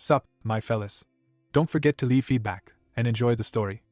Sup, my fellas. Don't forget to leave feedback, and enjoy the story.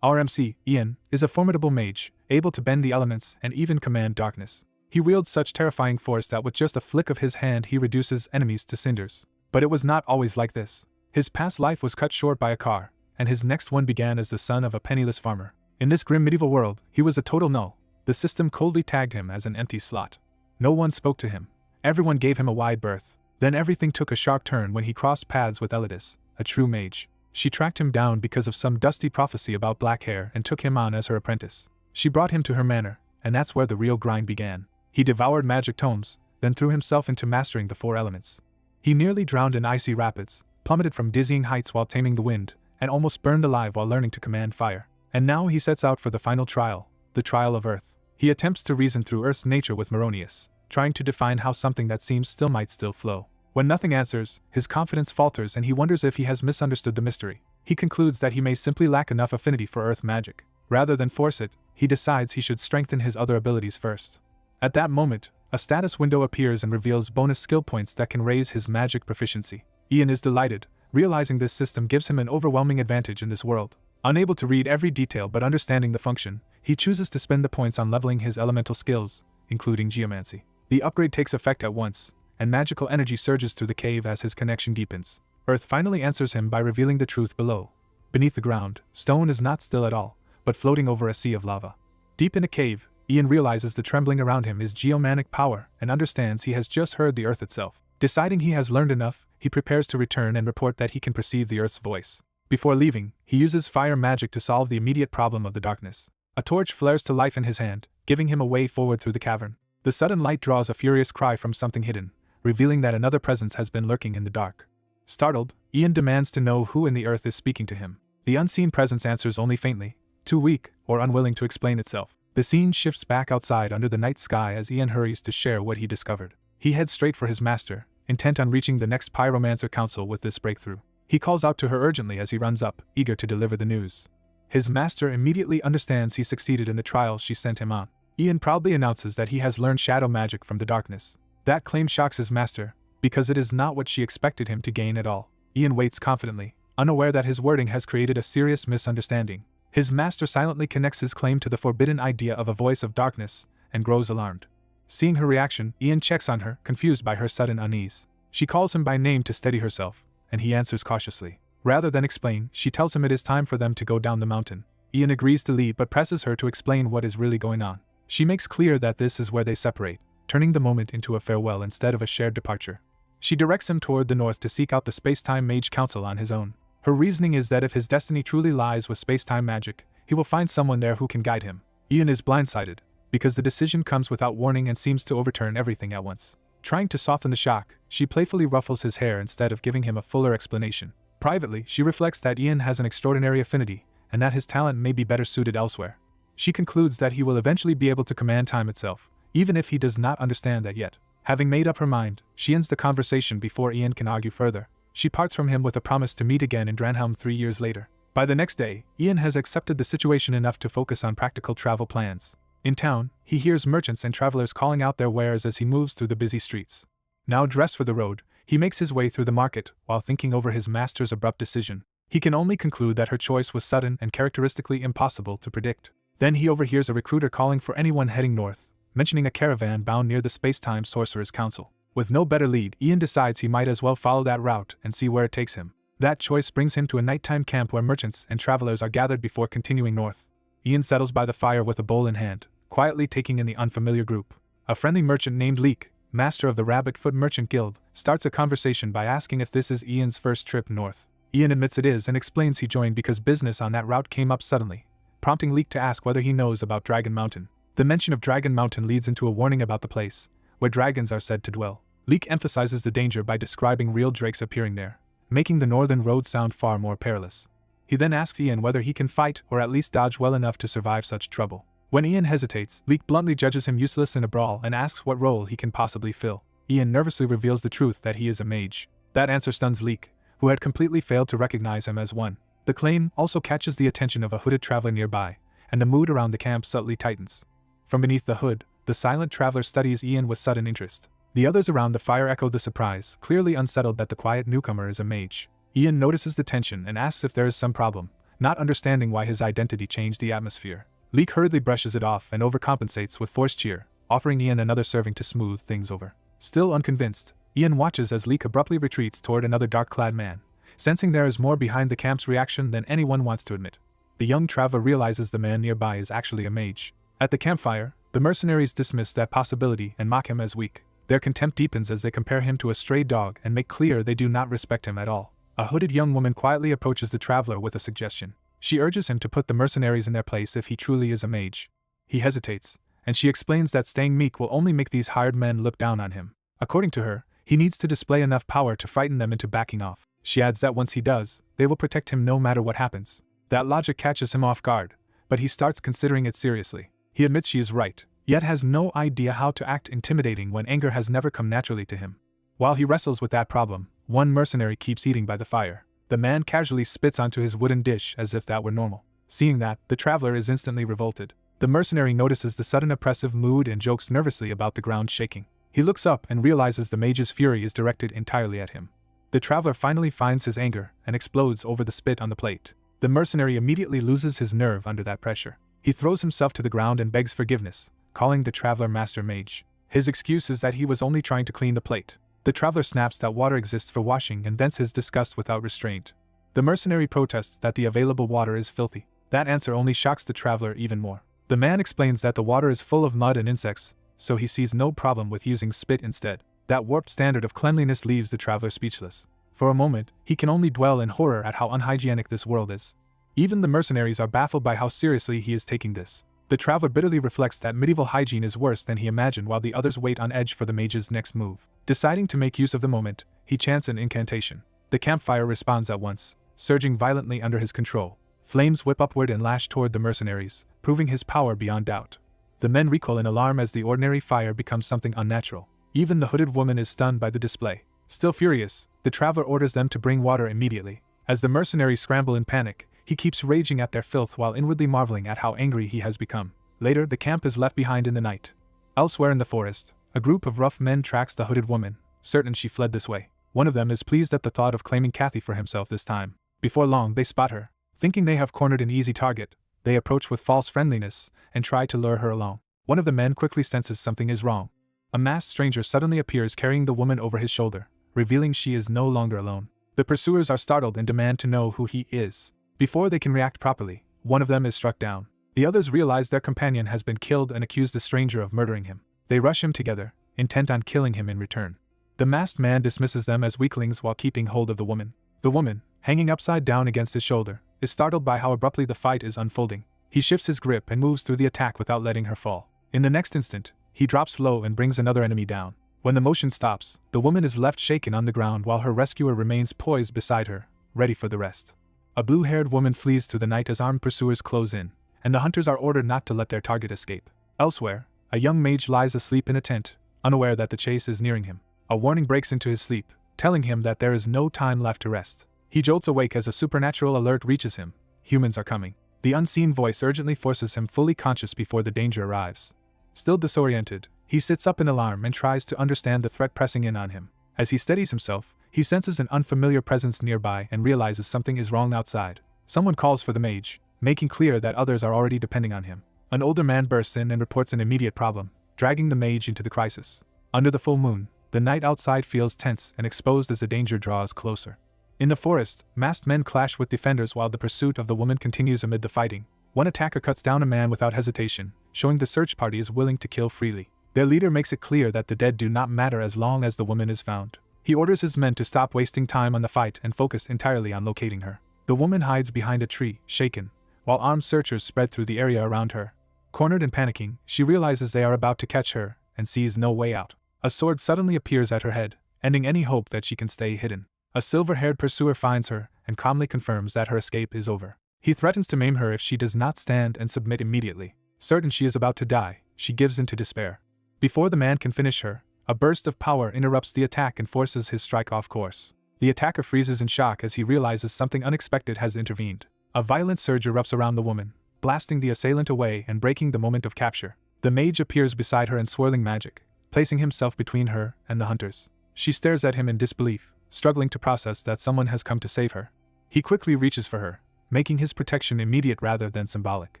Our MC, Ian, is a formidable mage, able to bend the elements and even command darkness. He wields such terrifying force that with just a flick of his hand he reduces enemies to cinders. But it was not always like this. His past life was cut short by a car, and his next one began as the son of a penniless farmer. In this grim medieval world, he was a total null. The system coldly tagged him as an empty slot. No one spoke to him. Everyone gave him a wide berth. Then everything took a sharp turn when he crossed paths with Elidis, a true mage. She tracked him down because of some dusty prophecy about black hair and took him on as her apprentice. She brought him to her manor, and that's where the real grind began. He devoured magic tomes, then threw himself into mastering the 4 elements. He nearly drowned in icy rapids, plummeted from dizzying heights while taming the wind, and almost burned alive while learning to command fire. And now he sets out for the final trial, the trial of Earth. He attempts to reason through Earth's nature with Moronius, trying to define how something that seems still might still flow. When nothing answers, his confidence falters and he wonders if he has misunderstood the mystery. He concludes that he may simply lack enough affinity for Earth magic. Rather than force it, he decides he should strengthen his other abilities first. At that moment, a status window appears and reveals bonus skill points that can raise his magic proficiency. Ian is delighted, realizing this system gives him an overwhelming advantage in this world. Unable to read every detail but understanding the function, he chooses to spend the points on leveling his elemental skills, including geomancy. The upgrade takes effect at once, and magical energy surges through the cave as his connection deepens. Earth finally answers him by revealing the truth below. Beneath the ground, stone is not still at all, but floating over a sea of lava. Deep in a cave, Ian realizes the trembling around him is geomanic power and understands he has just heard the Earth itself. Deciding he has learned enough, he prepares to return and report that he can perceive the Earth's voice. Before leaving, he uses fire magic to solve the immediate problem of the darkness. A torch flares to life in his hand, giving him a way forward through the cavern. The sudden light draws a furious cry from something hidden, revealing that another presence has been lurking in the dark. Startled, Ian demands to know who in the earth is speaking to him. The unseen presence answers only faintly, too weak or unwilling to explain itself. The scene shifts back outside under the night sky as Ian hurries to share what he discovered. He heads straight for his master, intent on reaching the next Pyromancer Council with this breakthrough. He calls out to her urgently as he runs up, eager to deliver the news. His master immediately understands he succeeded in the trial she sent him on. Ian proudly announces that he has learned shadow magic from the darkness. That claim shocks his master, because it is not what she expected him to gain at all. Ian waits confidently, unaware that his wording has created a serious misunderstanding. His master silently connects his claim to the forbidden idea of a voice of darkness, and grows alarmed. Seeing her reaction, Ian checks on her, confused by her sudden unease. She calls him by name to steady herself, and he answers cautiously. Rather than explain, she tells him it is time for them to go down the mountain. Ian agrees to leave but presses her to explain what is really going on. She makes clear that this is where they separate, turning the moment into a farewell instead of a shared departure. She directs him toward the north to seek out the Space-Time Mage Council on his own. Her reasoning is that if his destiny truly lies with space-time magic, he will find someone there who can guide him. Ian is blindsided, because the decision comes without warning and seems to overturn everything at once. Trying to soften the shock, she playfully ruffles his hair instead of giving him a fuller explanation. Privately, she reflects that Ian has an extraordinary affinity, and that his talent may be better suited elsewhere. She concludes that he will eventually be able to command time itself, even if he does not understand that yet. Having made up her mind, she ends the conversation before Ian can argue further. She parts from him with a promise to meet again in Dranhelm 3 years later. By the next day, Ian has accepted the situation enough to focus on practical travel plans. In town, he hears merchants and travelers calling out their wares as he moves through the busy streets. Now dressed for the road, he makes his way through the market while thinking over his master's abrupt decision. He can only conclude that her choice was sudden and characteristically impossible to predict. Then he overhears a recruiter calling for anyone heading north, mentioning a caravan bound near the Space-Time Sorcerers Council. With no better lead, Ian decides he might as well follow that route and see where it takes him. That choice brings him to a nighttime camp where merchants and travelers are gathered before continuing north. Ian settles by the fire with a bowl in hand, quietly taking in the unfamiliar group. A friendly merchant named Leek, master of the Rabbit-Foot Merchant Guild, starts a conversation by asking if this is Ian's first trip north. Ian admits it is and explains he joined because business on that route came up suddenly, prompting Leek to ask whether he knows about Dragon Mountain. The mention of Dragon Mountain leads into a warning about the place, where dragons are said to dwell. Leek emphasizes the danger by describing real drakes appearing there, making the northern road sound far more perilous. He then asks Ian whether he can fight or at least dodge well enough to survive such trouble. When Ian hesitates, Leek bluntly judges him useless in a brawl and asks what role he can possibly fill. Ian nervously reveals the truth that he is a mage. That answer stuns Leek, who had completely failed to recognize him as one. The claim also catches the attention of a hooded traveler nearby, and the mood around the camp subtly tightens. From beneath the hood, the silent traveler studies Ian with sudden interest. The others around the fire echo the surprise, clearly unsettled that the quiet newcomer is a mage. Ian notices the tension and asks if there is some problem, not understanding why his identity changed the atmosphere. Leek hurriedly brushes it off and overcompensates with forced cheer, offering Ian another serving to smooth things over. Still unconvinced, Ian watches as Leek abruptly retreats toward another dark-clad man, sensing there is more behind the camp's reaction than anyone wants to admit. The young traveler realizes the man nearby is actually a mage. At the campfire, the mercenaries dismiss that possibility and mock him as weak. Their contempt deepens as they compare him to a stray dog and make clear they do not respect him at all. A hooded young woman quietly approaches the traveler with a suggestion. She urges him to put the mercenaries in their place if he truly is a mage. He hesitates, and she explains that staying meek will only make these hired men look down on him. According to her, he needs to display enough power to frighten them into backing off. She adds that once he does, they will protect him no matter what happens. That logic catches him off guard, but he starts considering it seriously. He admits she is right, yet has no idea how to act intimidating when anger has never come naturally to him. While he wrestles with that problem, one mercenary keeps eating by the fire. The man casually spits onto his wooden dish as if that were normal. Seeing that, the traveler is instantly revolted. The mercenary notices the sudden oppressive mood and jokes nervously about the ground shaking. He looks up and realizes the mage's fury is directed entirely at him. The traveler finally finds his anger and explodes over the spit on the plate. The mercenary immediately loses his nerve under that pressure. He throws himself to the ground and begs forgiveness, calling the traveler Master Mage. His excuse is that he was only trying to clean the plate. The traveler snaps that water exists for washing and vents his disgust without restraint. The mercenary protests that the available water is filthy. That answer only shocks the traveler even more. The man explains that the water is full of mud and insects, so he sees no problem with using spit instead. That warped standard of cleanliness leaves the traveler speechless. For a moment, he can only dwell in horror at how unhygienic this world is. Even the mercenaries are baffled by how seriously he is taking this. The traveler bitterly reflects that medieval hygiene is worse than he imagined while the others wait on edge for the mage's next move. Deciding to make use of the moment, he chants an incantation. The campfire responds at once, surging violently under his control. Flames whip upward and lash toward the mercenaries, proving his power beyond doubt. The men recoil in alarm as the ordinary fire becomes something unnatural. Even the hooded woman is stunned by the display. Still furious, the traveler orders them to bring water immediately. As the mercenaries scramble in panic, he keeps raging at their filth while inwardly marveling at how angry he has become. Later, the camp is left behind in the night. Elsewhere in the forest, a group of rough men tracks the hooded woman, certain she fled this way. One of them is pleased at the thought of claiming Kathy for himself this time. Before long, they spot her. Thinking they have cornered an easy target, they approach with false friendliness and try to lure her along. One of the men quickly senses something is wrong. A masked stranger suddenly appears carrying the woman over his shoulder, revealing she is no longer alone. The pursuers are startled and demand to know who he is. Before they can react properly, one of them is struck down. The others realize their companion has been killed and accuse the stranger of murdering him. They rush him together, intent on killing him in return. The masked man dismisses them as weaklings while keeping hold of the woman. The woman, hanging upside down against his shoulder, is startled by how abruptly the fight is unfolding. He shifts his grip and moves through the attack without letting her fall. In the next instant, he drops low and brings another enemy down. When the motion stops, the woman is left shaken on the ground while her rescuer remains poised beside her, ready for the rest. A blue-haired woman flees through the night as armed pursuers close in, and the hunters are ordered not to let their target escape. Elsewhere, a young mage lies asleep in a tent, unaware that the chase is nearing him. A warning breaks into his sleep, telling him that there is no time left to rest. He jolts awake as a supernatural alert reaches him. Humans are coming. The unseen voice urgently forces him fully conscious before the danger arrives. Still disoriented, he sits up in alarm and tries to understand the threat pressing in on him. As he steadies himself, he senses an unfamiliar presence nearby and realizes something is wrong outside. Someone calls for the mage, making clear that others are already depending on him. An older man bursts in and reports an immediate problem, dragging the mage into the crisis. Under the full moon, the night outside feels tense and exposed as the danger draws closer. In the forest, masked men clash with defenders while the pursuit of the woman continues amid the fighting. One attacker cuts down a man without hesitation, showing the search party is willing to kill freely. Their leader makes it clear that the dead do not matter as long as the woman is found. He orders his men to stop wasting time on the fight and focus entirely on locating her. The woman hides behind a tree, shaken, while armed searchers spread through the area around her. Cornered and panicking, she realizes they are about to catch her and sees no way out. A sword suddenly appears at her head, ending any hope that she can stay hidden. A silver-haired pursuer finds her and calmly confirms that her escape is over. He threatens to maim her if she does not stand and submit immediately. Certain she is about to die, she gives in to despair. Before the man can finish her, a burst of power interrupts the attack and forces his strike off course. The attacker freezes in shock as he realizes something unexpected has intervened. A violent surge erupts around the woman, blasting the assailant away and breaking the moment of capture. The mage appears beside her in swirling magic, placing himself between her and the hunters. She stares at him in disbelief, struggling to process that someone has come to save her. He quickly reaches for her, making his protection immediate rather than symbolic.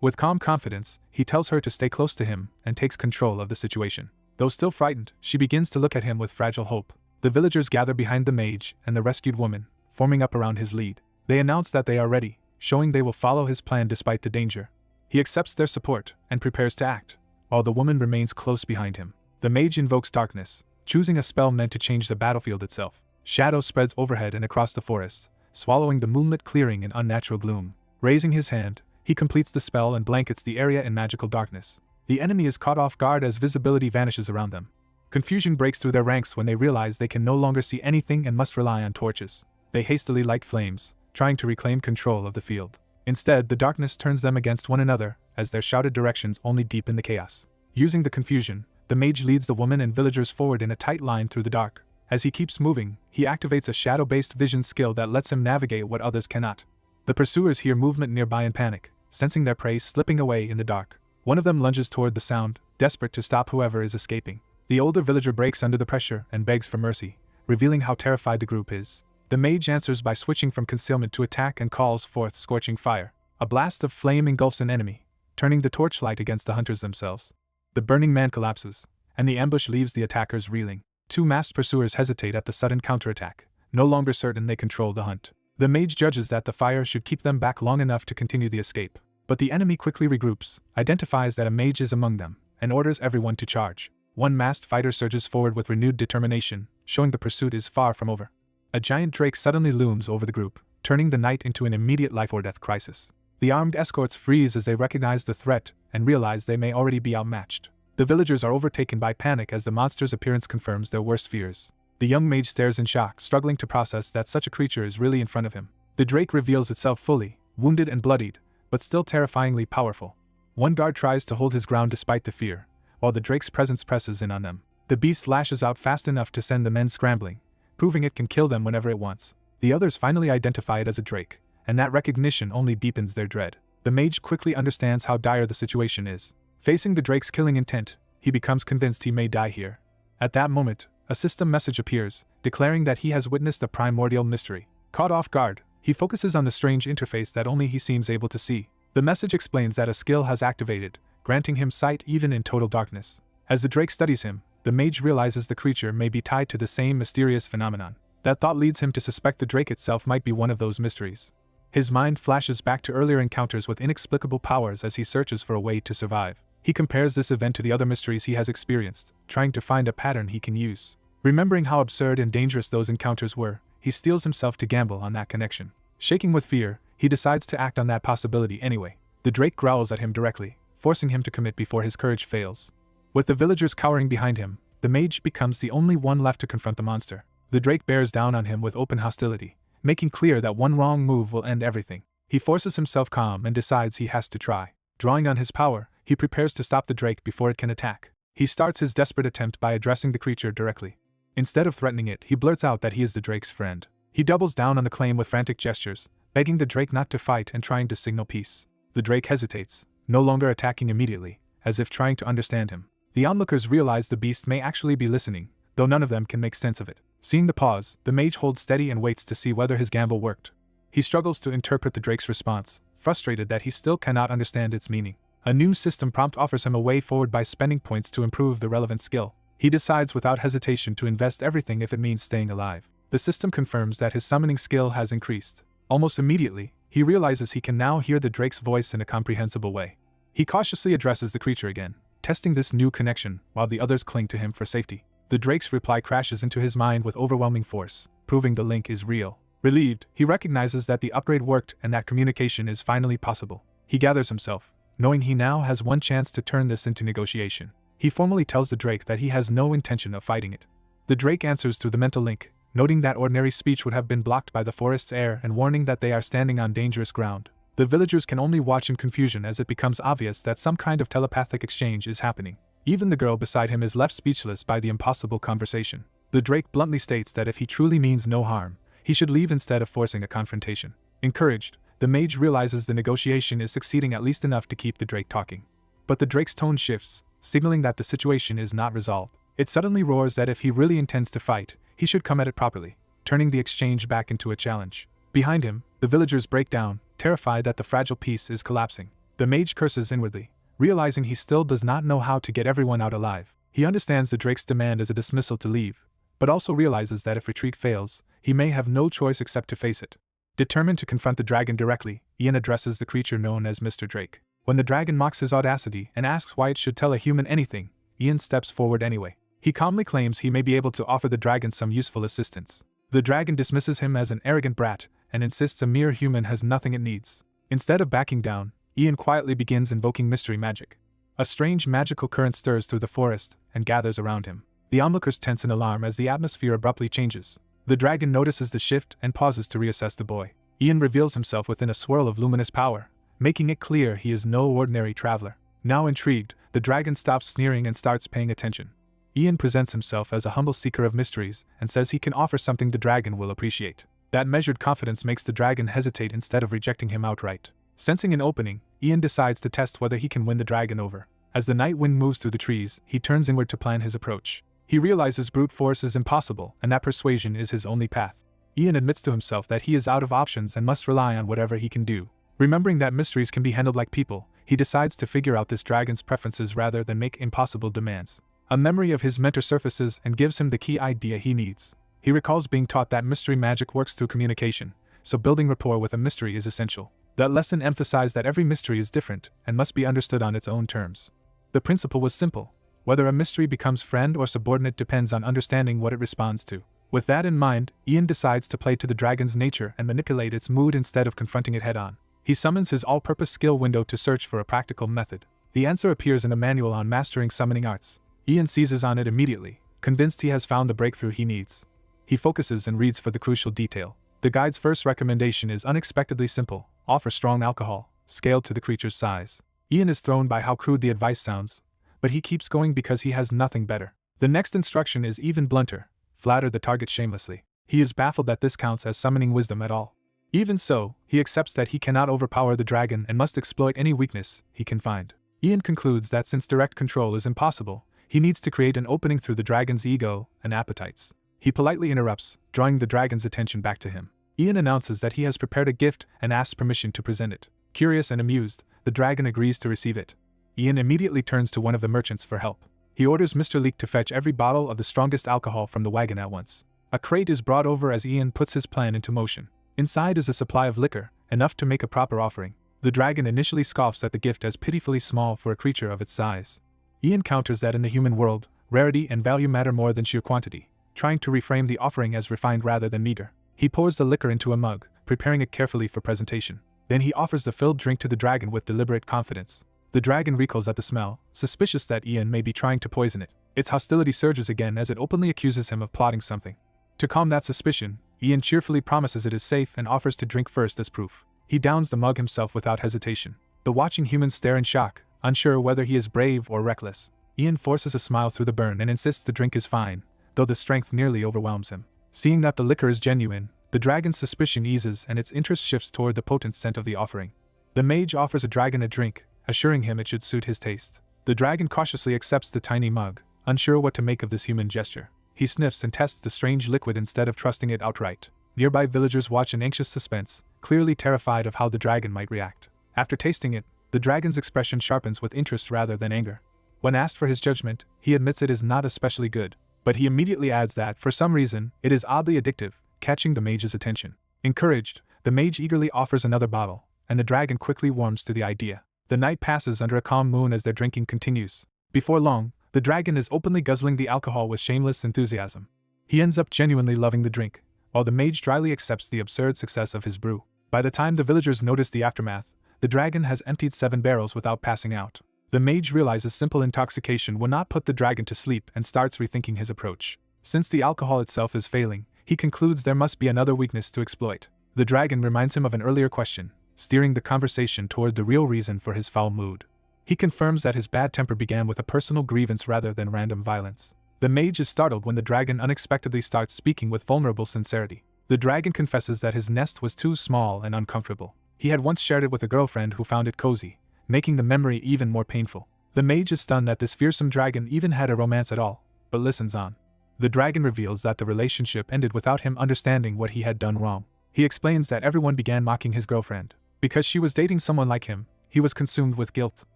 With calm confidence, he tells her to stay close to him and takes control of the situation. Though still frightened, she begins to look at him with fragile hope. The villagers gather behind the mage and the rescued woman, forming up around his lead. They announce that they are ready, showing they will follow his plan despite the danger. He accepts their support and prepares to act, while the woman remains close behind him. The mage invokes darkness, choosing a spell meant to change the battlefield itself. Shadow spreads overhead and across the forest, swallowing the moonlit clearing in unnatural gloom. Raising his hand, he completes the spell and blankets the area in magical darkness. The enemy is caught off guard as visibility vanishes around them. Confusion breaks through their ranks when they realize they can no longer see anything and must rely on torches. They hastily light flames, trying to reclaim control of the field. Instead, the darkness turns them against one another, as their shouted directions only deepen the chaos. Using the confusion, the mage leads the woman and villagers forward in a tight line through the dark. As he keeps moving, he activates a shadow-based vision skill that lets him navigate what others cannot. The pursuers hear movement nearby and panic, sensing their prey slipping away in the dark. One of them lunges toward the sound, desperate to stop whoever is escaping. The older villager breaks under the pressure and begs for mercy, revealing how terrified the group is. The mage answers by switching from concealment to attack and calls forth scorching fire. A blast of flame engulfs an enemy, turning the torchlight against the hunters themselves. The burning man collapses, and the ambush leaves the attackers reeling. Two masked pursuers hesitate at the sudden counterattack, no longer certain they control the hunt. The mage judges that the fire should keep them back long enough to continue the escape. But the enemy quickly regroups, identifies that a mage is among them, and orders everyone to charge. One masked fighter surges forward with renewed determination, showing the pursuit is far from over. A giant drake suddenly looms over the group, turning the night into an immediate life-or-death crisis. The armed escorts freeze as they recognize the threat and realize they may already be outmatched. The villagers are overtaken by panic as the monster's appearance confirms their worst fears. The young mage stares in shock, struggling to process that such a creature is really in front of him. The drake reveals itself fully, wounded and bloodied, but still terrifyingly powerful. One guard tries to hold his ground despite the fear, while the drake's presence presses in on them. The beast lashes out fast enough to send the men scrambling, proving it can kill them whenever it wants. The others finally identify it as a drake, and that recognition only deepens their dread. The mage quickly understands how dire the situation is. Facing the drake's killing intent, he becomes convinced he may die here. At that moment, a system message appears, declaring that he has witnessed a primordial mystery. Caught off guard, he focuses on the strange interface that only he seems able to see. The message explains that a skill has activated, granting him sight even in total darkness. As the drake studies him, the mage realizes the creature may be tied to the same mysterious phenomenon. That thought leads him to suspect the drake itself might be one of those mysteries. His mind flashes back to earlier encounters with inexplicable powers as he searches for a way to survive. He compares this event to the other mysteries he has experienced, trying to find a pattern he can use. Remembering how absurd and dangerous those encounters were, he steels himself to gamble on that connection. Shaking with fear, he decides to act on that possibility anyway. The drake growls at him directly, forcing him to commit before his courage fails. With the villagers cowering behind him, the mage becomes the only one left to confront the monster. The drake bears down on him with open hostility, making clear that one wrong move will end everything. He forces himself calm and decides he has to try. Drawing on his power, he prepares to stop the drake before it can attack. He starts his desperate attempt by addressing the creature directly. Instead of threatening it, he blurts out that he is the drake's friend. He doubles down on the claim with frantic gestures, begging the drake not to fight and trying to signal peace. The drake hesitates, no longer attacking immediately, as if trying to understand him. The onlookers realize the beast may actually be listening, though none of them can make sense of it. Seeing the pause, the mage holds steady and waits to see whether his gamble worked. He struggles to interpret the drake's response, frustrated that he still cannot understand its meaning. A new system prompt offers him a way forward by spending points to improve the relevant skill. He decides without hesitation to invest everything if it means staying alive. The system confirms that his summoning skill has increased. Almost immediately, he realizes he can now hear the drake's voice in a comprehensible way. He cautiously addresses the creature again, testing this new connection while the others cling to him for safety. The drake's reply crashes into his mind with overwhelming force, proving the link is real. Relieved, he recognizes that the upgrade worked and that communication is finally possible. He gathers himself, knowing he now has one chance to turn this into negotiation. He formally tells the drake that he has no intention of fighting it. The drake answers through the mental link, noting that ordinary speech would have been blocked by the forest's air and warning that they are standing on dangerous ground. The villagers can only watch in confusion as it becomes obvious that some kind of telepathic exchange is happening. Even the girl beside him is left speechless by the impossible conversation. The drake bluntly states that if he truly means no harm, he should leave instead of forcing a confrontation. Encouraged, the mage realizes the negotiation is succeeding at least enough to keep the drake talking. But the drake's tone shifts, signaling that the situation is not resolved. It suddenly roars that if he really intends to fight, he should come at it properly, turning the exchange back into a challenge. Behind him, the villagers break down, terrified that the fragile peace is collapsing. The mage curses inwardly, realizing he still does not know how to get everyone out alive. He understands the drake's demand as a dismissal to leave, but also realizes that if retreat fails, he may have no choice except to face it. Determined to confront the dragon directly, Ian addresses the creature known as Mr. Drake. When the dragon mocks his audacity and asks why it should tell a human anything, Ian steps forward anyway. He calmly claims he may be able to offer the dragon some useful assistance. The dragon dismisses him as an arrogant brat and insists a mere human has nothing it needs. Instead of backing down, Ian quietly begins invoking mystery magic. A strange magical current stirs through the forest and gathers around him. The onlookers tense in alarm as the atmosphere abruptly changes. The dragon notices the shift and pauses to reassess the boy. Ian reveals himself within a swirl of luminous power, making it clear he is no ordinary traveler. Now intrigued, the dragon stops sneering and starts paying attention. Ian presents himself as a humble seeker of mysteries and says he can offer something the dragon will appreciate. That measured confidence makes the dragon hesitate instead of rejecting him outright. Sensing an opening, Ian decides to test whether he can win the dragon over. As the night wind moves through the trees, he turns inward to plan his approach. He realizes brute force is impossible and that persuasion is his only path. Ian admits to himself that he is out of options and must rely on whatever he can do. Remembering that mysteries can be handled like people, he decides to figure out this dragon's preferences rather than make impossible demands. A memory of his mentor surfaces and gives him the key idea he needs. He recalls being taught that mystery magic works through communication, so building rapport with a mystery is essential. That lesson emphasized that every mystery is different and must be understood on its own terms. The principle was simple. Whether a mystery becomes friend or subordinate depends on understanding what it responds to. With that in mind, Ian decides to play to the dragon's nature and manipulate its mood instead of confronting it head-on. He summons his all-purpose skill window to search for a practical method. The answer appears in a manual on mastering summoning arts. Ian seizes on it immediately, convinced he has found the breakthrough he needs. He focuses and reads for the crucial detail. The guide's first recommendation is unexpectedly simple: offer strong alcohol, scaled to the creature's size. Ian is thrown by how crude the advice sounds, but he keeps going because he has nothing better. The next instruction is even blunter: flatter the target shamelessly. He is baffled that this counts as summoning wisdom at all. Even so, he accepts that he cannot overpower the dragon and must exploit any weakness he can find. Ian concludes that since direct control is impossible, he needs to create an opening through the dragon's ego and appetites. He politely interrupts, drawing the dragon's attention back to him. Ian announces that he has prepared a gift and asks permission to present it. Curious and amused, the dragon agrees to receive it. Ian immediately turns to one of the merchants for help. He orders Mr. Leek to fetch every bottle of the strongest alcohol from the wagon at once. A crate is brought over as Ian puts his plan into motion. Inside is a supply of liquor, enough to make a proper offering. The dragon initially scoffs at the gift as pitifully small for a creature of its size. Ian counters that in the human world, rarity and value matter more than sheer quantity, trying to reframe the offering as refined rather than meager. He pours the liquor into a mug, preparing it carefully for presentation. Then he offers the filled drink to the dragon with deliberate confidence. The dragon recoils at the smell, suspicious that Ian may be trying to poison it. Its hostility surges again as it openly accuses him of plotting something. To calm that suspicion, Ian cheerfully promises it is safe and offers to drink first as proof. He downs the mug himself without hesitation. The watching humans stare in shock, unsure whether he is brave or reckless. Ian forces a smile through the burn and insists the drink is fine, though the strength nearly overwhelms him. Seeing that the liquor is genuine, the dragon's suspicion eases and its interest shifts toward the potent scent of the offering. The mage offers a dragon a drink, assuring him it should suit his taste. The dragon cautiously accepts the tiny mug, unsure what to make of this human gesture. He sniffs and tests the strange liquid instead of trusting it outright. Nearby villagers watch in anxious suspense, clearly terrified of how the dragon might react. After tasting it, the dragon's expression sharpens with interest rather than anger. When asked for his judgment, he admits it is not especially good, but he immediately adds that, for some reason, it is oddly addictive, catching the mage's attention. Encouraged, the mage eagerly offers another bottle, and the dragon quickly warms to the idea. The night passes under a calm moon as their drinking continues. Before long, the dragon is openly guzzling the alcohol with shameless enthusiasm. He ends up genuinely loving the drink, while the mage dryly accepts the absurd success of his brew. By the time the villagers notice the aftermath, the dragon has emptied 7 barrels without passing out. The mage realizes simple intoxication will not put the dragon to sleep and starts rethinking his approach. Since the alcohol itself is failing, he concludes there must be another weakness to exploit. The dragon reminds him of an earlier question, steering the conversation toward the real reason for his foul mood. He confirms that his bad temper began with a personal grievance rather than random violence. The mage is startled when the dragon unexpectedly starts speaking with vulnerable sincerity. The dragon confesses that his nest was too small and uncomfortable. He had once shared it with a girlfriend who found it cozy, making the memory even more painful. The mage is stunned that this fearsome dragon even had a romance at all, but listens on. The dragon reveals that the relationship ended without him understanding what he had done wrong. He explains that everyone began mocking his girlfriend. Because she was dating someone like him, he was consumed with guilt.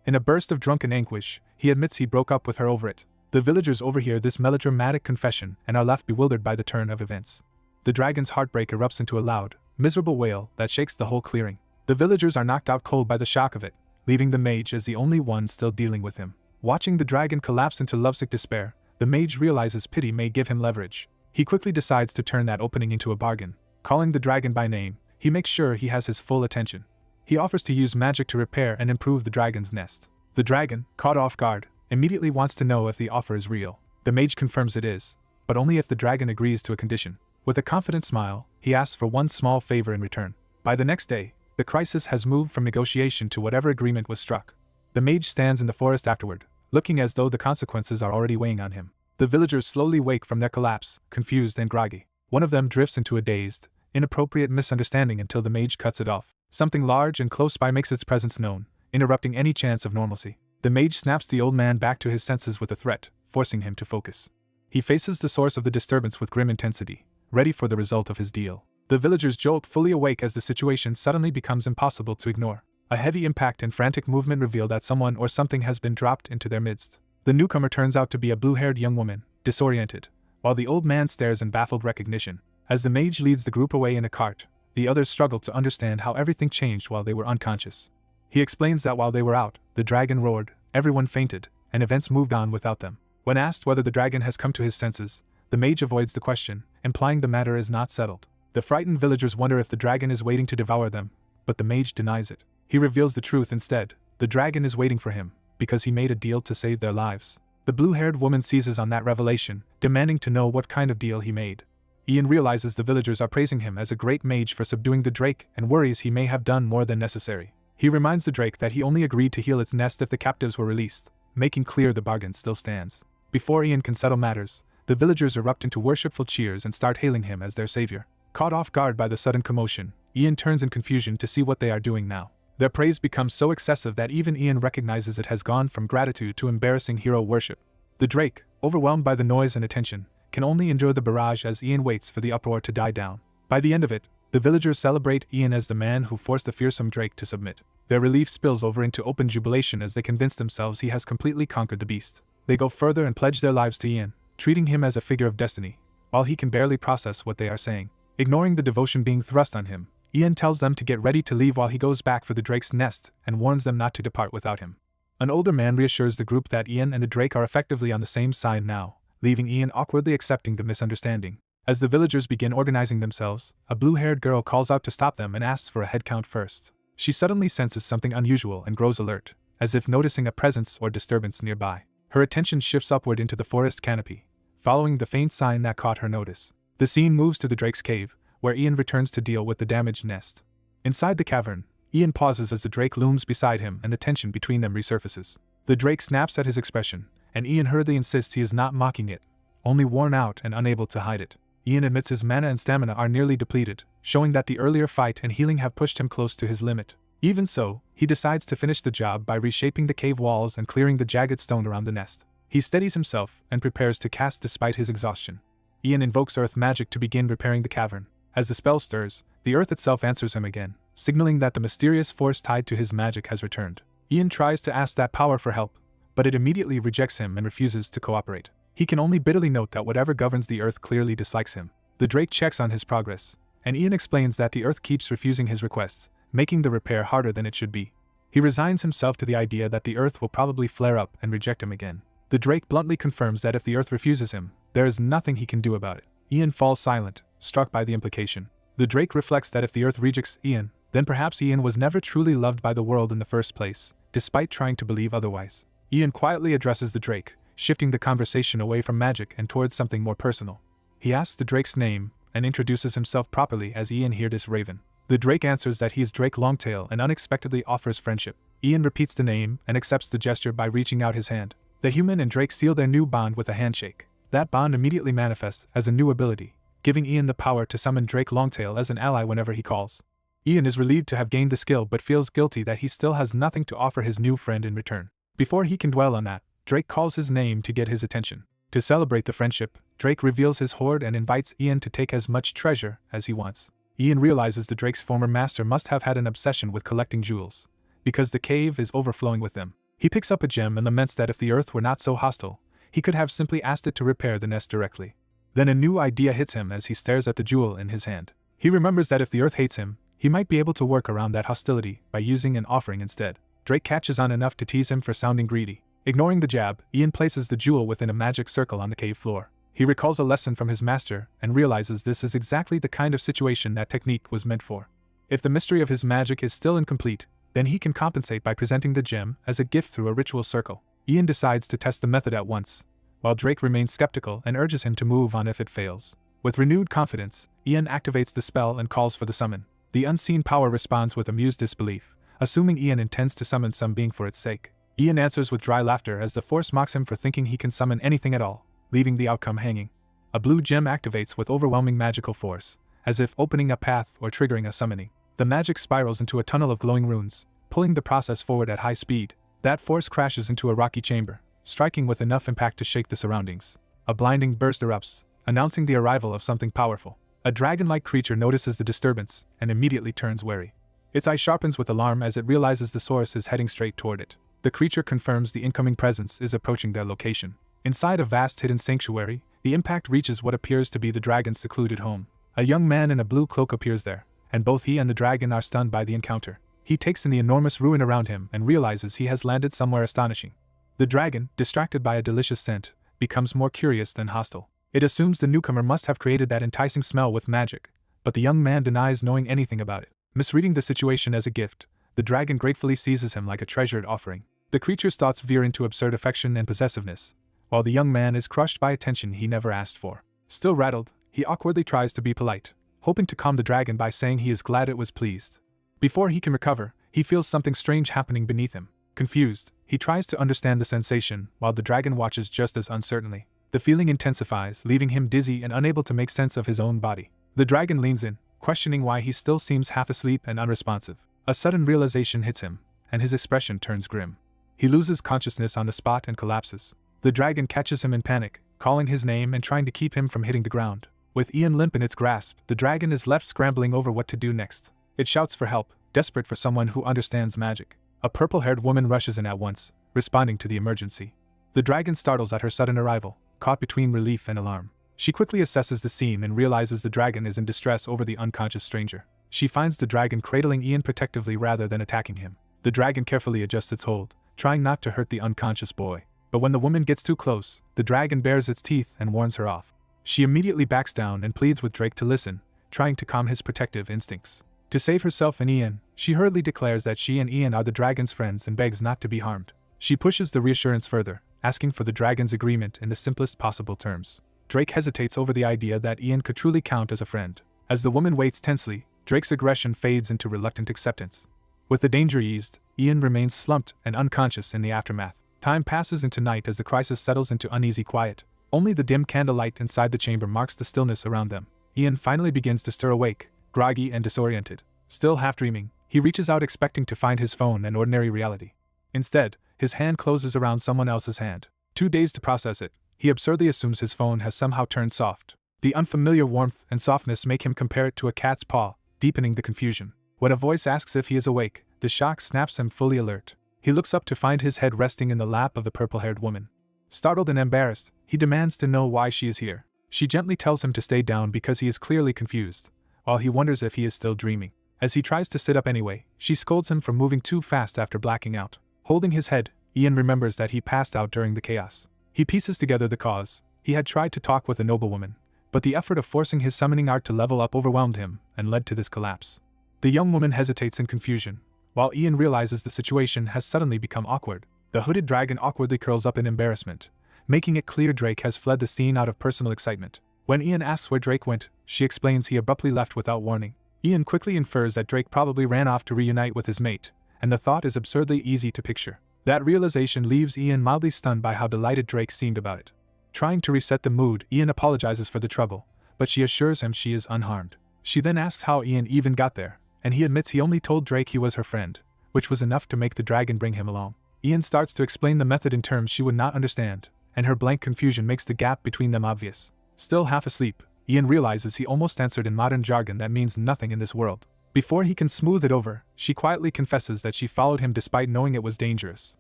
In a burst of drunken anguish, he admits he broke up with her over it. The villagers overhear this melodramatic confession and are left bewildered by the turn of events. The dragon's heartbreak erupts into a loud, miserable wail that shakes the whole clearing. The villagers are knocked out cold by the shock of it, leaving the mage as the only one still dealing with him. Watching the dragon collapse into lovesick despair, the mage realizes pity may give him leverage. He quickly decides to turn that opening into a bargain. Calling the dragon by name, he makes sure he has his full attention. He offers to use magic to repair and improve the dragon's nest. The dragon, caught off guard, immediately wants to know if the offer is real. The mage confirms it is, but only if the dragon agrees to a condition. With a confident smile, he asks for one small favor in return. By the next day, the crisis has moved from negotiation to whatever agreement was struck. The mage stands in the forest afterward, looking as though the consequences are already weighing on him. The villagers slowly wake from their collapse, confused and groggy. One of them drifts into a dazed, inappropriate misunderstanding until the mage cuts it off. Something large and close by makes its presence known, interrupting any chance of normalcy. The mage snaps the old man back to his senses with a threat, forcing him to focus. He faces the source of the disturbance with grim intensity, ready for the result of his deal. The villagers jolt fully awake as the situation suddenly becomes impossible to ignore. A heavy impact and frantic movement reveal that someone or something has been dropped into their midst. The newcomer turns out to be a blue-haired young woman, disoriented, while the old man stares in baffled recognition. As the mage leads the group away in a cart, the others struggle to understand how everything changed while they were unconscious. He explains that while they were out, the dragon roared, everyone fainted, and events moved on without them. When asked whether the dragon has come to his senses, the mage avoids the question, implying the matter is not settled. The frightened villagers wonder if the dragon is waiting to devour them, but the mage denies it. He reveals the truth instead. The dragon is waiting for him, because he made a deal to save their lives. The blue-haired woman seizes on that revelation, demanding to know what kind of deal he made. Ian realizes the villagers are praising him as a great mage for subduing the drake and worries he may have done more than necessary. He reminds the drake that he only agreed to heal its nest if the captives were released, making clear the bargain still stands. Before Ian can settle matters, the villagers erupt into worshipful cheers and start hailing him as their savior. Caught off guard by the sudden commotion, Ian turns in confusion to see what they are doing now. Their praise becomes so excessive that even Ian recognizes it has gone from gratitude to embarrassing hero worship. The drake, overwhelmed by the noise and attention, can only endure the barrage as Ian waits for the uproar to die down. By the end of it, the villagers celebrate Ian as the man who forced the fearsome drake to submit. Their relief spills over into open jubilation as they convince themselves he has completely conquered the beast. They go further and pledge their lives to Ian, treating him as a figure of destiny, while he can barely process what they are saying. Ignoring the devotion being thrust on him, Ian tells them to get ready to leave while he goes back for the drake's nest and warns them not to depart without him. An older man reassures the group that Ian and the drake are effectively on the same side now, leaving Ian awkwardly accepting the misunderstanding. As the villagers begin organizing themselves, a blue-haired girl calls out to stop them and asks for a head count first. She suddenly senses something unusual and grows alert, as if noticing a presence or disturbance nearby. Her attention shifts upward into the forest canopy, following the faint sign that caught her notice. The scene moves to the drake's cave, where Ian returns to deal with the damaged nest. Inside the cavern, Ian pauses as the drake looms beside him and the tension between them resurfaces. The drake snaps at his expression, and Ian hurriedly insists he is not mocking it, only worn out and unable to hide it. Ian admits his mana and stamina are nearly depleted, showing that the earlier fight and healing have pushed him close to his limit. Even so, he decides to finish the job by reshaping the cave walls and clearing the jagged stone around the nest. He steadies himself and prepares to cast despite his exhaustion. Ian invokes earth magic to begin repairing the cavern. As the spell stirs, the earth itself answers him again, signaling that the mysterious force tied to his magic has returned. Ian tries to ask that power for help, but it immediately rejects him and refuses to cooperate. He can only bitterly note that whatever governs the earth clearly dislikes him. The drake checks on his progress, and Ian explains that the earth keeps refusing his requests, making the repair harder than it should be. He resigns himself to the idea that the earth will probably flare up and reject him again. The drake bluntly confirms that if the earth refuses him, there is nothing he can do about it. Ian falls silent, struck by the implication. The drake reflects that if the earth rejects Ian, then perhaps Ian was never truly loved by the world in the first place, despite trying to believe otherwise. Ian quietly addresses the drake, shifting the conversation away from magic and towards something more personal. He asks the drake's name and introduces himself properly as Ian Heardis Raven. The drake answers that he is Drake Longtail and unexpectedly offers friendship. Ian repeats the name and accepts the gesture by reaching out his hand. The human and drake seal their new bond with a handshake. That bond immediately manifests as a new ability, giving Ian the power to summon Drake Longtail as an ally whenever he calls. Ian is relieved to have gained the skill but feels guilty that he still has nothing to offer his new friend in return. Before he can dwell on that, Drake calls his name to get his attention. To celebrate the friendship, Drake reveals his hoard and invites Ian to take as much treasure as he wants. Ian realizes that Drake's former master must have had an obsession with collecting jewels, because the cave is overflowing with them. He picks up a gem and laments that if the earth were not so hostile, he could have simply asked it to repair the nest directly. Then a new idea hits him as he stares at the jewel in his hand. He remembers that if the earth hates him, he might be able to work around that hostility by using an offering instead. Drake catches on enough to tease him for sounding greedy. Ignoring the jab, Ian places the jewel within a magic circle on the cave floor. He recalls a lesson from his master and realizes this is exactly the kind of situation that technique was meant for. If the mystery of his magic is still incomplete, then he can compensate by presenting the gem as a gift through a ritual circle. Ian decides to test the method at once, while Drake remains skeptical and urges him to move on if it fails. With renewed confidence, Ian activates the spell and calls for the summon. The unseen power responds with amused disbelief, assuming Ian intends to summon some being for its sake. Ian answers with dry laughter as the force mocks him for thinking he can summon anything at all, leaving the outcome hanging. A blue gem activates with overwhelming magical force, as if opening a path or triggering a summoning. The magic spirals into a tunnel of glowing runes, pulling the process forward at high speed. That force crashes into a rocky chamber, striking with enough impact to shake the surroundings. A blinding burst erupts, announcing the arrival of something powerful. A dragon-like creature notices the disturbance and immediately turns wary. Its eye sharpens with alarm as it realizes the source is heading straight toward it. The creature confirms the incoming presence is approaching their location. Inside a vast hidden sanctuary, the impact reaches what appears to be the dragon's secluded home. A young man in a blue cloak appears there, and both he and the dragon are stunned by the encounter. He takes in the enormous ruin around him and realizes he has landed somewhere astonishing. The dragon, distracted by a delicious scent, becomes more curious than hostile. It assumes the newcomer must have created that enticing smell with magic, but the young man denies knowing anything about it. Misreading the situation as a gift, the dragon gratefully seizes him like a treasured offering. The creature's thoughts veer into absurd affection and possessiveness, while the young man is crushed by attention he never asked for. Still rattled, he awkwardly tries to be polite, hoping to calm the dragon by saying he is glad it was pleased. Before he can recover, he feels something strange happening beneath him. Confused, he tries to understand the sensation, while the dragon watches just as uncertainly. The feeling intensifies, leaving him dizzy and unable to make sense of his own body. The dragon leans in, questioning why he still seems half asleep and unresponsive. A sudden realization hits him, and his expression turns grim. He loses consciousness on the spot and collapses. The dragon catches him in panic, calling his name and trying to keep him from hitting the ground. With Ian limp in its grasp, the dragon is left scrambling over what to do next. It shouts for help, desperate for someone who understands magic. A purple-haired woman rushes in at once, responding to the emergency. The dragon startles at her sudden arrival, caught between relief and alarm. She quickly assesses the scene and realizes the dragon is in distress over the unconscious stranger. She finds the dragon cradling Ian protectively rather than attacking him. The dragon carefully adjusts its hold, trying not to hurt the unconscious boy. But when the woman gets too close, the dragon bares its teeth and warns her off. She immediately backs down and pleads with Drake to listen, trying to calm his protective instincts. To save herself and Ian, she hurriedly declares that she and Ian are the dragon's friends and begs not to be harmed. She pushes the reassurance further, asking for the dragon's agreement in the simplest possible terms. Drake hesitates over the idea that Ian could truly count as a friend. As the woman waits tensely, Drake's aggression fades into reluctant acceptance. With the danger eased, Ian remains slumped and unconscious in the aftermath. Time passes into night as the crisis settles into uneasy quiet. Only the dim candlelight inside the chamber marks the stillness around them. Ian finally begins to stir awake, groggy and disoriented. Still half dreaming, he reaches out expecting to find his phone an ordinary reality. Instead, his hand closes around someone else's hand. Too dazed to process it, he absurdly assumes his phone has somehow turned soft. The unfamiliar warmth and softness make him compare it to a cat's paw, deepening the confusion. When a voice asks if he is awake, the shock snaps him fully alert. He looks up to find his head resting in the lap of the purple-haired woman. Startled and embarrassed, he demands to know why she is here. She gently tells him to stay down because he is clearly confused, while he wonders if he is still dreaming. As he tries to sit up anyway, she scolds him for moving too fast after blacking out. Holding his head, Ian remembers that he passed out during the chaos. He pieces together the cause. He had tried to talk with a noblewoman, but the effort of forcing his summoning art to level up overwhelmed him and led to this collapse. The young woman hesitates in confusion, while Ian realizes the situation has suddenly become awkward. The hooded dragon awkwardly curls up in embarrassment, making it clear Drake has fled the scene out of personal excitement. When Ian asks where Drake went, she explains he abruptly left without warning. Ian quickly infers that Drake probably ran off to reunite with his mate, and the thought is absurdly easy to picture. That realization leaves Ian mildly stunned by how delighted Drake seemed about it. Trying to reset the mood, Ian apologizes for the trouble, but she assures him she is unharmed. She then asks how Ian even got there, and he admits he only told Drake he was her friend, which was enough to make the dragon bring him along. Ian starts to explain the method in terms she would not understand, and her blank confusion makes the gap between them obvious. Still half asleep, Ian realizes he almost answered in modern jargon that means nothing in this world. Before he can smooth it over, she quietly confesses that she followed him despite knowing it was dangerous.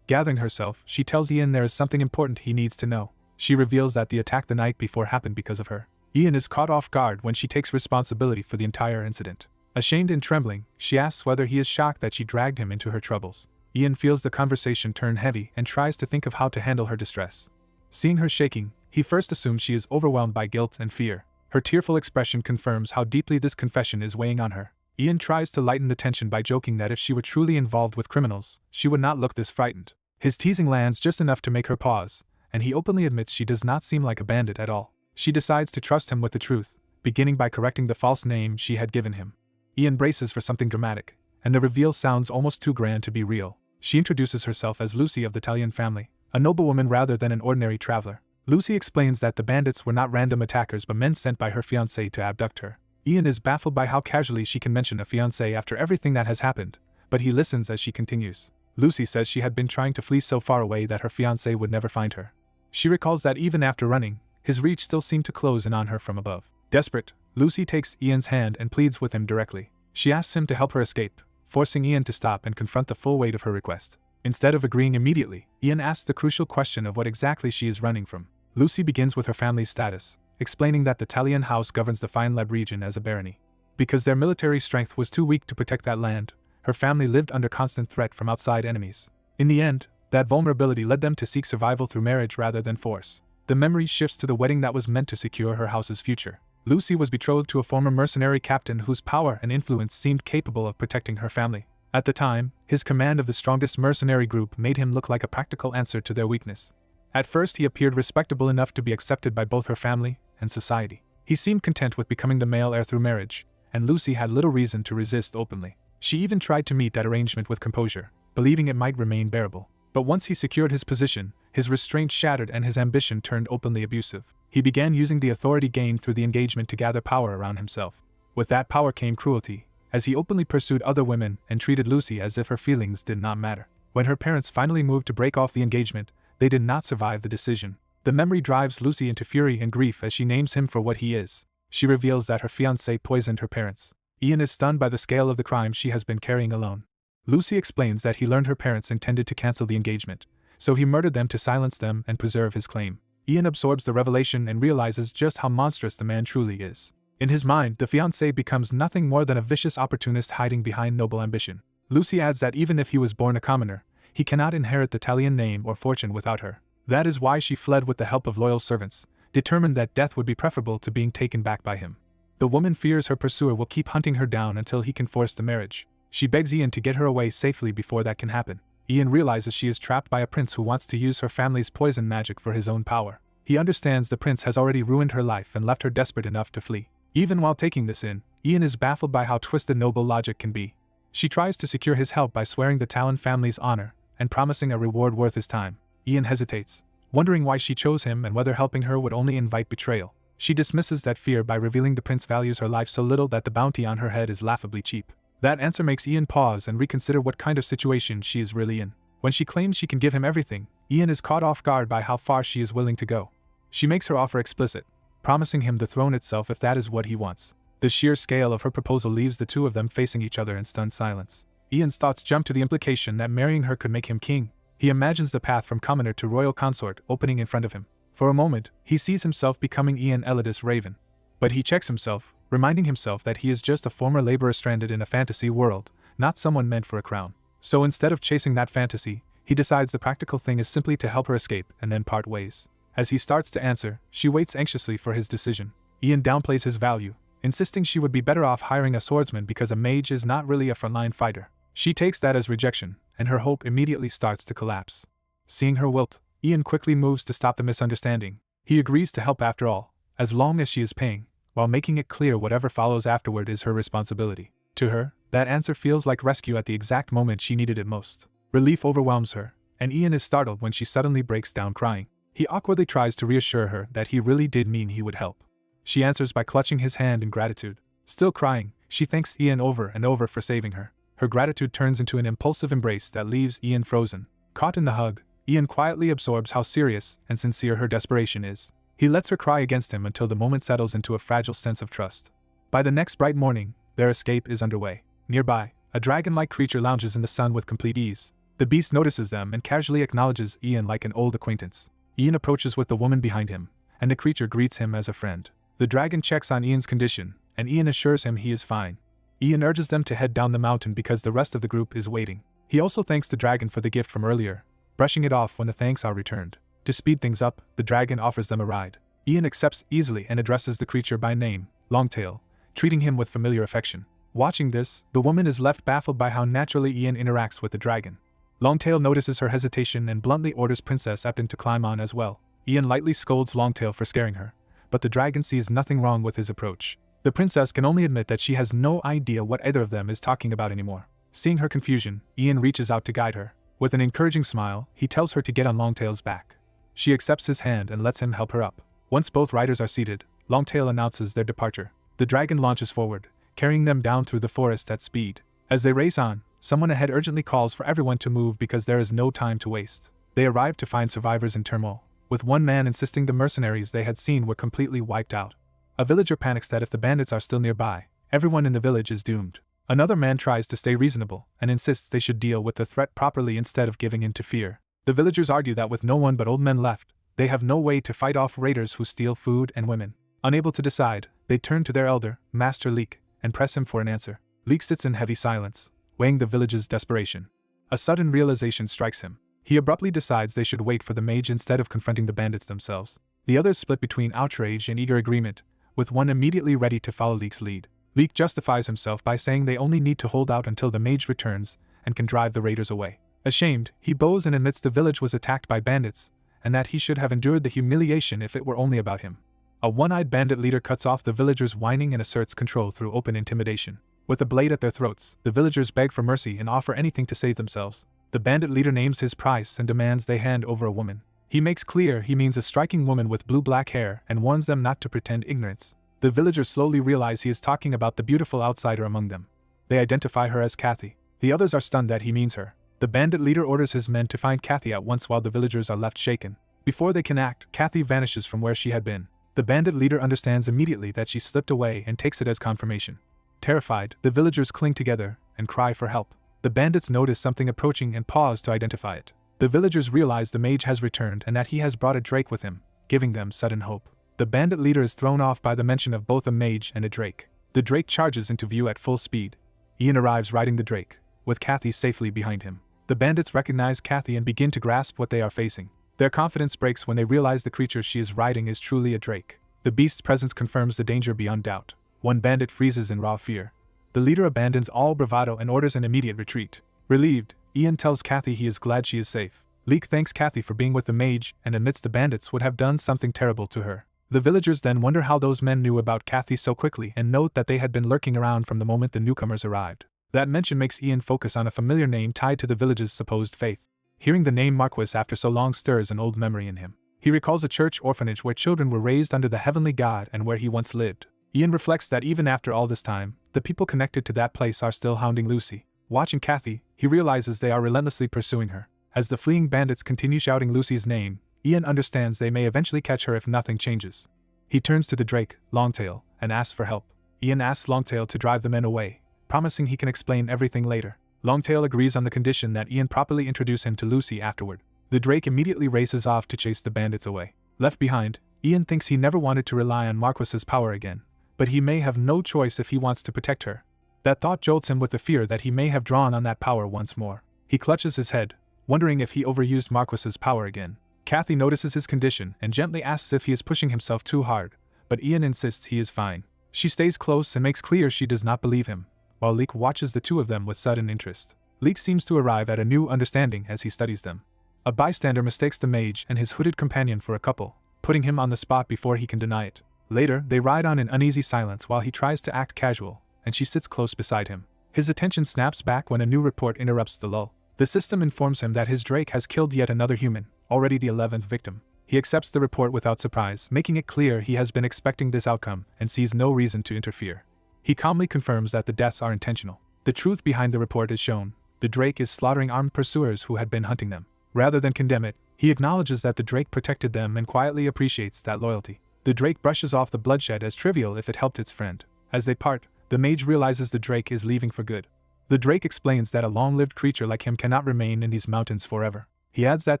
Gathering herself, she tells Ian there is something important he needs to know. She reveals that the attack the night before happened because of her. Ian is caught off guard when she takes responsibility for the entire incident. Ashamed and trembling, she asks whether he is shocked that she dragged him into her troubles. Ian feels the conversation turn heavy and tries to think of how to handle her distress. Seeing her shaking, he first assumes she is overwhelmed by guilt and fear. Her tearful expression confirms how deeply this confession is weighing on her. Ian tries to lighten the tension by joking that if she were truly involved with criminals, she would not look this frightened. His teasing lands just enough to make her pause, and he openly admits she does not seem like a bandit at all. She decides to trust him with the truth, beginning by correcting the false name she had given him. Ian braces for something dramatic, and the reveal sounds almost too grand to be real. She introduces herself as Lucy of the Italian family, a noblewoman rather than an ordinary traveler. Lucy explains that the bandits were not random attackers but men sent by her fiancé to abduct her. Ian is baffled by how casually she can mention a fiancé after everything that has happened, but he listens as she continues. Lucy says she had been trying to flee so far away that her fiancé would never find her. She recalls that even after running, his reach still seemed to close in on her from above. Desperate, Lucy takes Ian's hand and pleads with him directly. She asks him to help her escape, forcing Ian to stop and confront the full weight of her request. Instead of agreeing immediately, Ian asks the crucial question of what exactly she is running from. Lucy begins with her family's status, explaining that the Italian house governs the Fine-Leb region as a barony. Because their military strength was too weak to protect that land, her family lived under constant threat from outside enemies. In the end, that vulnerability led them to seek survival through marriage rather than force. The memory shifts to the wedding that was meant to secure her house's future. Lucy was betrothed to a former mercenary captain whose power and influence seemed capable of protecting her family. At the time, his command of the strongest mercenary group made him look like a practical answer to their weakness. At first he appeared respectable enough to be accepted by both her family and society. He seemed content with becoming the male heir through marriage, and Lucy had little reason to resist openly. She even tried to meet that arrangement with composure, believing it might remain bearable. But once he secured his position, his restraint shattered and his ambition turned openly abusive. He began using the authority gained through the engagement to gather power around himself. With that power came cruelty, as he openly pursued other women and treated Lucy as if her feelings did not matter. When her parents finally moved to break off the engagement, they did not survive the decision. The memory drives Lucy into fury and grief as she names him for what he is. She reveals that her fiancé poisoned her parents. Ian is stunned by the scale of the crime she has been carrying alone. Lucy explains that he learned her parents intended to cancel the engagement, so he murdered them to silence them and preserve his claim. Ian absorbs the revelation and realizes just how monstrous the man truly is. In his mind, the fiancé becomes nothing more than a vicious opportunist hiding behind noble ambition. Lucy adds that even if he was born a commoner, he cannot inherit the Italian name or fortune without her. That is why she fled with the help of loyal servants, determined that death would be preferable to being taken back by him. The woman fears her pursuer will keep hunting her down until he can force the marriage. She begs Ian to get her away safely before that can happen. Ian realizes she is trapped by a prince who wants to use her family's poison magic for his own power. He understands the prince has already ruined her life and left her desperate enough to flee. Even while taking this in, Ian is baffled by how twisted noble logic can be. She tries to secure his help by swearing the Talon family's honor and promising a reward worth his time. Ian hesitates, wondering why she chose him and whether helping her would only invite betrayal. She dismisses that fear by revealing the prince values her life so little that the bounty on her head is laughably cheap. That answer makes Ian pause and reconsider what kind of situation she is really in. When she claims she can give him everything, Ian is caught off guard by how far she is willing to go. She makes her offer explicit, promising him the throne itself if that is what he wants. The sheer scale of her proposal leaves the two of them facing each other in stunned silence. Ian's thoughts jump to the implication that marrying her could make him king. He imagines the path from commoner to royal consort opening in front of him. For a moment, he sees himself becoming Ian Elidus Raven. But he checks himself, reminding himself that he is just a former laborer stranded in a fantasy world, not someone meant for a crown. So instead of chasing that fantasy, he decides the practical thing is simply to help her escape and then part ways. As he starts to answer, she waits anxiously for his decision. Ian downplays his value, insisting she would be better off hiring a swordsman because a mage is not really a frontline fighter. She takes that as rejection, and her hope immediately starts to collapse. Seeing her wilt, Ian quickly moves to stop the misunderstanding. He agrees to help after all, as long as she is paying, while making it clear whatever follows afterward is her responsibility. To her, that answer feels like rescue at the exact moment she needed it most. Relief overwhelms her, and Ian is startled when she suddenly breaks down crying. He awkwardly tries to reassure her that he really did mean he would help. She answers by clutching his hand in gratitude. Still crying, she thanks Ian over and over for saving her. Her gratitude turns into an impulsive embrace that leaves Ian frozen. Caught in the hug, Ian quietly absorbs how serious and sincere her desperation is. He lets her cry against him until the moment settles into a fragile sense of trust. By the next bright morning, their escape is underway. Nearby, a dragon-like creature lounges in the sun with complete ease. The beast notices them and casually acknowledges Ian like an old acquaintance. Ian approaches with the woman behind him, and the creature greets him as a friend. The dragon checks on Ian's condition, and Ian assures him he is fine. Ian urges them to head down the mountain because the rest of the group is waiting. He also thanks the dragon for the gift from earlier, brushing it off when the thanks are returned. To speed things up, the dragon offers them a ride. Ian accepts easily and addresses the creature by name, Longtail, treating him with familiar affection. Watching this, the woman is left baffled by how naturally Ian interacts with the dragon. Longtail notices her hesitation and bluntly orders Princess Epton to climb on as well. Ian lightly scolds Longtail for scaring her, but the dragon sees nothing wrong with his approach. The princess can only admit that she has no idea what either of them is talking about anymore. Seeing her confusion, Ian reaches out to guide her. With an encouraging smile, he tells her to get on Longtail's back. She accepts his hand and lets him help her up. Once both riders are seated, Longtail announces their departure. The dragon launches forward, carrying them down through the forest at speed. As they race on, someone ahead urgently calls for everyone to move because there is no time to waste. They arrive to find survivors in turmoil, with one man insisting the mercenaries they had seen were completely wiped out. A villager panics that if the bandits are still nearby, everyone in the village is doomed. Another man tries to stay reasonable and insists they should deal with the threat properly instead of giving in to fear. The villagers argue that with no one but old men left, they have no way to fight off raiders who steal food and women. Unable to decide, they turn to their elder, Master Leek, and press him for an answer. Leek sits in heavy silence, weighing the village's desperation. A sudden realization strikes him. He abruptly decides they should wait for the mage instead of confronting the bandits themselves. The others split between outrage and eager agreement, with one immediately ready to follow Leek's lead. Leek justifies himself by saying they only need to hold out until the mage returns and can drive the raiders away. Ashamed, he bows and admits the village was attacked by bandits, and that he should have endured the humiliation if it were only about him. A one-eyed bandit leader cuts off the villagers' whining and asserts control through open intimidation. With a blade at their throats, the villagers beg for mercy and offer anything to save themselves. The bandit leader names his price and demands they hand over a woman. He makes clear he means a striking woman with blue-black hair and warns them not to pretend ignorance. The villagers slowly realize he is talking about the beautiful outsider among them. They identify her as Kathy. The others are stunned that he means her. The bandit leader orders his men to find Kathy at once while the villagers are left shaken. Before they can act, Kathy vanishes from where she had been. The bandit leader understands immediately that she slipped away and takes it as confirmation. Terrified, the villagers cling together and cry for help. The bandits notice something approaching and pause to identify it. The villagers realize the mage has returned and that he has brought a drake with him, giving them sudden hope. The bandit leader is thrown off by the mention of both a mage and a drake. The drake charges into view at full speed. Ian arrives riding the drake, with Kathy safely behind him. The bandits recognize Kathy and begin to grasp what they are facing. Their confidence breaks when they realize the creature she is riding is truly a drake. The beast's presence confirms the danger beyond doubt. One bandit freezes in raw fear. The leader abandons all bravado and orders an immediate retreat. Relieved, Ian tells Kathy he is glad she is safe. Leek thanks Kathy for being with the mage and admits the bandits would have done something terrible to her. The villagers then wonder how those men knew about Kathy so quickly and note that they had been lurking around from the moment the newcomers arrived. That mention makes Ian focus on a familiar name tied to the village's supposed faith. Hearing the name Marquis after so long stirs an old memory in him. He recalls a church orphanage where children were raised under the heavenly God and where he once lived. Ian reflects that even after all this time, the people connected to that place are still hounding Lucy. Watching Kathy, he realizes they are relentlessly pursuing her. As the fleeing bandits continue shouting Lucy's name, Ian understands they may eventually catch her if nothing changes. He turns to the drake, Longtail, and asks for help. Ian asks Longtail to drive the men away, promising he can explain everything later. Longtail agrees on the condition that Ian properly introduce him to Lucy afterward. The drake immediately races off to chase the bandits away. Left behind, Ian thinks he never wanted to rely on Marquis's power again, but he may have no choice if he wants to protect her. That thought jolts him with the fear that he may have drawn on that power once more. He clutches his head, wondering if he overused Marquis's power again. Kathy notices his condition and gently asks if he is pushing himself too hard, but Ian insists he is fine. She stays close and makes clear she does not believe him, while Leek watches the two of them with sudden interest. Leek seems to arrive at a new understanding as he studies them. A bystander mistakes the mage and his hooded companion for a couple, putting him on the spot before he can deny it. Later, they ride on in uneasy silence while he tries to act casual, and she sits close beside him. His attention snaps back when a new report interrupts the lull. The system informs him that his drake has killed yet another human, already the 11th victim. He accepts the report without surprise, making it clear he has been expecting this outcome and sees no reason to interfere. He calmly confirms that the deaths are intentional. The truth behind the report is shown. The drake is slaughtering armed pursuers who had been hunting them. Rather than condemn it, he acknowledges that the drake protected them and quietly appreciates that loyalty. The drake brushes off the bloodshed as trivial if it helped its friend. As they part, the mage realizes the drake is leaving for good. The drake explains that a long-lived creature like him cannot remain in these mountains forever. He adds that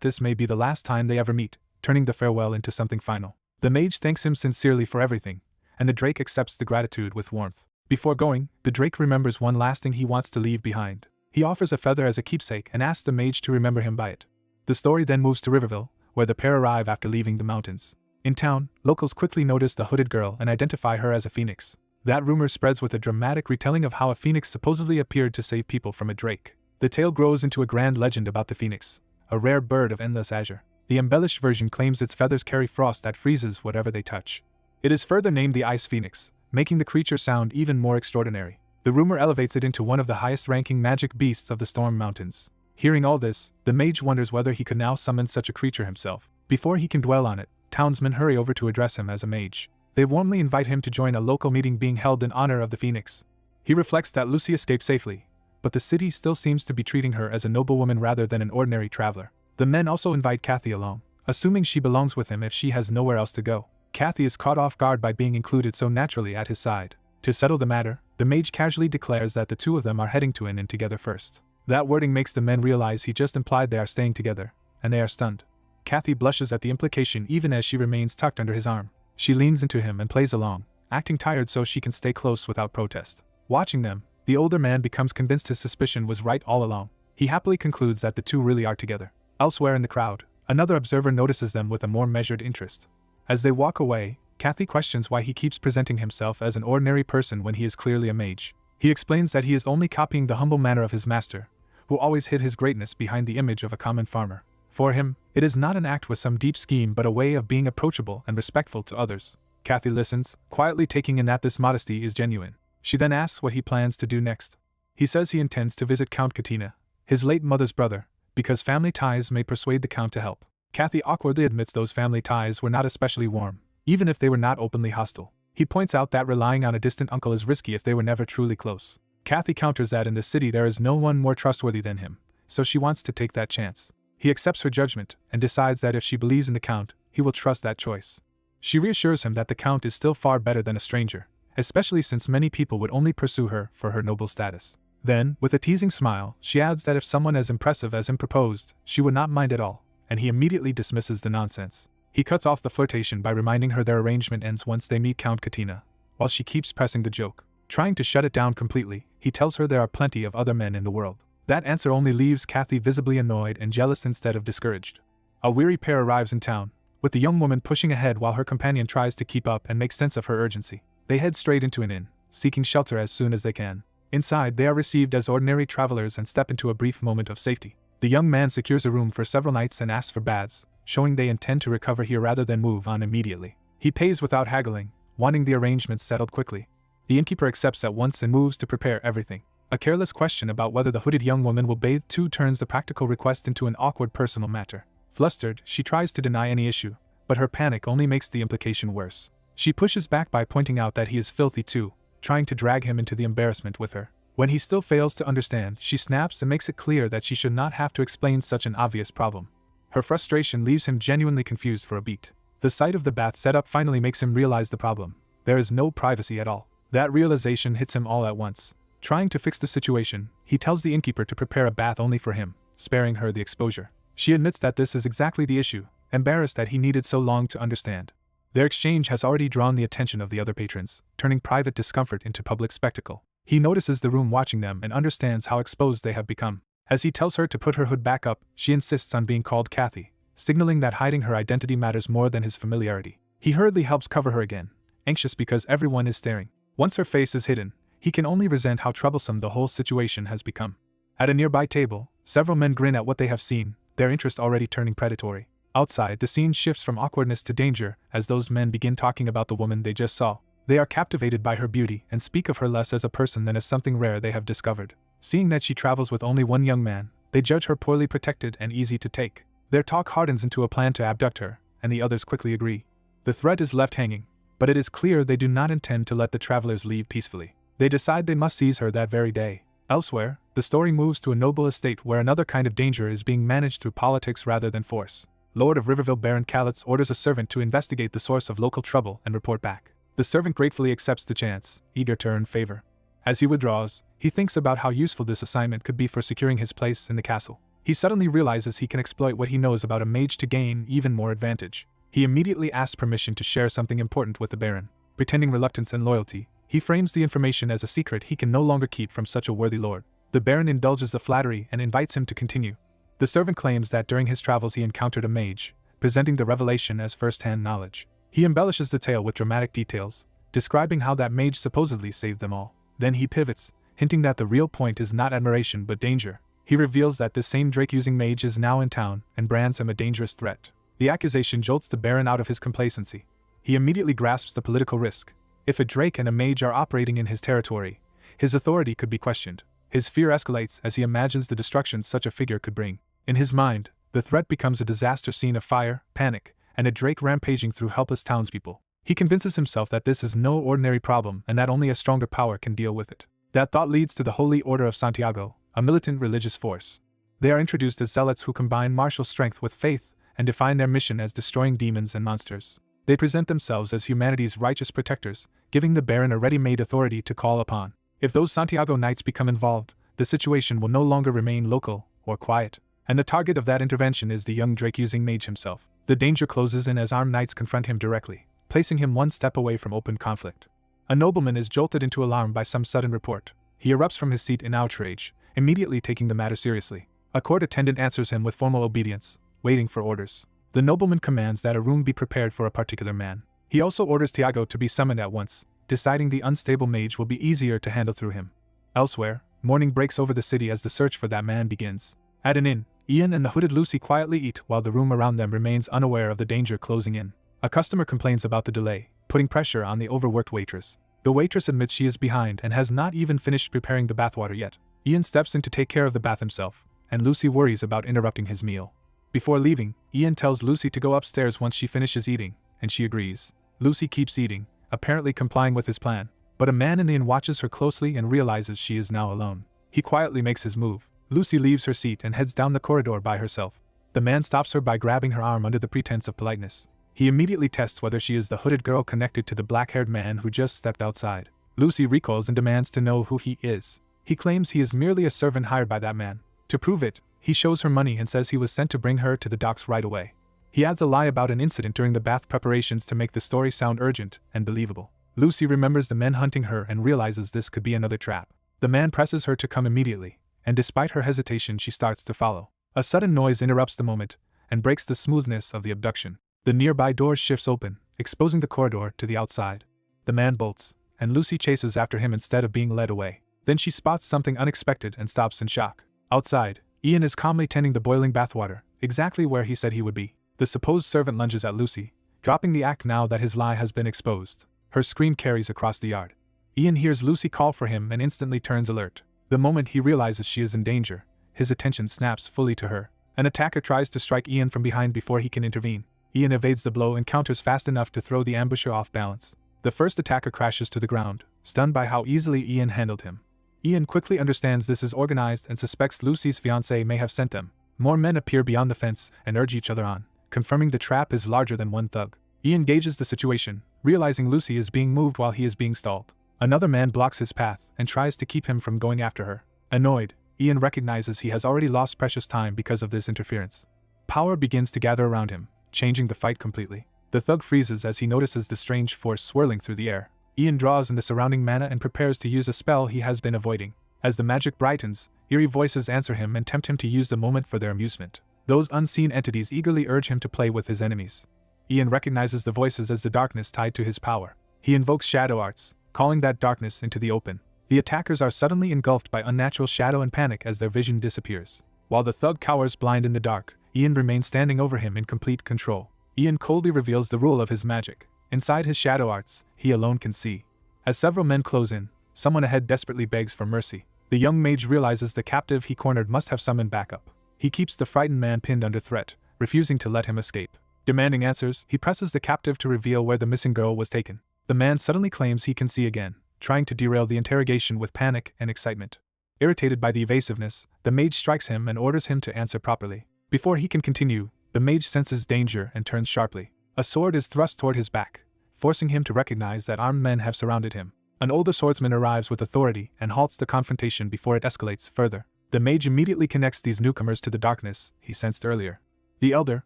this may be the last time they ever meet, turning the farewell into something final. The mage thanks him sincerely for everything, and the drake accepts the gratitude with warmth. Before going, the drake remembers one last thing he wants to leave behind. He offers a feather as a keepsake and asks the mage to remember him by it. The story then moves to Riverville, where the pair arrive after leaving the mountains. In town, locals quickly notice the hooded girl and identify her as a phoenix. That rumor spreads with a dramatic retelling of how a phoenix supposedly appeared to save people from a drake. The tale grows into a grand legend about the phoenix, a rare bird of endless azure. The embellished version claims its feathers carry frost that freezes whatever they touch. It is further named the Ice Phoenix, making the creature sound even more extraordinary. The rumor elevates it into one of the highest-ranking magic beasts of the Storm Mountains. Hearing all this, the mage wonders whether he could now summon such a creature himself. Before he can dwell on it, townsmen hurry over to address him as a mage. They warmly invite him to join a local meeting being held in honor of the phoenix. He reflects that Lucy escaped safely, but the city still seems to be treating her as a noblewoman rather than an ordinary traveler. The men also invite Kathy along, assuming she belongs with him if she has nowhere else to go. Kathy is caught off guard by being included so naturally at his side. To settle the matter, the mage casually declares that the two of them are heading to an inn together first. That wording makes the men realize he just implied they are staying together, and they are stunned. Kathy blushes at the implication even as she remains tucked under his arm. She leans into him and plays along, acting tired so she can stay close without protest. Watching them, the older man becomes convinced his suspicion was right all along. He happily concludes that the two really are together. Elsewhere in the crowd, another observer notices them with a more measured interest. As they walk away, Kathy questions why he keeps presenting himself as an ordinary person when he is clearly a mage. He explains that he is only copying the humble manner of his master, who always hid his greatness behind the image of a common farmer. For him, it is not an act with some deep scheme but a way of being approachable and respectful to others. Kathy listens, quietly taking in that this modesty is genuine. She then asks what he plans to do next. He says he intends to visit Count Katina, his late mother's brother, because family ties may persuade the Count to help. Kathy awkwardly admits those family ties were not especially warm, even if they were not openly hostile. He points out that relying on a distant uncle is risky if they were never truly close. Kathy counters that in the city there is no one more trustworthy than him, so she wants to take that chance. He accepts her judgment and decides that if she believes in the Count, he will trust that choice. She reassures him that the Count is still far better than a stranger, especially since many people would only pursue her for her noble status. Then, with a teasing smile, she adds that if someone as impressive as him proposed, she would not mind at all, and he immediately dismisses the nonsense. He cuts off the flirtation by reminding her their arrangement ends once they meet Count Katina, while she keeps pressing the joke. Trying to shut it down completely, he tells her there are plenty of other men in the world. That answer only leaves Kathy visibly annoyed and jealous instead of discouraged. A weary pair arrives in town, with the young woman pushing ahead while her companion tries to keep up and make sense of her urgency. They head straight into an inn, seeking shelter as soon as they can. Inside, they are received as ordinary travelers and step into a brief moment of safety. The young man secures a room for several nights and asks for baths, showing they intend to recover here rather than move on immediately. He pays without haggling, wanting the arrangements settled quickly. The innkeeper accepts at once and moves to prepare everything. A careless question about whether the hooded young woman will bathe too turns the practical request into an awkward personal matter. Flustered, she tries to deny any issue, but her panic only makes the implication worse. She pushes back by pointing out that he is filthy too, trying to drag him into the embarrassment with her. When he still fails to understand, she snaps and makes it clear that she should not have to explain such an obvious problem. Her frustration leaves him genuinely confused for a beat. The sight of the bath setup finally makes him realize the problem. There is no privacy at all. That realization hits him all at once. Trying to fix the situation, he tells the innkeeper to prepare a bath only for him, sparing her the exposure. She admits that this is exactly the issue, embarrassed that he needed so long to understand. Their exchange has already drawn the attention of the other patrons, turning private discomfort into public spectacle. He notices the room watching them and understands how exposed they have become. As he tells her to put her hood back up, she insists on being called Kathy, signaling that hiding her identity matters more than his familiarity. He hurriedly helps cover her again, anxious because everyone is staring. Once her face is hidden, he can only resent how troublesome the whole situation has become. At a nearby table, several men grin at what they have seen, their interest already turning predatory. Outside, the scene shifts from awkwardness to danger as those men begin talking about the woman they just saw. They are captivated by her beauty and speak of her less as a person than as something rare they have discovered. Seeing that she travels with only one young man, they judge her poorly protected and easy to take. Their talk hardens into a plan to abduct her, and the others quickly agree. The threat is left hanging, but it is clear they do not intend to let the travelers leave peacefully. They decide they must seize her that very day. Elsewhere, the story moves to a noble estate where another kind of danger is being managed through politics rather than force. Lord of Riverville Baron Kalitz orders a servant to investigate the source of local trouble and report back. The servant gratefully accepts the chance, eager to earn favor. As he withdraws, he thinks about how useful this assignment could be for securing his place in the castle. He suddenly realizes he can exploit what he knows about a mage to gain even more advantage. He immediately asks permission to share something important with the Baron. Pretending reluctance and loyalty, he frames the information as a secret he can no longer keep from such a worthy lord. The Baron indulges the flattery and invites him to continue. The servant claims that during his travels he encountered a mage, presenting the revelation as first-hand knowledge. He embellishes the tale with dramatic details, describing how that mage supposedly saved them all. Then he pivots, hinting that the real point is not admiration but danger. He reveals that this same Drake-using mage is now in town and brands him a dangerous threat. The accusation jolts the Baron out of his complacency. He immediately grasps the political risk. If a Drake and a mage are operating in his territory, his authority could be questioned. His fear escalates as he imagines the destruction such a figure could bring. In his mind, the threat becomes a disaster scene of fire, panic, and a Drake rampaging through helpless townspeople. He convinces himself that this is no ordinary problem and that only a stronger power can deal with it. That thought leads to the Holy Order of Santiago, a militant religious force. They are introduced as zealots who combine martial strength with faith and define their mission as destroying demons and monsters. They present themselves as humanity's righteous protectors, giving the Baron a ready-made authority to call upon. If those Santiago Knights become involved, the situation will no longer remain local or quiet, and the target of that intervention is the young Drake-using mage himself. The danger closes in as armed knights confront him directly, placing him one step away from open conflict. A nobleman is jolted into alarm by some sudden report. He erupts from his seat in outrage, immediately taking the matter seriously. A court attendant answers him with formal obedience, waiting for orders. The nobleman commands that a room be prepared for a particular man. He also orders Tiago to be summoned at once, deciding the unstable mage will be easier to handle through him. Elsewhere, mourning breaks over the city as the search for that man begins. At an inn, Ian and the hooded Lucy quietly eat while the room around them remains unaware of the danger closing in. A customer complains about the delay, putting pressure on the overworked waitress. The waitress admits she is behind and has not even finished preparing the bathwater yet. Ian steps in to take care of the bath himself, and Lucy worries about interrupting his meal. Before leaving, Ian tells Lucy to go upstairs once she finishes eating, and she agrees. Lucy keeps eating, apparently complying with his plan, but a man in the inn watches her closely and realizes she is now alone. He quietly makes his move. Lucy leaves her seat and heads down the corridor by herself. The man stops her by grabbing her arm under the pretense of politeness. He immediately tests whether she is the hooded girl connected to the black-haired man who just stepped outside. Lucy recoils and demands to know who he is. He claims he is merely a servant hired by that man. To prove it, he shows her money and says he was sent to bring her to the docks right away. He adds a lie about an incident during the bath preparations to make the story sound urgent and believable. Lucy remembers the men hunting her and realizes this could be another trap. The man presses her to come immediately, and despite her hesitation she starts to follow. A sudden noise interrupts the moment and breaks the smoothness of the abduction. The nearby door shifts open, exposing the corridor to the outside. The man bolts, and Lucy chases after him instead of being led away. Then she spots something unexpected and stops in shock. Outside, Ian is calmly tending the boiling bathwater, exactly where he said he would be. The supposed servant lunges at Lucy, dropping the act now that his lie has been exposed. Her scream carries across the yard. Ian hears Lucy call for him and instantly turns alert. The moment he realizes she is in danger, his attention snaps fully to her. An attacker tries to strike Ian from behind before he can intervene. Ian evades the blow and counters fast enough to throw the ambusher off balance. The first attacker crashes to the ground, stunned by how easily Ian handled him. Ian quickly understands this is organized and suspects Lucy's fiancé may have sent them. More men appear beyond the fence and urge each other on, confirming the trap is larger than one thug. Ian gauges the situation, realizing Lucy is being moved while he is being stalled. Another man blocks his path and tries to keep him from going after her. Annoyed, Ian recognizes he has already lost precious time because of this interference. Power begins to gather around him, changing the fight completely. The thug freezes as he notices the strange force swirling through the air. Ian draws in the surrounding mana and prepares to use a spell he has been avoiding. As the magic brightens, eerie voices answer him and tempt him to use the moment for their amusement. Those unseen entities eagerly urge him to play with his enemies. Ian recognizes the voices as the darkness tied to his power. He invokes shadow arts, calling that darkness into the open. The attackers are suddenly engulfed by unnatural shadow and panic as their vision disappears. While the thug cowers blind in the dark, Ian remains standing over him in complete control. Ian coldly reveals the rule of his magic. Inside his shadow arts, he alone can see. As several men close in, someone ahead desperately begs for mercy. The young mage realizes the captive he cornered must have summoned backup. He keeps the frightened man pinned under threat, refusing to let him escape. Demanding answers, he presses the captive to reveal where the missing girl was taken. The man suddenly claims he can see again, trying to derail the interrogation with panic and excitement. Irritated by the evasiveness, the mage strikes him and orders him to answer properly. Before he can continue, the mage senses danger and turns sharply. A sword is thrust toward his back, forcing him to recognize that armed men have surrounded him. An older swordsman arrives with authority and halts the confrontation before it escalates further. The mage immediately connects these newcomers to the darkness he sensed earlier. The elder,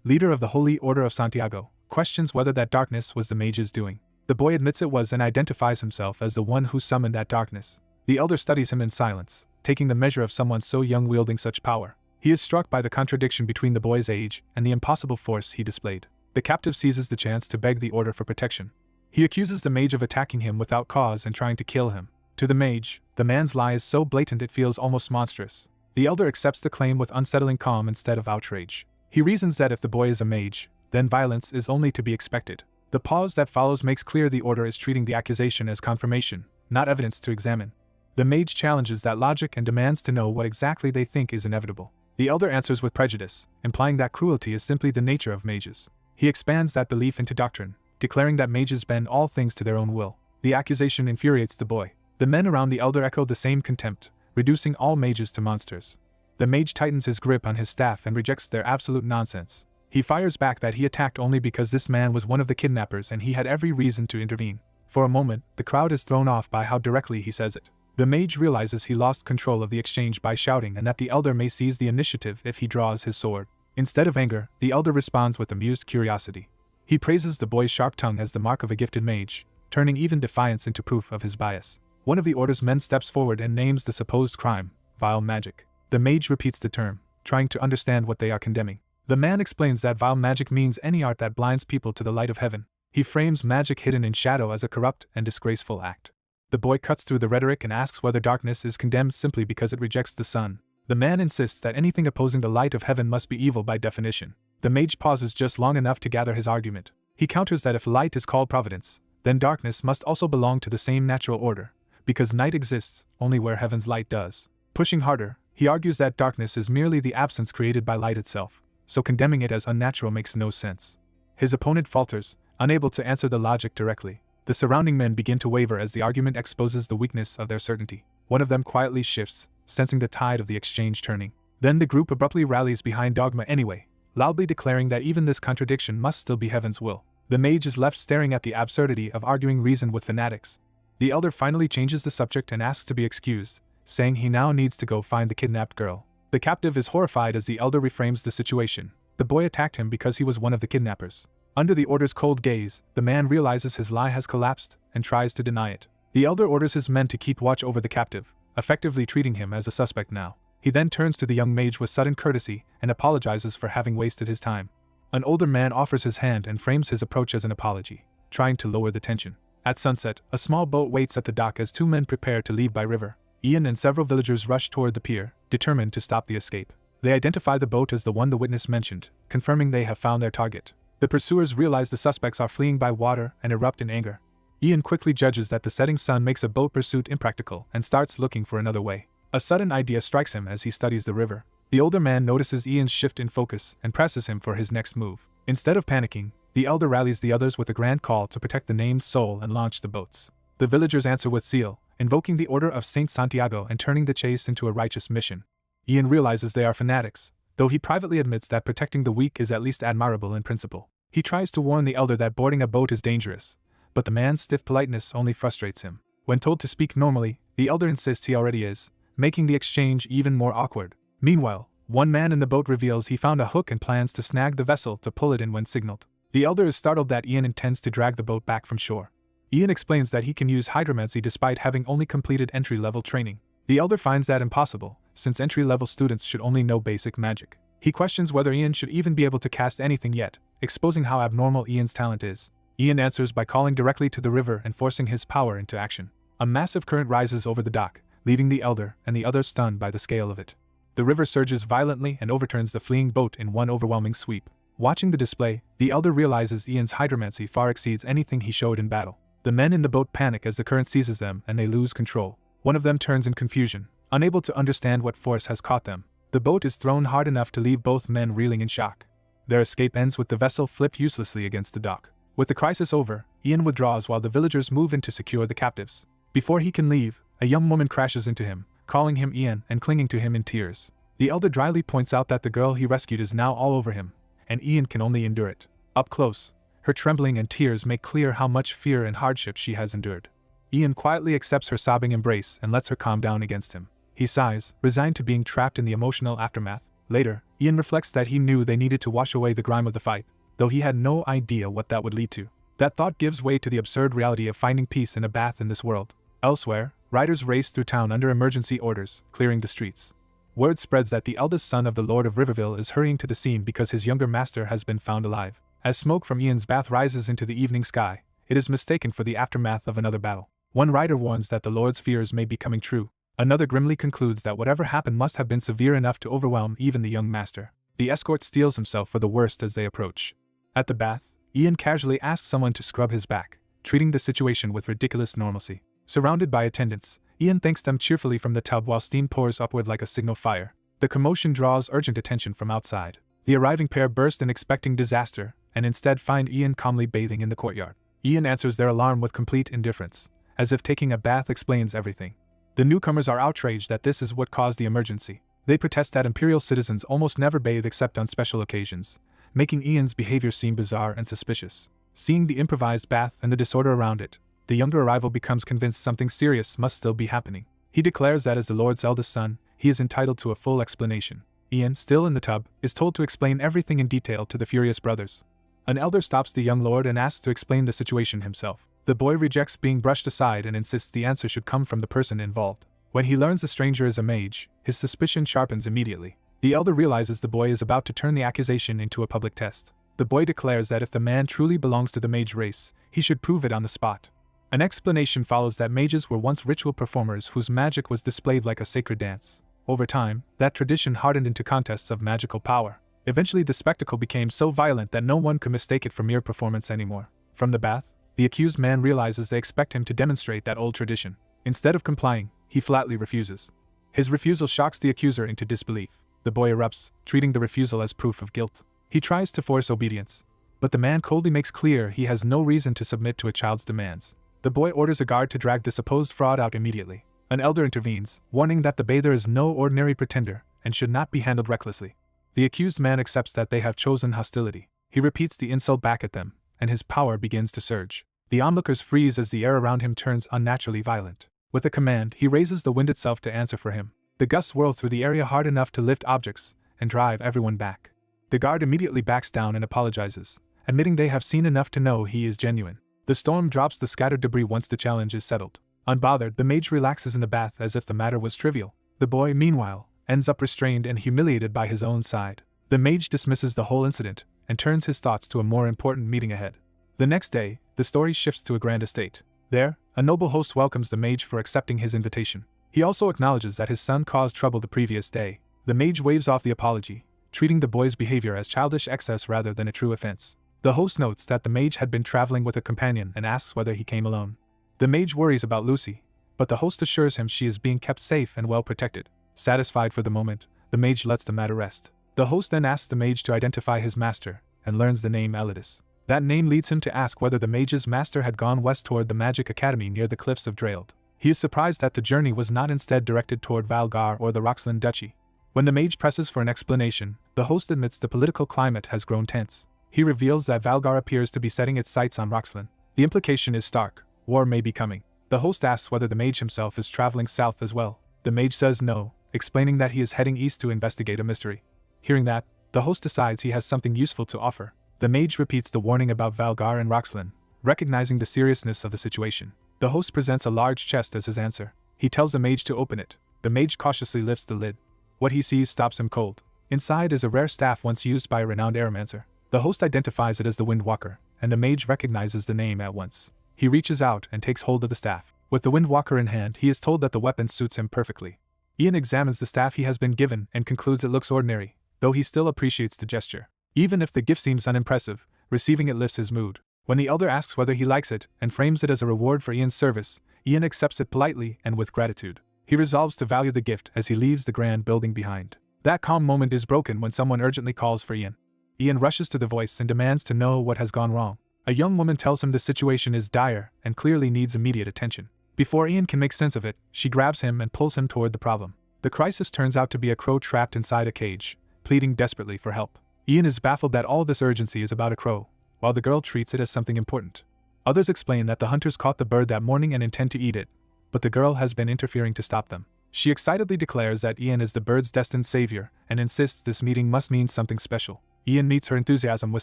leader of the Holy Order of Santiago, questions whether that darkness was the mage's doing. The boy admits it was and identifies himself as the one who summoned that darkness. The elder studies him in silence, taking the measure of someone so young wielding such power. He is struck by the contradiction between the boy's age and the impossible force he displayed. The captive seizes the chance to beg the order for protection. He accuses the mage of attacking him without cause and trying to kill him. To the mage, the man's lie is so blatant it feels almost monstrous. The elder accepts the claim with unsettling calm instead of outrage. He reasons that if the boy is a mage, then violence is only to be expected. The pause that follows makes clear the order is treating the accusation as confirmation, not evidence to examine. The mage challenges that logic and demands to know what exactly they think is inevitable. The elder answers with prejudice, implying that cruelty is simply the nature of mages. He expands that belief into doctrine, declaring that mages bend all things to their own will. The accusation infuriates the boy. The men around the elder echo the same contempt, reducing all mages to monsters. The mage tightens his grip on his staff and rejects their absolute nonsense. He fires back that he attacked only because this man was one of the kidnappers and he had every reason to intervene. For a moment, the crowd is thrown off by how directly he says it. The mage realizes he lost control of the exchange by shouting and that the elder may seize the initiative if he draws his sword. Instead of anger, the elder responds with amused curiosity. He praises the boy's sharp tongue as the mark of a gifted mage, turning even defiance into proof of his bias. One of the order's men steps forward and names the supposed crime, vile magic. The mage repeats the term, trying to understand what they are condemning. The man explains that vile magic means any art that blinds people to the light of heaven. He frames magic hidden in shadow as a corrupt and disgraceful act. The boy cuts through the rhetoric and asks whether darkness is condemned simply because it rejects the sun. The man insists that anything opposing the light of heaven must be evil by definition. The mage pauses just long enough to gather his argument. He counters that if light is called providence, then darkness must also belong to the same natural order, because night exists only where heaven's light does. Pushing harder, he argues that darkness is merely the absence created by light itself, so condemning it as unnatural makes no sense. His opponent falters, unable to answer the logic directly. The surrounding men begin to waver as the argument exposes the weakness of their certainty. One of them quietly shifts, sensing the tide of the exchange turning. Then the group abruptly rallies behind dogma anyway, loudly declaring that even this contradiction must still be heaven's will. The mage is left staring at the absurdity of arguing reason with fanatics. The elder finally changes the subject and asks to be excused, saying he now needs to go find the kidnapped girl. The captive is horrified as the elder reframes the situation. The boy attacked him because he was one of the kidnappers. Under the order's cold gaze, the man realizes his lie has collapsed and tries to deny it. The elder orders his men to keep watch over the captive, effectively treating him as a suspect now. He then turns to the young mage with sudden courtesy and apologizes for having wasted his time. An older man offers his hand and frames his approach as an apology, trying to lower the tension. At sunset, a small boat waits at the dock as two men prepare to leave by river. Ian and several villagers rush toward the pier, determined to stop the escape. They identify the boat as the one the witness mentioned, confirming they have found their target. The pursuers realize the suspects are fleeing by water and erupt in anger. Ian quickly judges that the setting sun makes a boat pursuit impractical and starts looking for another way. A sudden idea strikes him as he studies the river. The older man notices Ian's shift in focus and presses him for his next move. Instead of panicking, the elder rallies the others with a grand call to protect the named soul and launch the boats. The villagers answer with zeal, invoking the Order of Saint Santiago and turning the chase into a righteous mission. Ian realizes they are fanatics, though he privately admits that protecting the weak is at least admirable in principle. He tries to warn the elder that boarding a boat is dangerous, but the man's stiff politeness only frustrates him. When told to speak normally, the elder insists he already is, making the exchange even more awkward. Meanwhile, one man in the boat reveals he found a hook and plans to snag the vessel to pull it in when signaled. The elder is startled that Ian intends to drag the boat back from shore. Ian explains that he can use hydromancy despite having only completed entry-level training. The elder finds that impossible, since entry-level students should only know basic magic. He questions whether Ian should even be able to cast anything yet, exposing how abnormal Ian's talent is. Ian answers by calling directly to the river and forcing his power into action. A massive current rises over the dock, leaving the elder and the others stunned by the scale of it. The river surges violently and overturns the fleeing boat in one overwhelming sweep. Watching the display, the elder realizes Ian's hydromancy far exceeds anything he showed in battle. The men in the boat panic as the current seizes them and they lose control. One of them turns in confusion, unable to understand what force has caught them. The boat is thrown hard enough to leave both men reeling in shock. Their escape ends with the vessel flipped uselessly against the dock. With the crisis over, Ian withdraws while the villagers move in to secure the captives. Before he can leave, a young woman crashes into him, calling him Ian and clinging to him in tears. The elder dryly points out that the girl he rescued is now all over him, and Ian can only endure it. Up close, her trembling and tears make clear how much fear and hardship she has endured. Ian quietly accepts her sobbing embrace and lets her calm down against him. He sighs, resigned to being trapped in the emotional aftermath. Later, Ian reflects that he knew they needed to wash away the grime of the fight, though he had no idea what that would lead to. That thought gives way to the absurd reality of finding peace in a bath in this world. Elsewhere, riders race through town under emergency orders, clearing the streets. Word spreads that the eldest son of the Lord of Riverville is hurrying to the scene because his younger master has been found alive. As smoke from Ian's bath rises into the evening sky, it is mistaken for the aftermath of another battle. One rider warns that the Lord's fears may be coming true. Another grimly concludes that whatever happened must have been severe enough to overwhelm even the young master. The escort steels himself for the worst as they approach. At the bath, Ian casually asks someone to scrub his back, treating the situation with ridiculous normalcy. Surrounded by attendants, Ian thanks them cheerfully from the tub while steam pours upward like a signal fire. The commotion draws urgent attention from outside. The arriving pair burst in expecting disaster, and instead find Ian calmly bathing in the courtyard. Ian answers their alarm with complete indifference, as if taking a bath explains everything. The newcomers are outraged that this is what caused the emergency. They protest that Imperial citizens almost never bathe except on special occasions, making Ian's behavior seem bizarre and suspicious. Seeing the improvised bath and the disorder around it, the younger arrival becomes convinced something serious must still be happening. He declares that as the Lord's eldest son, he is entitled to a full explanation. Ian, still in the tub, is told to explain everything in detail to the furious brothers. An elder stops the young lord and asks to explain the situation himself. The boy rejects being brushed aside and insists the answer should come from the person involved. When he learns the stranger is a mage, his suspicion sharpens immediately. The elder realizes the boy is about to turn the accusation into a public test. The boy declares that if the man truly belongs to the mage race, he should prove it on the spot. An explanation follows that mages were once ritual performers whose magic was displayed like a sacred dance. Over time, that tradition hardened into contests of magical power. Eventually the spectacle became so violent that no one could mistake it for mere performance anymore. From the bath, the accused man realizes they expect him to demonstrate that old tradition. Instead of complying, he flatly refuses. His refusal shocks the accuser into disbelief. The boy erupts, treating the refusal as proof of guilt. He tries to force obedience, but the man coldly makes clear he has no reason to submit to a child's demands. The boy orders a guard to drag the supposed fraud out immediately. An elder intervenes, warning that the bather is no ordinary pretender and should not be handled recklessly. The accused man accepts that they have chosen hostility. He repeats the insult back at them, and his power begins to surge. The onlookers freeze as the air around him turns unnaturally violent. With a command, he raises the wind itself to answer for him. The gusts whirl through the area hard enough to lift objects and drive everyone back. The guard immediately backs down and apologizes, admitting they have seen enough to know he is genuine. The storm drops the scattered debris once the challenge is settled. Unbothered, the mage relaxes in the bath as if the matter was trivial. The boy, meanwhile, ends up restrained and humiliated by his own side. The mage dismisses the whole incident and turns his thoughts to a more important meeting ahead. The next day, the story shifts to a grand estate. There, a noble host welcomes the mage for accepting his invitation. He also acknowledges that his son caused trouble the previous day. The mage waves off the apology, treating the boy's behavior as childish excess rather than a true offense. The host notes that the mage had been traveling with a companion and asks whether he came alone. The mage worries about Lucy, but the host assures him she is being kept safe and well protected. Satisfied for the moment, the mage lets the matter rest. The host then asks the mage to identify his master, and learns the name Elidus. That name leads him to ask whether the mage's master had gone west toward the magic academy near the cliffs of Draild. He is surprised that the journey was not instead directed toward Valgar or the Roxland Duchy. When the mage presses for an explanation, the host admits the political climate has grown tense. He reveals that Valgar appears to be setting its sights on Roxland. The implication is stark: war may be coming. The host asks whether the mage himself is traveling south as well. The mage says no, explaining that he is heading east to investigate a mystery. Hearing that, the host decides he has something useful to offer. The mage repeats the warning about Valgar and Roxland, recognizing the seriousness of the situation. The host presents a large chest as his answer. He tells the mage to open it. The mage cautiously lifts the lid. What he sees stops him cold. Inside is a rare staff once used by a renowned aeromancer. The host identifies it as the Windwalker, and the mage recognizes the name at once. He reaches out and takes hold of the staff. With the Windwalker in hand, he is told that the weapon suits him perfectly. Ian examines the staff he has been given and concludes it looks ordinary, though he still appreciates the gesture. Even if the gift seems unimpressive, receiving it lifts his mood. When the elder asks whether he likes it and frames it as a reward for Ian's service, Ian accepts it politely and with gratitude. He resolves to value the gift as he leaves the grand building behind. That calm moment is broken when someone urgently calls for Ian. Ian rushes to the voice and demands to know what has gone wrong. A young woman tells him the situation is dire and clearly needs immediate attention. Before Ian can make sense of it, she grabs him and pulls him toward the problem. The crisis turns out to be a crow trapped inside a cage, pleading desperately for help. Ian is baffled that all this urgency is about a crow, while the girl treats it as something important. Others explain that the hunters caught the bird that morning and intend to eat it, but the girl has been interfering to stop them. She excitedly declares that Ian is the bird's destined savior and insists this meeting must mean something special. Ian meets her enthusiasm with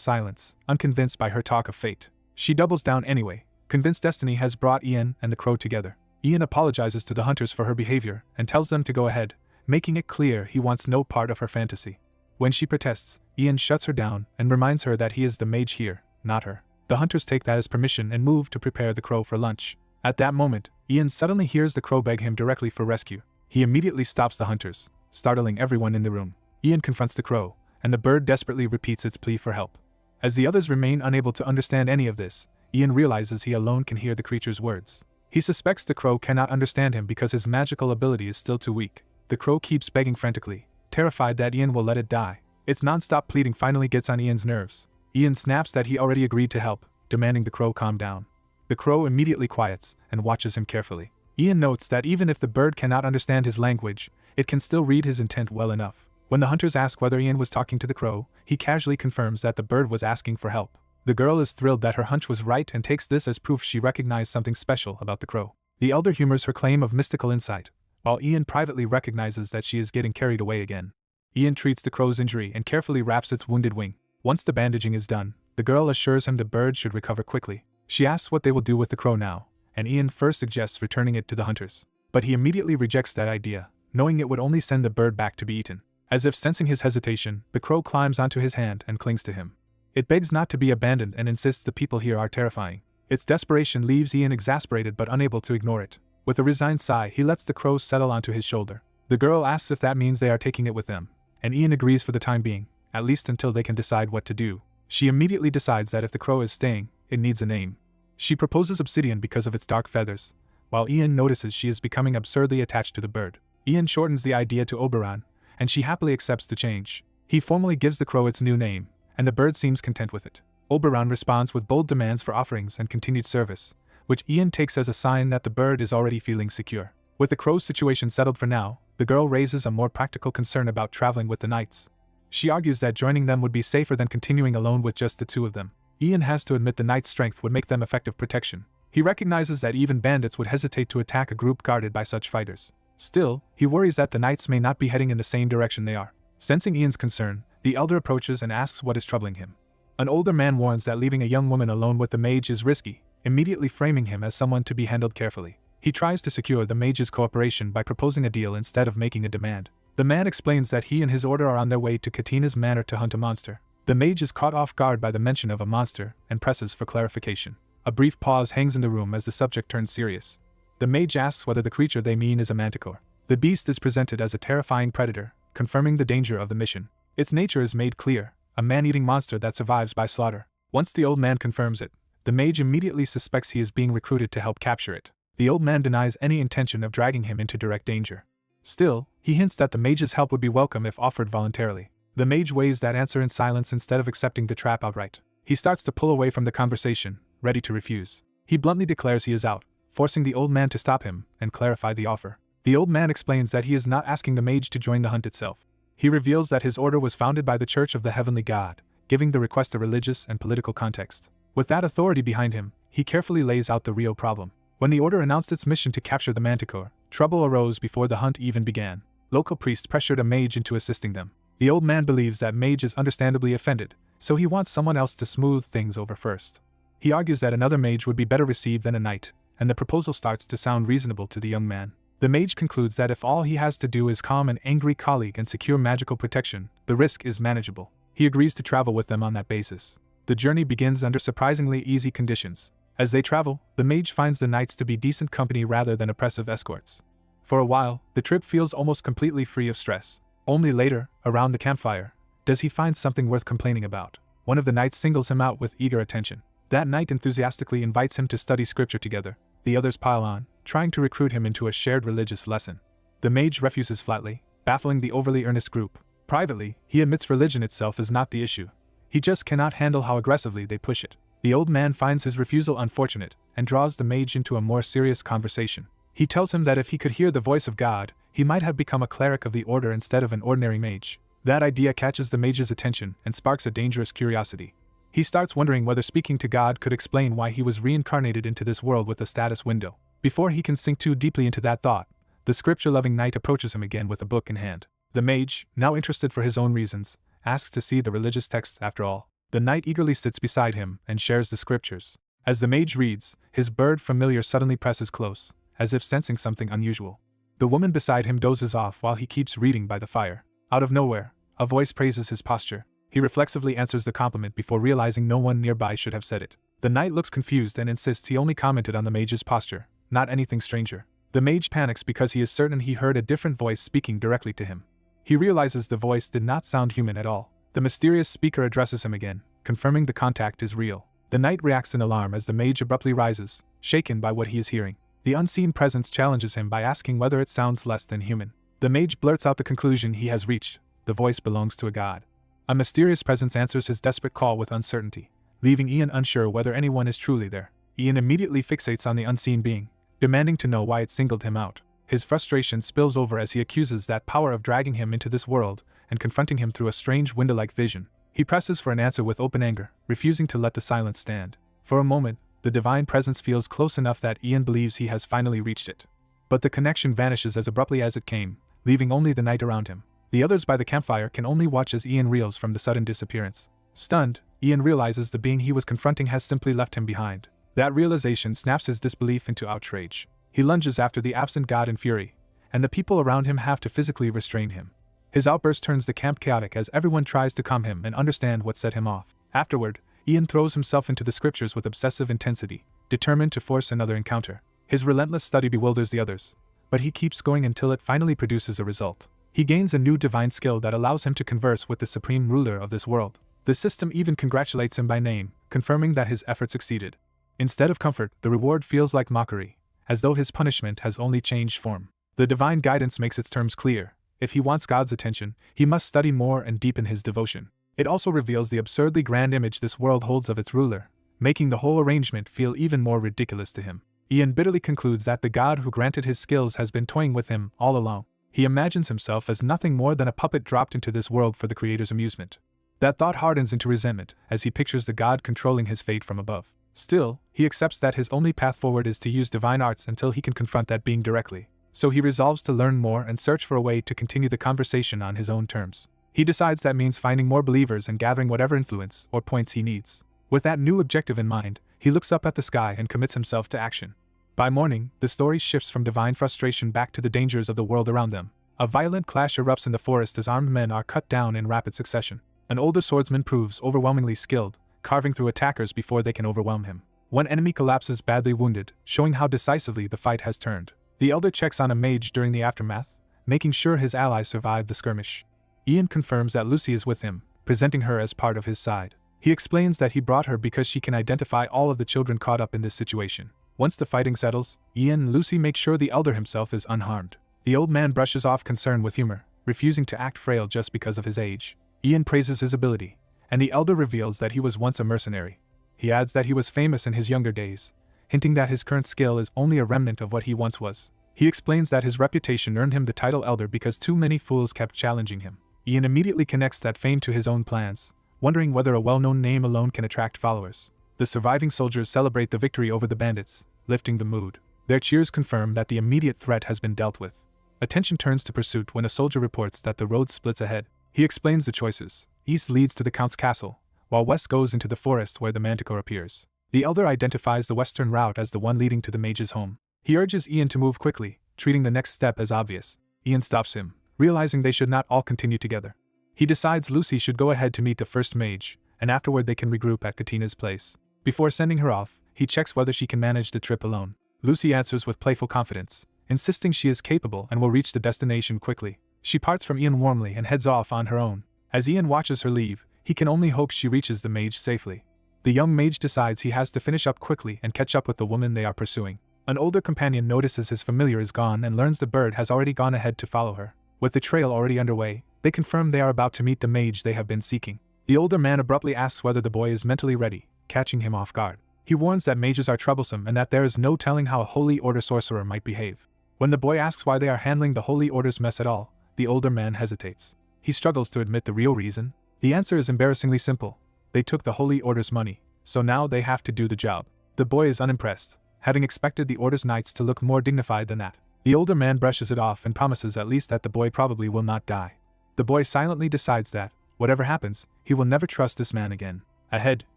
silence, unconvinced by her talk of fate. She doubles down anyway, convinced destiny has brought Ian and the crow together. Ian apologizes to the hunters for her behavior and tells them to go ahead, making it clear he wants no part of her fantasy. When she protests, Ian shuts her down and reminds her that he is the mage here, not her. The hunters take that as permission and move to prepare the crow for lunch. At that moment, Ian suddenly hears the crow beg him directly for rescue. He immediately stops the hunters, startling everyone in the room. Ian confronts the crow, and the bird desperately repeats its plea for help. As the others remain unable to understand any of this, Ian realizes he alone can hear the creature's words. He suspects the crow cannot understand him because his magical ability is still too weak. The crow keeps begging frantically, terrified that Ian will let it die. Its non-stop pleading finally gets on Ian's nerves. Ian snaps that he already agreed to help, demanding the crow calm down. The crow immediately quiets and watches him carefully. Ian notes that even if the bird cannot understand his language, it can still read his intent well enough. When the hunters ask whether Ian was talking to the crow, he casually confirms that the bird was asking for help. The girl is thrilled that her hunch was right and takes this as proof she recognized something special about the crow. The elder humors her claim of mystical insight, while Ian privately recognizes that she is getting carried away again. Ian treats the crow's injury and carefully wraps its wounded wing. Once the bandaging is done, the girl assures him the bird should recover quickly. She asks what they will do with the crow now, and Ian first suggests returning it to the hunters. But he immediately rejects that idea, knowing it would only send the bird back to be eaten. As if sensing his hesitation, the crow climbs onto his hand and clings to him. It begs not to be abandoned and insists the people here are terrifying. Its desperation leaves Ian exasperated but unable to ignore it. With a resigned sigh, he lets the crow settle onto his shoulder. The girl asks if that means they are taking it with them, and Ian agrees for the time being, at least until they can decide what to do. She immediately decides that if the crow is staying, it needs a name. She proposes Obsidian because of its dark feathers, while Ian notices she is becoming absurdly attached to the bird. Ian shortens the idea to Oberon, and she happily accepts the change. He formally gives the crow its new name, and the bird seems content with it. Oberon responds with bold demands for offerings and continued service, which Ian takes as a sign that the bird is already feeling secure. With the crow's situation settled for now, the girl raises a more practical concern about traveling with the knights. She argues that joining them would be safer than continuing alone with just the two of them. Ian has to admit the knights' strength would make them effective protection. He recognizes that even bandits would hesitate to attack a group guarded by such fighters. Still, he worries that the knights may not be heading in the same direction they are. Sensing Ian's concern, the elder approaches and asks what is troubling him. An older man warns that leaving a young woman alone with the mage is risky, immediately framing him as someone to be handled carefully. He tries to secure the mage's cooperation by proposing a deal instead of making a demand. The man explains that he and his order are on their way to Katina's manor to hunt a monster. The mage is caught off guard by the mention of a monster and presses for clarification. A brief pause hangs in the room as the subject turns serious. The mage asks whether the creature they mean is a manticore. The beast is presented as a terrifying predator, confirming the danger of the mission. Its nature is made clear, a man-eating monster that survives by slaughter. Once the old man confirms it, the mage immediately suspects he is being recruited to help capture it. The old man denies any intention of dragging him into direct danger. Still, he hints that the mage's help would be welcome if offered voluntarily. The mage weighs that answer in silence instead of accepting the trap outright. He starts to pull away from the conversation, ready to refuse. He bluntly declares he is out, forcing the old man to stop him and clarify the offer. The old man explains that he is not asking the mage to join the hunt itself. He reveals that his order was founded by the Church of the Heavenly God, giving the request a religious and political context. With that authority behind him, he carefully lays out the real problem. When the order announced its mission to capture the manticore, trouble arose before the hunt even began. Local priests pressured a mage into assisting them. The old man believes that mage is understandably offended, so he wants someone else to smooth things over first. He argues that another mage would be better received than a knight, and the proposal starts to sound reasonable to the young man. The mage concludes that if all he has to do is calm an angry colleague and secure magical protection, the risk is manageable. He agrees to travel with them on that basis. The journey begins under surprisingly easy conditions. As they travel, the mage finds the knights to be decent company rather than oppressive escorts. For a while, the trip feels almost completely free of stress. Only later, around the campfire, does he find something worth complaining about. One of the knights singles him out with eager attention. That knight enthusiastically invites him to study scripture together. The others pile on, trying to recruit him into a shared religious lesson. The mage refuses flatly, baffling the overly earnest group. Privately, he admits religion itself is not the issue. He just cannot handle how aggressively they push it. The old man finds his refusal unfortunate, and draws the mage into a more serious conversation. He tells him that if he could hear the voice of God, he might have become a cleric of the order instead of an ordinary mage. That idea catches the mage's attention and sparks a dangerous curiosity. He starts wondering whether speaking to God could explain why he was reincarnated into this world with a status window. Before he can sink too deeply into that thought, the scripture-loving knight approaches him again with a book in hand. The mage, now interested for his own reasons, asks to see the religious texts after all. The knight eagerly sits beside him and shares the scriptures. As the mage reads, his bird familiar suddenly presses close, as if sensing something unusual. The woman beside him dozes off while he keeps reading by the fire. Out of nowhere, a voice praises his posture. He reflexively answers the compliment before realizing no one nearby should have said it. The knight looks confused and insists he only commented on the mage's posture, not anything stranger. The mage panics because he is certain he heard a different voice speaking directly to him. He realizes the voice did not sound human at all. The mysterious speaker addresses him again, confirming the contact is real. The knight reacts in alarm as the mage abruptly rises, shaken by what he is hearing. The unseen presence challenges him by asking whether it sounds less than human. The mage blurts out the conclusion he has reached: the voice belongs to a god. A mysterious presence answers his desperate call with uncertainty, leaving Ian unsure whether anyone is truly there. Ian immediately fixates on the unseen being, demanding to know why it singled him out. His frustration spills over as he accuses that power of dragging him into this world and confronting him through a strange window-like vision. He presses for an answer with open anger, refusing to let the silence stand. For a moment, the divine presence feels close enough that Ian believes he has finally reached it. But the connection vanishes as abruptly as it came, leaving only the knight around him. The others by the campfire can only watch as Ian reels from the sudden disappearance. Stunned, Ian realizes the being he was confronting has simply left him behind. That realization snaps his disbelief into outrage. He lunges after the absent god in fury, and the people around him have to physically restrain him. His outburst turns the camp chaotic as everyone tries to calm him and understand what set him off. Afterward, Ian throws himself into the scriptures with obsessive intensity, determined to force another encounter. His relentless study bewilders the others, but he keeps going until it finally produces a result. He gains a new divine skill that allows him to converse with the supreme ruler of this world. The system even congratulates him by name, confirming that his effort succeeded. Instead of comfort, the reward feels like mockery, as though his punishment has only changed form. The divine guidance makes its terms clear. If he wants God's attention, he must study more and deepen his devotion. It also reveals the absurdly grand image this world holds of its ruler, making the whole arrangement feel even more ridiculous to him. Ian bitterly concludes that the god who granted his skills has been toying with him all along. He imagines himself as nothing more than a puppet dropped into this world for the creator's amusement. That thought hardens into resentment as he pictures the god controlling his fate from above. Still, he accepts that his only path forward is to use divine arts until he can confront that being directly. So he resolves to learn more and search for a way to continue the conversation on his own terms. He decides that means finding more believers and gathering whatever influence or points he needs. With that new objective in mind, he looks up at the sky and commits himself to action. By morning, the story shifts from divine frustration back to the dangers of the world around them. A violent clash erupts in the forest as armed men are cut down in rapid succession. An older swordsman proves overwhelmingly skilled, carving through attackers before they can overwhelm him. One enemy collapses badly wounded, showing how decisively the fight has turned. The elder checks on a mage during the aftermath, making sure his ally survived the skirmish. Ian confirms that Lucy is with him, presenting her as part of his side. He explains that he brought her because she can identify all of the children caught up in this situation. Once the fighting settles, Ian and Lucy make sure the elder himself is unharmed. The old man brushes off concern with humor, refusing to act frail just because of his age. Ian praises his ability, and the elder reveals that he was once a mercenary. He adds that he was famous in his younger days, hinting that his current skill is only a remnant of what he once was. He explains that his reputation earned him the title elder because too many fools kept challenging him. Ian immediately connects that fame to his own plans, wondering whether a well-known name alone can attract followers. The surviving soldiers celebrate the victory over the bandits, lifting the mood. Their cheers confirm that the immediate threat has been dealt with. Attention turns to pursuit when a soldier reports that the road splits ahead. He explains the choices. East leads to the Count's castle, while west goes into the forest where the manticore appears. The elder identifies the western route as the one leading to the mage's home. He urges Ian to move quickly, treating the next step as obvious. Ian stops him, realizing they should not all continue together. He decides Lucy should go ahead to meet the first mage, and afterward they can regroup at Katina's place. Before sending her off, he checks whether she can manage the trip alone. Lucy answers with playful confidence, insisting she is capable and will reach the destination quickly. She parts from Ian warmly and heads off on her own. As Ian watches her leave, he can only hope she reaches the mage safely. The young mage decides he has to finish up quickly and catch up with the woman they are pursuing. An older companion notices his familiar is gone and learns the bird has already gone ahead to follow her. With the trail already underway, they confirm they are about to meet the mage they have been seeking. The older man abruptly asks whether the boy is mentally ready, catching him off guard. He warns that mages are troublesome and that there is no telling how a Holy Order sorcerer might behave. When the boy asks why they are handling the Holy Order's mess at all, the older man hesitates. He struggles to admit the real reason. The answer is embarrassingly simple. They took the Holy Order's money, so now they have to do the job. The boy is unimpressed, having expected the Order's knights to look more dignified than that. The older man brushes it off and promises at least that the boy probably will not die. The boy silently decides that, whatever happens, he will never trust this man again. Ahead,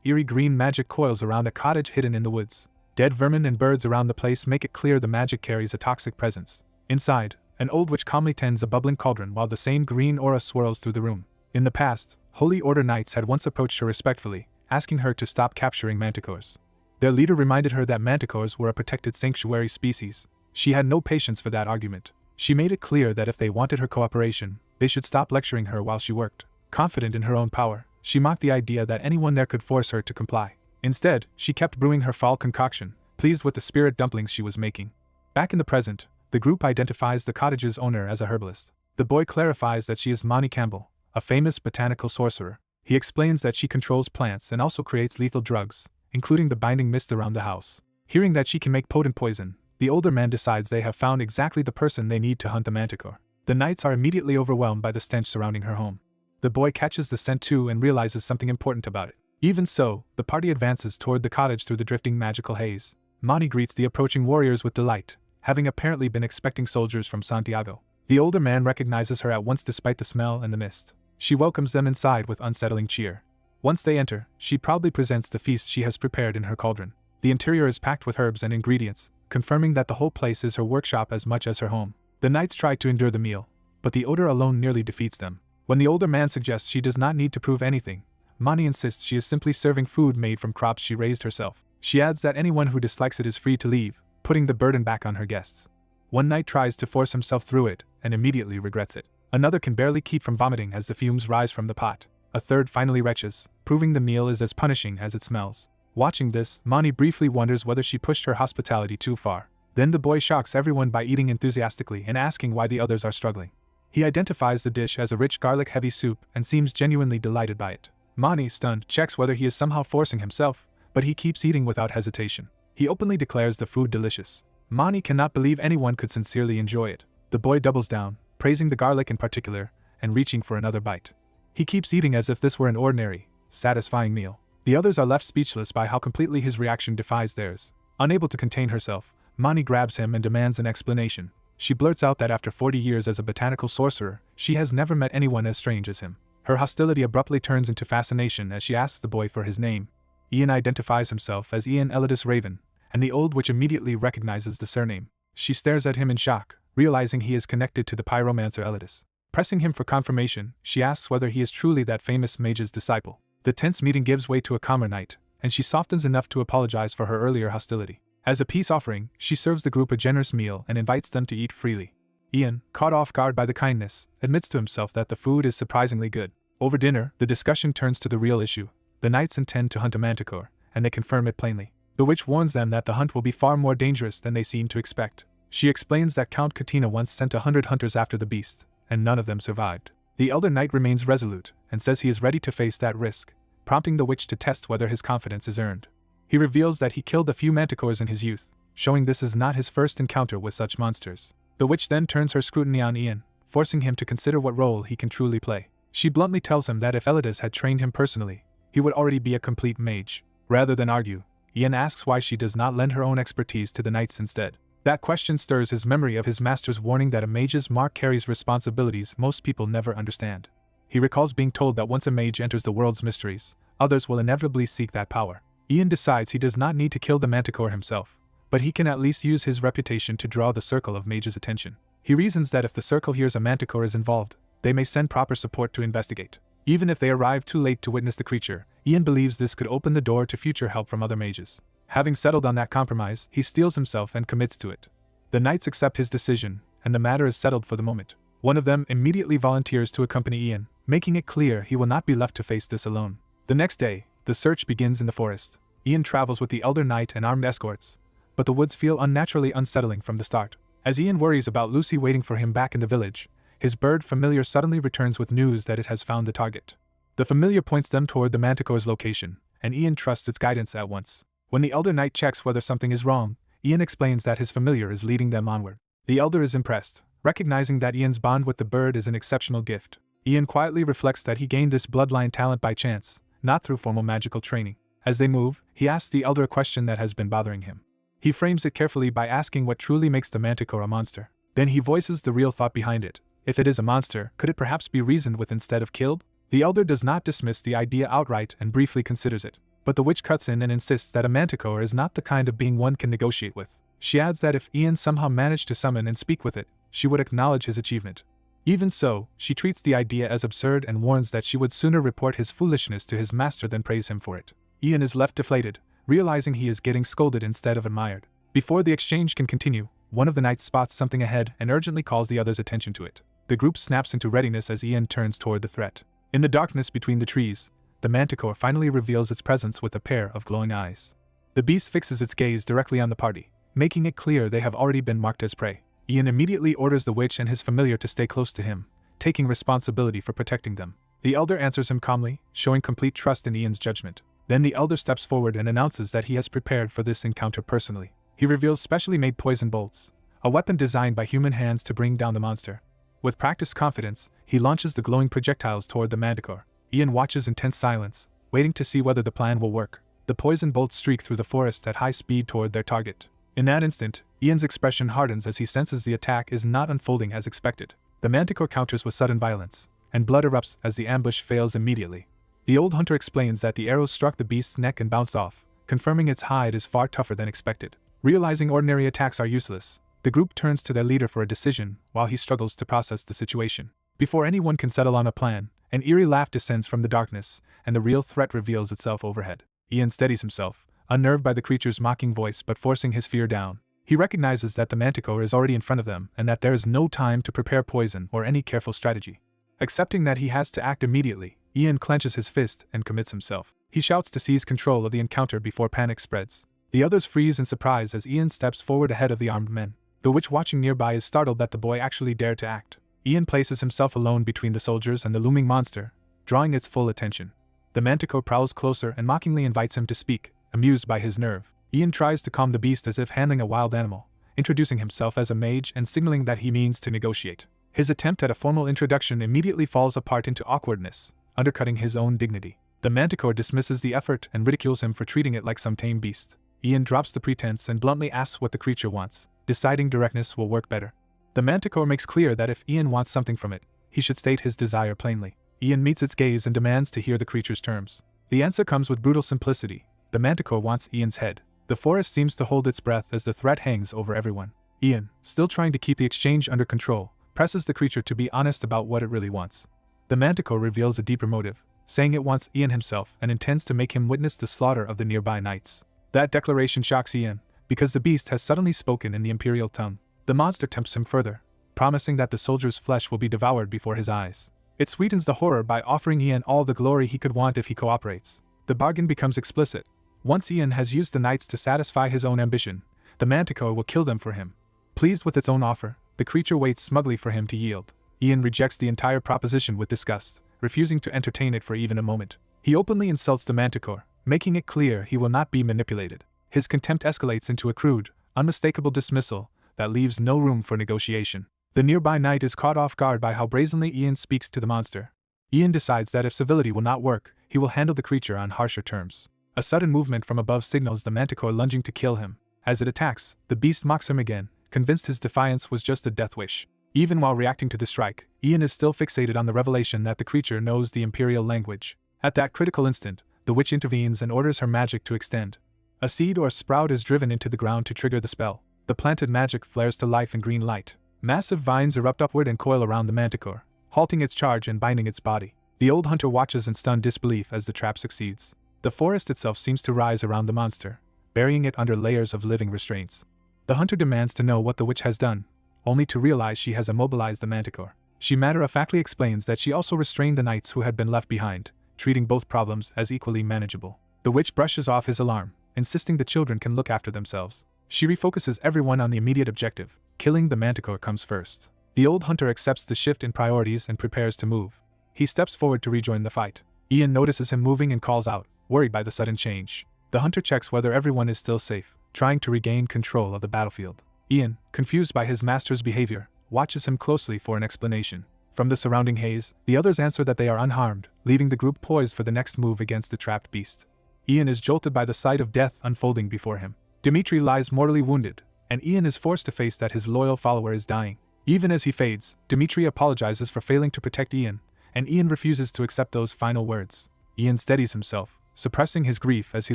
eerie green magic coils around a cottage hidden in the woods. Dead vermin and birds around the place make it clear the magic carries a toxic presence. Inside, an old witch calmly tends a bubbling cauldron while the same green aura swirls through the room. In the past, Holy Order knights had once approached her respectfully, asking her to stop capturing manticores. Their leader reminded her that manticores were a protected sanctuary species. She had no patience for that argument. She made it clear that if they wanted her cooperation, they should stop lecturing her while she worked. Confident in her own power, she mocked the idea that anyone there could force her to comply. Instead, she kept brewing her fall concoction, pleased with the spirit dumplings she was making. Back in the present, the group identifies the cottage's owner as a herbalist. The boy clarifies that she is Mani Campbell, a famous botanical sorcerer. He explains that she controls plants and also creates lethal drugs, including the binding mist around the house. Hearing that she can make potent poison, the older man decides they have found exactly the person they need to hunt the manticore. The knights are immediately overwhelmed by the stench surrounding her home. The boy catches the scent too and realizes something important about it. Even so, the party advances toward the cottage through the drifting magical haze. Mani greets the approaching warriors with delight, having apparently been expecting soldiers from Santiago. The older man recognizes her at once despite the smell and the mist. She welcomes them inside with unsettling cheer. Once they enter, she proudly presents the feast she has prepared in her cauldron. The interior is packed with herbs and ingredients, confirming that the whole place is her workshop as much as her home. The knights try to endure the meal, but the odor alone nearly defeats them. When the older man suggests she does not need to prove anything, Mani insists she is simply serving food made from crops she raised herself. She adds that anyone who dislikes it is free to leave, putting the burden back on her guests. One knight tries to force himself through it, and immediately regrets it. Another can barely keep from vomiting as the fumes rise from the pot. A third finally retches, proving the meal is as punishing as it smells. Watching this, Mani briefly wonders whether she pushed her hospitality too far. Then the boy shocks everyone by eating enthusiastically and asking why the others are struggling. He identifies the dish as a rich garlic-heavy soup and seems genuinely delighted by it. Mani, stunned, checks whether he is somehow forcing himself, but he keeps eating without hesitation. He openly declares the food delicious. Mani cannot believe anyone could sincerely enjoy it. The boy doubles down, praising the garlic in particular, and reaching for another bite. He keeps eating as if this were an ordinary, satisfying meal. The others are left speechless by how completely his reaction defies theirs. Unable to contain herself, Mani grabs him and demands an explanation. She blurts out that after 40 years as a botanical sorcerer, she has never met anyone as strange as him. Her hostility abruptly turns into fascination as she asks the boy for his name. Ian identifies himself as Ian Elidus Raven, and the old witch immediately recognizes the surname. She stares at him in shock, realizing he is connected to the pyromancer Elidus. Pressing him for confirmation, she asks whether he is truly that famous mage's disciple. The tense meeting gives way to a calmer night, and she softens enough to apologize for her earlier hostility. As a peace offering, she serves the group a generous meal and invites them to eat freely. Ian, caught off guard by the kindness, admits to himself that the food is surprisingly good. Over dinner, the discussion turns to the real issue. The knights intend to hunt a manticore, and they confirm it plainly. The witch warns them that the hunt will be far more dangerous than they seem to expect. She explains that Count Katina once sent 100 hunters after the beast, and none of them survived. The elder knight remains resolute, and says he is ready to face that risk, prompting the witch to test whether his confidence is earned. He reveals that he killed a few manticores in his youth, showing this is not his first encounter with such monsters. The witch then turns her scrutiny on Ian, forcing him to consider what role he can truly play. She bluntly tells him that if Elidus had trained him personally, he would already be a complete mage. Rather than argue, Ian asks why she does not lend her own expertise to the knights instead. That question stirs his memory of his master's warning that a mage's mark carries responsibilities most people never understand. He recalls being told that once a mage enters the world's mysteries, others will inevitably seek that power. Ian decides he does not need to kill the manticore himself, but he can at least use his reputation to draw the circle of mages' attention. He reasons that if the circle hears a manticore is involved, they may send proper support to investigate. Even if they arrive too late to witness the creature, Ian believes this could open the door to future help from other mages. Having settled on that compromise, he steels himself and commits to it. The knights accept his decision, and the matter is settled for the moment. One of them immediately volunteers to accompany Ian, making it clear he will not be left to face this alone. The next day, the search begins in the forest. Ian travels with the elder knight and armed escorts, but the woods feel unnaturally unsettling from the start. As Ian worries about Lucy waiting for him back in the village, his bird familiar suddenly returns with news that it has found the target. The familiar points them toward the manticore's location, and Ian trusts its guidance at once. When the elder knight checks whether something is wrong, Ian explains that his familiar is leading them onward. The elder is impressed, recognizing that Ian's bond with the bird is an exceptional gift. Ian quietly reflects that he gained this bloodline talent by chance, not through formal magical training. As they move, he asks the elder a question that has been bothering him. He frames it carefully by asking what truly makes the manticore a monster. Then he voices the real thought behind it. If it is a monster, could it perhaps be reasoned with instead of killed? The elder does not dismiss the idea outright and briefly considers it. But the witch cuts in and insists that a manticore is not the kind of being one can negotiate with. She adds that if Ian somehow managed to summon and speak with it, she would acknowledge his achievement. Even so, she treats the idea as absurd and warns that she would sooner report his foolishness to his master than praise him for it. Ian is left deflated, realizing he is getting scolded instead of admired. Before the exchange can continue, one of the knights spots something ahead and urgently calls the others' attention to it. The group snaps into readiness as Ian turns toward the threat. In the darkness between the trees, the manticore finally reveals its presence with a pair of glowing eyes. The beast fixes its gaze directly on the party, making it clear they have already been marked as prey. Ian immediately orders the witch and his familiar to stay close to him, taking responsibility for protecting them. The elder answers him calmly, showing complete trust in Ian's judgment. Then the elder steps forward and announces that he has prepared for this encounter personally. He reveals specially made poison bolts, a weapon designed by human hands to bring down the monster. With practiced confidence, he launches the glowing projectiles toward the manticore. Ian watches in tense silence, waiting to see whether the plan will work. The poison bolts streak through the forest at high speed toward their target. In that instant, Ian's expression hardens as he senses the attack is not unfolding as expected. The manticore counters with sudden violence, and blood erupts as the ambush fails immediately. The old hunter explains that the arrow struck the beast's neck and bounced off, confirming its hide is far tougher than expected. Realizing ordinary attacks are useless, the group turns to their leader for a decision while he struggles to process the situation. Before anyone can settle on a plan, an eerie laugh descends from the darkness, and the real threat reveals itself overhead. Ian steadies himself, unnerved by the creature's mocking voice but forcing his fear down. He recognizes that the manticore is already in front of them and that there is no time to prepare poison or any careful strategy. Accepting that he has to act immediately, Ian clenches his fist and commits himself. He shouts to seize control of the encounter before panic spreads. The others freeze in surprise as Ian steps forward ahead of the armed men. The witch watching nearby is startled that the boy actually dared to act. Ian places himself alone between the soldiers and the looming monster, drawing its full attention. The manticore prowls closer and mockingly invites him to speak, amused by his nerve. Ian tries to calm the beast as if handling a wild animal, introducing himself as a mage and signaling that he means to negotiate. His attempt at a formal introduction immediately falls apart into awkwardness, undercutting his own dignity. The manticore dismisses the effort and ridicules him for treating it like some tame beast. Ian drops the pretense and bluntly asks what the creature wants, deciding directness will work better. The manticore makes clear that if Ian wants something from it, he should state his desire plainly. Ian meets its gaze and demands to hear the creature's terms. The answer comes with brutal simplicity. The manticore wants Ian's head. The forest seems to hold its breath as the threat hangs over everyone. Ian, still trying to keep the exchange under control, presses the creature to be honest about what it really wants. The manticore reveals a deeper motive, saying it wants Ian himself and intends to make him witness the slaughter of the nearby knights. That declaration shocks Ian, because the beast has suddenly spoken in the imperial tongue. The monster tempts him further, promising that the soldier's flesh will be devoured before his eyes. It sweetens the horror by offering Ian all the glory he could want if he cooperates. The bargain becomes explicit. Once Ian has used the knights to satisfy his own ambition, the manticore will kill them for him. Pleased with its own offer, the creature waits smugly for him to yield. Ian rejects the entire proposition with disgust, refusing to entertain it for even a moment. He openly insults the manticore, making it clear he will not be manipulated. His contempt escalates into a crude, unmistakable dismissal that leaves no room for negotiation. The nearby knight is caught off guard by how brazenly Ian speaks to the monster. Ian decides that if civility will not work, he will handle the creature on harsher terms. A sudden movement from above signals the manticore lunging to kill him. As it attacks, the beast mocks him again, convinced his defiance was just a death wish. Even while reacting to the strike, Ian is still fixated on the revelation that the creature knows the imperial language. At that critical instant, the witch intervenes and orders her magic to extend. A seed or sprout is driven into the ground to trigger the spell. The planted magic flares to life in green light. Massive vines erupt upward and coil around the manticore, halting its charge and binding its body. The old hunter watches in stunned disbelief as the trap succeeds. The forest itself seems to rise around the monster, burying it under layers of living restraints. The hunter demands to know what the witch has done, only to realize she has immobilized the manticore. She matter-of-factly explains that she also restrained the knights who had been left behind, treating both problems as equally manageable. The witch brushes off his alarm, insisting the children can look after themselves. She refocuses everyone on the immediate objective. Killing the manticore comes first. The old hunter accepts the shift in priorities and prepares to move. He steps forward to rejoin the fight. Ian notices him moving and calls out, worried by the sudden change. The hunter checks whether everyone is still safe, trying to regain control of the battlefield. Ian, confused by his master's behavior, watches him closely for an explanation. From the surrounding haze, the others answer that they are unharmed, leaving the group poised for the next move against the trapped beast. Ian is jolted by the sight of death unfolding before him. Dimitri lies mortally wounded, and Ian is forced to face that his loyal follower is dying. Even as he fades, Dimitri apologizes for failing to protect Ian, and Ian refuses to accept those final words. Ian steadies himself, suppressing his grief as he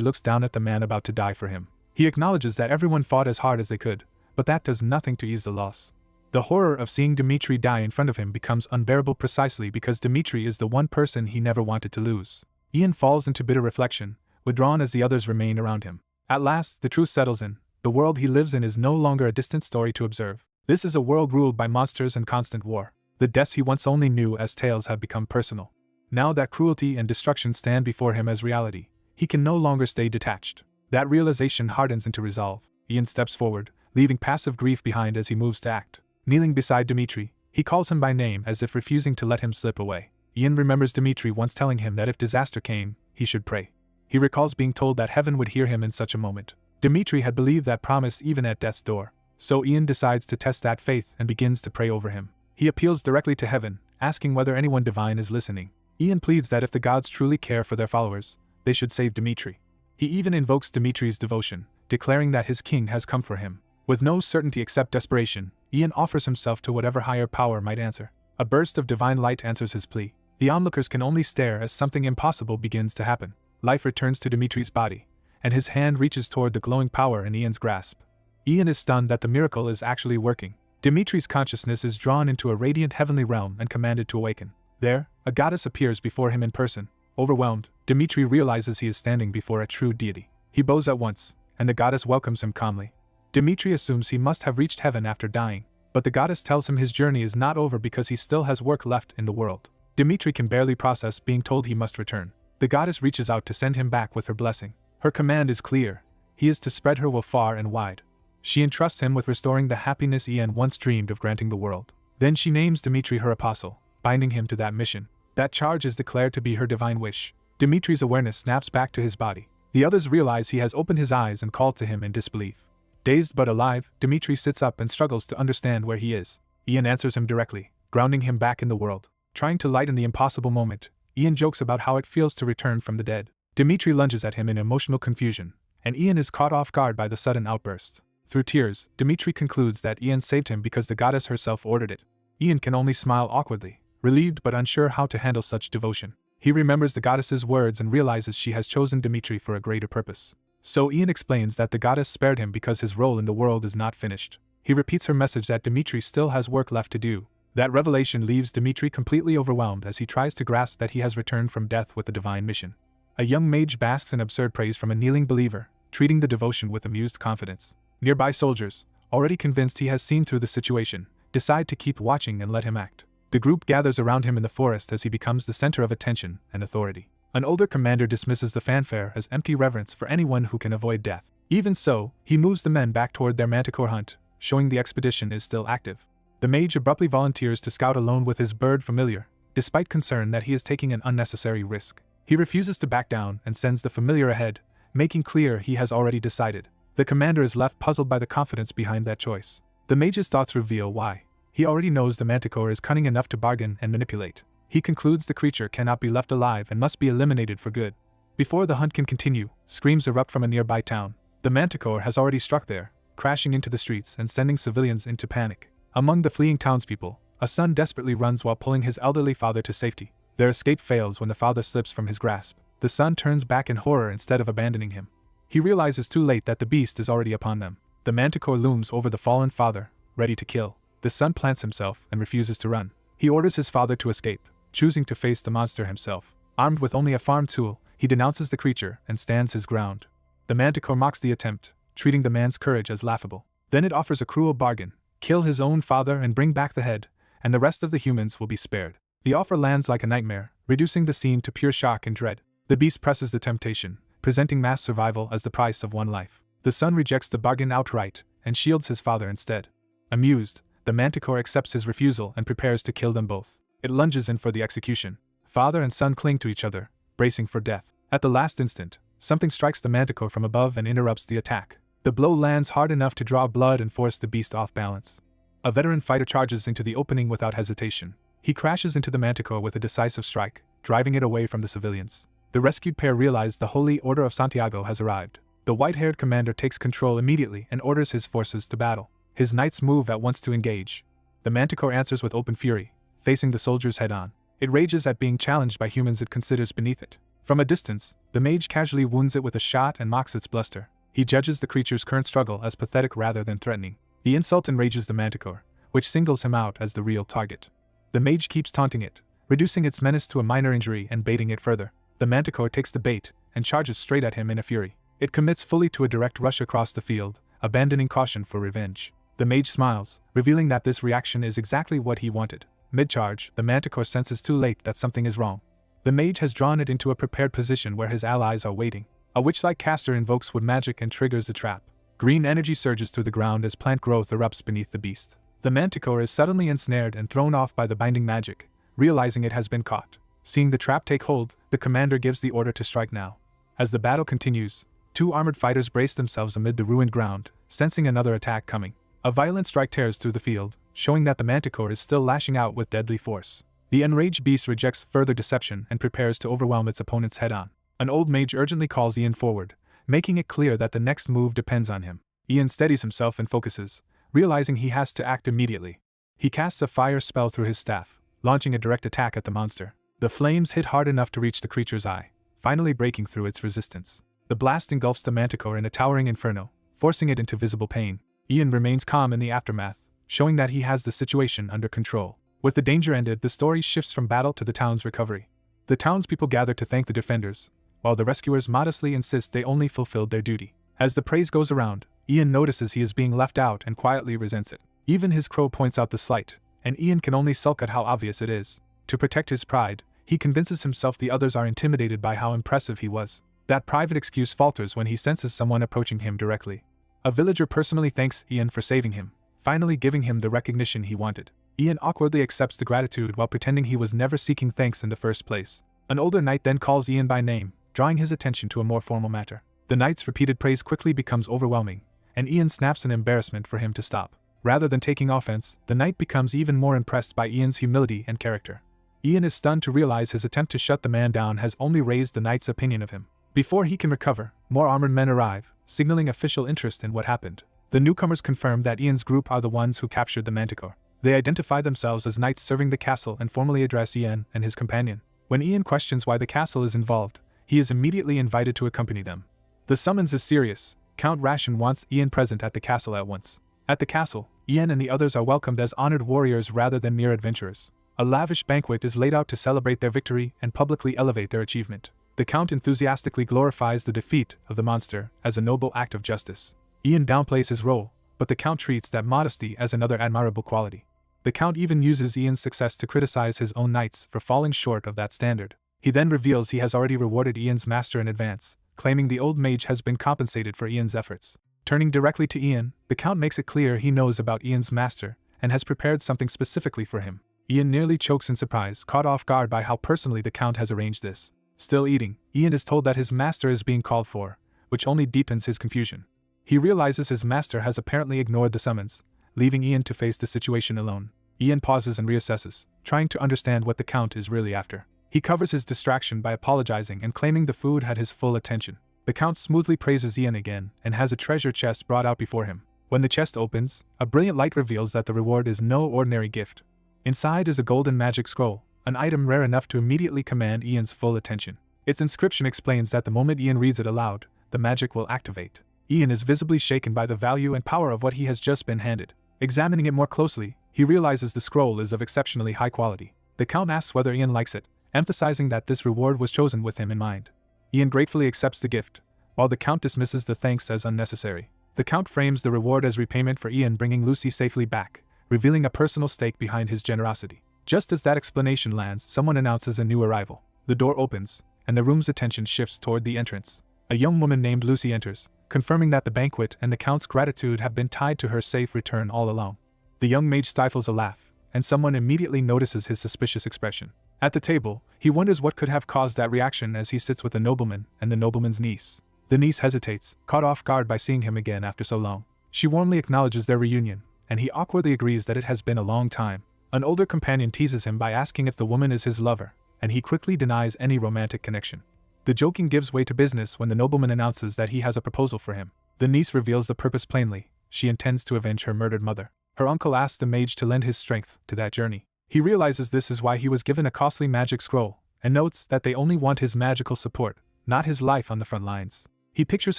looks down at the man about to die for him. He acknowledges that everyone fought as hard as they could, but that does nothing to ease the loss. The horror of seeing Dimitri die in front of him becomes unbearable precisely because Dimitri is the one person he never wanted to lose. Ian falls into bitter reflection, withdrawn as the others remain around him. At last, the truth settles in. The world he lives in is no longer a distant story to observe. This is a world ruled by monsters and constant war. The deaths he once only knew as tales have become personal. Now that cruelty and destruction stand before him as reality, he can no longer stay detached. That realization hardens into resolve. Ian steps forward, leaving passive grief behind as he moves to act. Kneeling beside Dimitri, he calls him by name as if refusing to let him slip away. Ian remembers Dimitri once telling him that if disaster came, he should pray. He recalls being told that heaven would hear him in such a moment. Dimitri had believed that promise even at death's door, so Ian decides to test that faith and begins to pray over him. He appeals directly to heaven, asking whether anyone divine is listening. Ian pleads that if the gods truly care for their followers, they should save Dimitri. He even invokes Dimitri's devotion, declaring that his king has come for him. With no certainty except desperation, Ian offers himself to whatever higher power might answer. A burst of divine light answers his plea. The onlookers can only stare as something impossible begins to happen. Life returns to Dimitri's body, and his hand reaches toward the glowing power in Ian's grasp. Ian is stunned that the miracle is actually working. Dimitri's consciousness is drawn into a radiant heavenly realm and commanded to awaken. There, a goddess appears before him in person. Overwhelmed, Dimitri realizes he is standing before a true deity. He bows at once, and the goddess welcomes him calmly. Dimitri assumes he must have reached heaven after dying, but the goddess tells him his journey is not over because he still has work left in the world. Dimitri can barely process being told he must return. The goddess reaches out to send him back with her blessing. Her command is clear. He is to spread her will far and wide. She entrusts him with restoring the happiness Ian once dreamed of granting the world. Then she names Dimitri her apostle, binding him to that mission. That charge is declared to be her divine wish. Dimitri's awareness snaps back to his body. The others realize he has opened his eyes and called to him in disbelief. Dazed but alive, Dimitri sits up and struggles to understand where he is. Ian answers him directly, grounding him back in the world. Trying to lighten the impossible moment, Ian jokes about how it feels to return from the dead. Dimitri lunges at him in emotional confusion, and Ian is caught off guard by the sudden outburst. Through tears, Dimitri concludes that Ian saved him because the goddess herself ordered it. Ian can only smile awkwardly, relieved but unsure how to handle such devotion. He remembers the goddess's words and realizes she has chosen Dimitri for a greater purpose. So Ian explains that the goddess spared him because his role in the world is not finished. He repeats her message that Dimitri still has work left to do. That revelation leaves Dimitri completely overwhelmed as he tries to grasp that he has returned from death with a divine mission. A young mage basks in absurd praise from a kneeling believer, treating the devotion with amused confidence. Nearby soldiers, already convinced he has seen through the situation, decide to keep watching and let him act. The group gathers around him in the forest as he becomes the center of attention and authority. An older commander dismisses the fanfare as empty reverence for anyone who can avoid death. Even so, he moves the men back toward their manticore hunt, showing the expedition is still active. The mage abruptly volunteers to scout alone with his bird familiar, despite concern that he is taking an unnecessary risk. He refuses to back down and sends the familiar ahead, making clear he has already decided. The commander is left puzzled by the confidence behind that choice. The mage's thoughts reveal why. He already knows the manticore is cunning enough to bargain and manipulate. He concludes the creature cannot be left alive and must be eliminated for good. Before the hunt can continue, screams erupt from a nearby town. The manticore has already struck there, crashing into the streets and sending civilians into panic. Among the fleeing townspeople, a son desperately runs while pulling his elderly father to safety. Their escape fails when the father slips from his grasp. The son turns back in horror instead of abandoning him. He realizes too late that the beast is already upon them. The manticore looms over the fallen father, ready to kill. The son plants himself and refuses to run. He orders his father to escape, choosing to face the monster himself. Armed with only a farm tool, he denounces the creature and stands his ground. The manticore mocks the attempt, treating the man's courage as laughable. Then it offers a cruel bargain: kill his own father and bring back the head, and the rest of the humans will be spared. The offer lands like a nightmare, reducing the scene to pure shock and dread. The beast presses the temptation, presenting mass survival as the price of one life. The son rejects the bargain outright and shields his father instead. Amused, the manticore accepts his refusal and prepares to kill them both. It lunges in for the execution. Father and son cling to each other, bracing for death. At the last instant, Something strikes the manticore from above and interrupts the attack. The blow lands hard enough to draw blood and force the beast off balance. A veteran fighter charges into the opening without hesitation. He crashes into the manticore with a decisive strike, driving it away from the civilians. The rescued pair realize the Holy Order of Santiago has arrived. The white-haired commander takes control immediately and orders his forces to battle. His knights move at once to engage. The manticore answers with open fury, facing the soldiers head-on. It rages at being challenged by humans it considers beneath it. From a distance, the mage casually wounds it with a shot and mocks its bluster. He judges the creature's current struggle as pathetic rather than threatening. The insult enrages the manticore, which singles him out as the real target. The mage keeps taunting it, reducing its menace to a minor injury and baiting it further. The manticore takes the bait and charges straight at him in a fury. It commits fully to a direct rush across the field, abandoning caution for revenge. The mage smiles, revealing that this reaction is exactly what he wanted. Mid-charge, the manticore senses too late that something is wrong. The mage has drawn it into a prepared position where his allies are waiting. A witch-like caster invokes wood magic and triggers the trap. Green energy surges through the ground as plant growth erupts beneath the beast. The manticore is suddenly ensnared and thrown off by the binding magic, realizing it has been caught. Seeing the trap take hold, the commander gives the order to strike now. As the battle continues, two armored fighters brace themselves amid the ruined ground, sensing another attack coming. A violent strike tears through the field, showing that the manticore is still lashing out with deadly force. The enraged beast rejects further deception and prepares to overwhelm its opponents head-on. An old mage urgently calls Ian forward, making it clear that the next move depends on him. Ian steadies himself and focuses, realizing he has to act immediately. He casts a fire spell through his staff, launching a direct attack at the monster. The flames hit hard enough to reach the creature's eye, finally breaking through its resistance. The blast engulfs the manticore in a towering inferno, forcing it into visible pain. Ian remains calm in the aftermath, showing that he has the situation under control. With the danger ended, the story shifts from battle to the town's recovery. The townspeople gather to thank the defenders, while the rescuers modestly insist they only fulfilled their duty. As the praise goes around, Ian notices he is being left out and quietly resents it. Even his crow points out the slight, and Ian can only sulk at how obvious it is. To protect his pride, he convinces himself the others are intimidated by how impressive he was. That private excuse falters when he senses someone approaching him directly. A villager personally thanks Ian for saving him, finally giving him the recognition he wanted. Ian awkwardly accepts the gratitude while pretending he was never seeking thanks in the first place. An older knight then calls Ian by name, drawing his attention to a more formal matter. The knight's repeated praise quickly becomes overwhelming, and Ian snaps in embarrassment for him to stop. Rather than taking offense, the knight becomes even more impressed by Ian's humility and character. Ian is stunned to realize his attempt to shut the man down has only raised the knight's opinion of him. Before he can recover, more armored men arrive, signaling official interest in what happened. The newcomers confirm that Ian's group are the ones who captured the manticore. They identify themselves as knights serving the castle and formally address Ian and his companion. When Ian questions why the castle is involved, he is immediately invited to accompany them. The summons is serious. Count Ration wants Ian present at the castle at once. At the castle, Ian and the others are welcomed as honored warriors rather than mere adventurers. A lavish banquet is laid out to celebrate their victory and publicly elevate their achievement. The Count enthusiastically glorifies the defeat of the monster as a noble act of justice. Ian downplays his role, but the Count treats that modesty as another admirable quality. The Count even uses Ian's success to criticize his own knights for falling short of that standard. He then reveals he has already rewarded Ian's master in advance, claiming the old mage has been compensated for Ian's efforts. Turning directly to Ian, the Count makes it clear he knows about Ian's master and has prepared something specifically for him. Ian nearly chokes in surprise, caught off guard by how personally the Count has arranged this. Still eating, Ian is told that his master is being called for, which only deepens his confusion. He realizes his master has apparently ignored the summons, leaving Ian to face the situation alone. Ian pauses and reassesses, trying to understand what the Count is really after. He covers his distraction by apologizing and claiming the food had his full attention. The Count smoothly praises Ian again and has a treasure chest brought out before him. When the chest opens, a brilliant light reveals that the reward is no ordinary gift. Inside is a golden magic scroll, an item rare enough to immediately command Ian's full attention. Its inscription explains that the moment Ian reads it aloud, the magic will activate. Ian is visibly shaken by the value and power of what he has just been handed. Examining it more closely, he realizes the scroll is of exceptionally high quality. The Count asks whether Ian likes it, emphasizing that this reward was chosen with him in mind. Ian gratefully accepts the gift, while the Count dismisses the thanks as unnecessary. The Count frames the reward as repayment for Ian bringing Lucy safely back, revealing a personal stake behind his generosity. Just as that explanation lands, someone announces a new arrival. The door opens, and the room's attention shifts toward the entrance. A young woman named Lucy enters, confirming that the banquet and the Count's gratitude have been tied to her safe return all along. The young mage stifles a laugh, and someone immediately notices his suspicious expression. At the table, he wonders what could have caused that reaction as he sits with the nobleman and the nobleman's niece. The niece hesitates, caught off guard by seeing him again after so long. She warmly acknowledges their reunion, and he awkwardly agrees that it has been a long time. An older companion teases him by asking if the woman is his lover, and he quickly denies any romantic connection. The joking gives way to business when the nobleman announces that he has a proposal for him. The niece reveals the purpose plainly: she intends to avenge her murdered mother. Her uncle asks the mage to lend his strength to that journey. He realizes this is why he was given a costly magic scroll, and notes that they only want his magical support, not his life on the front lines. He pictures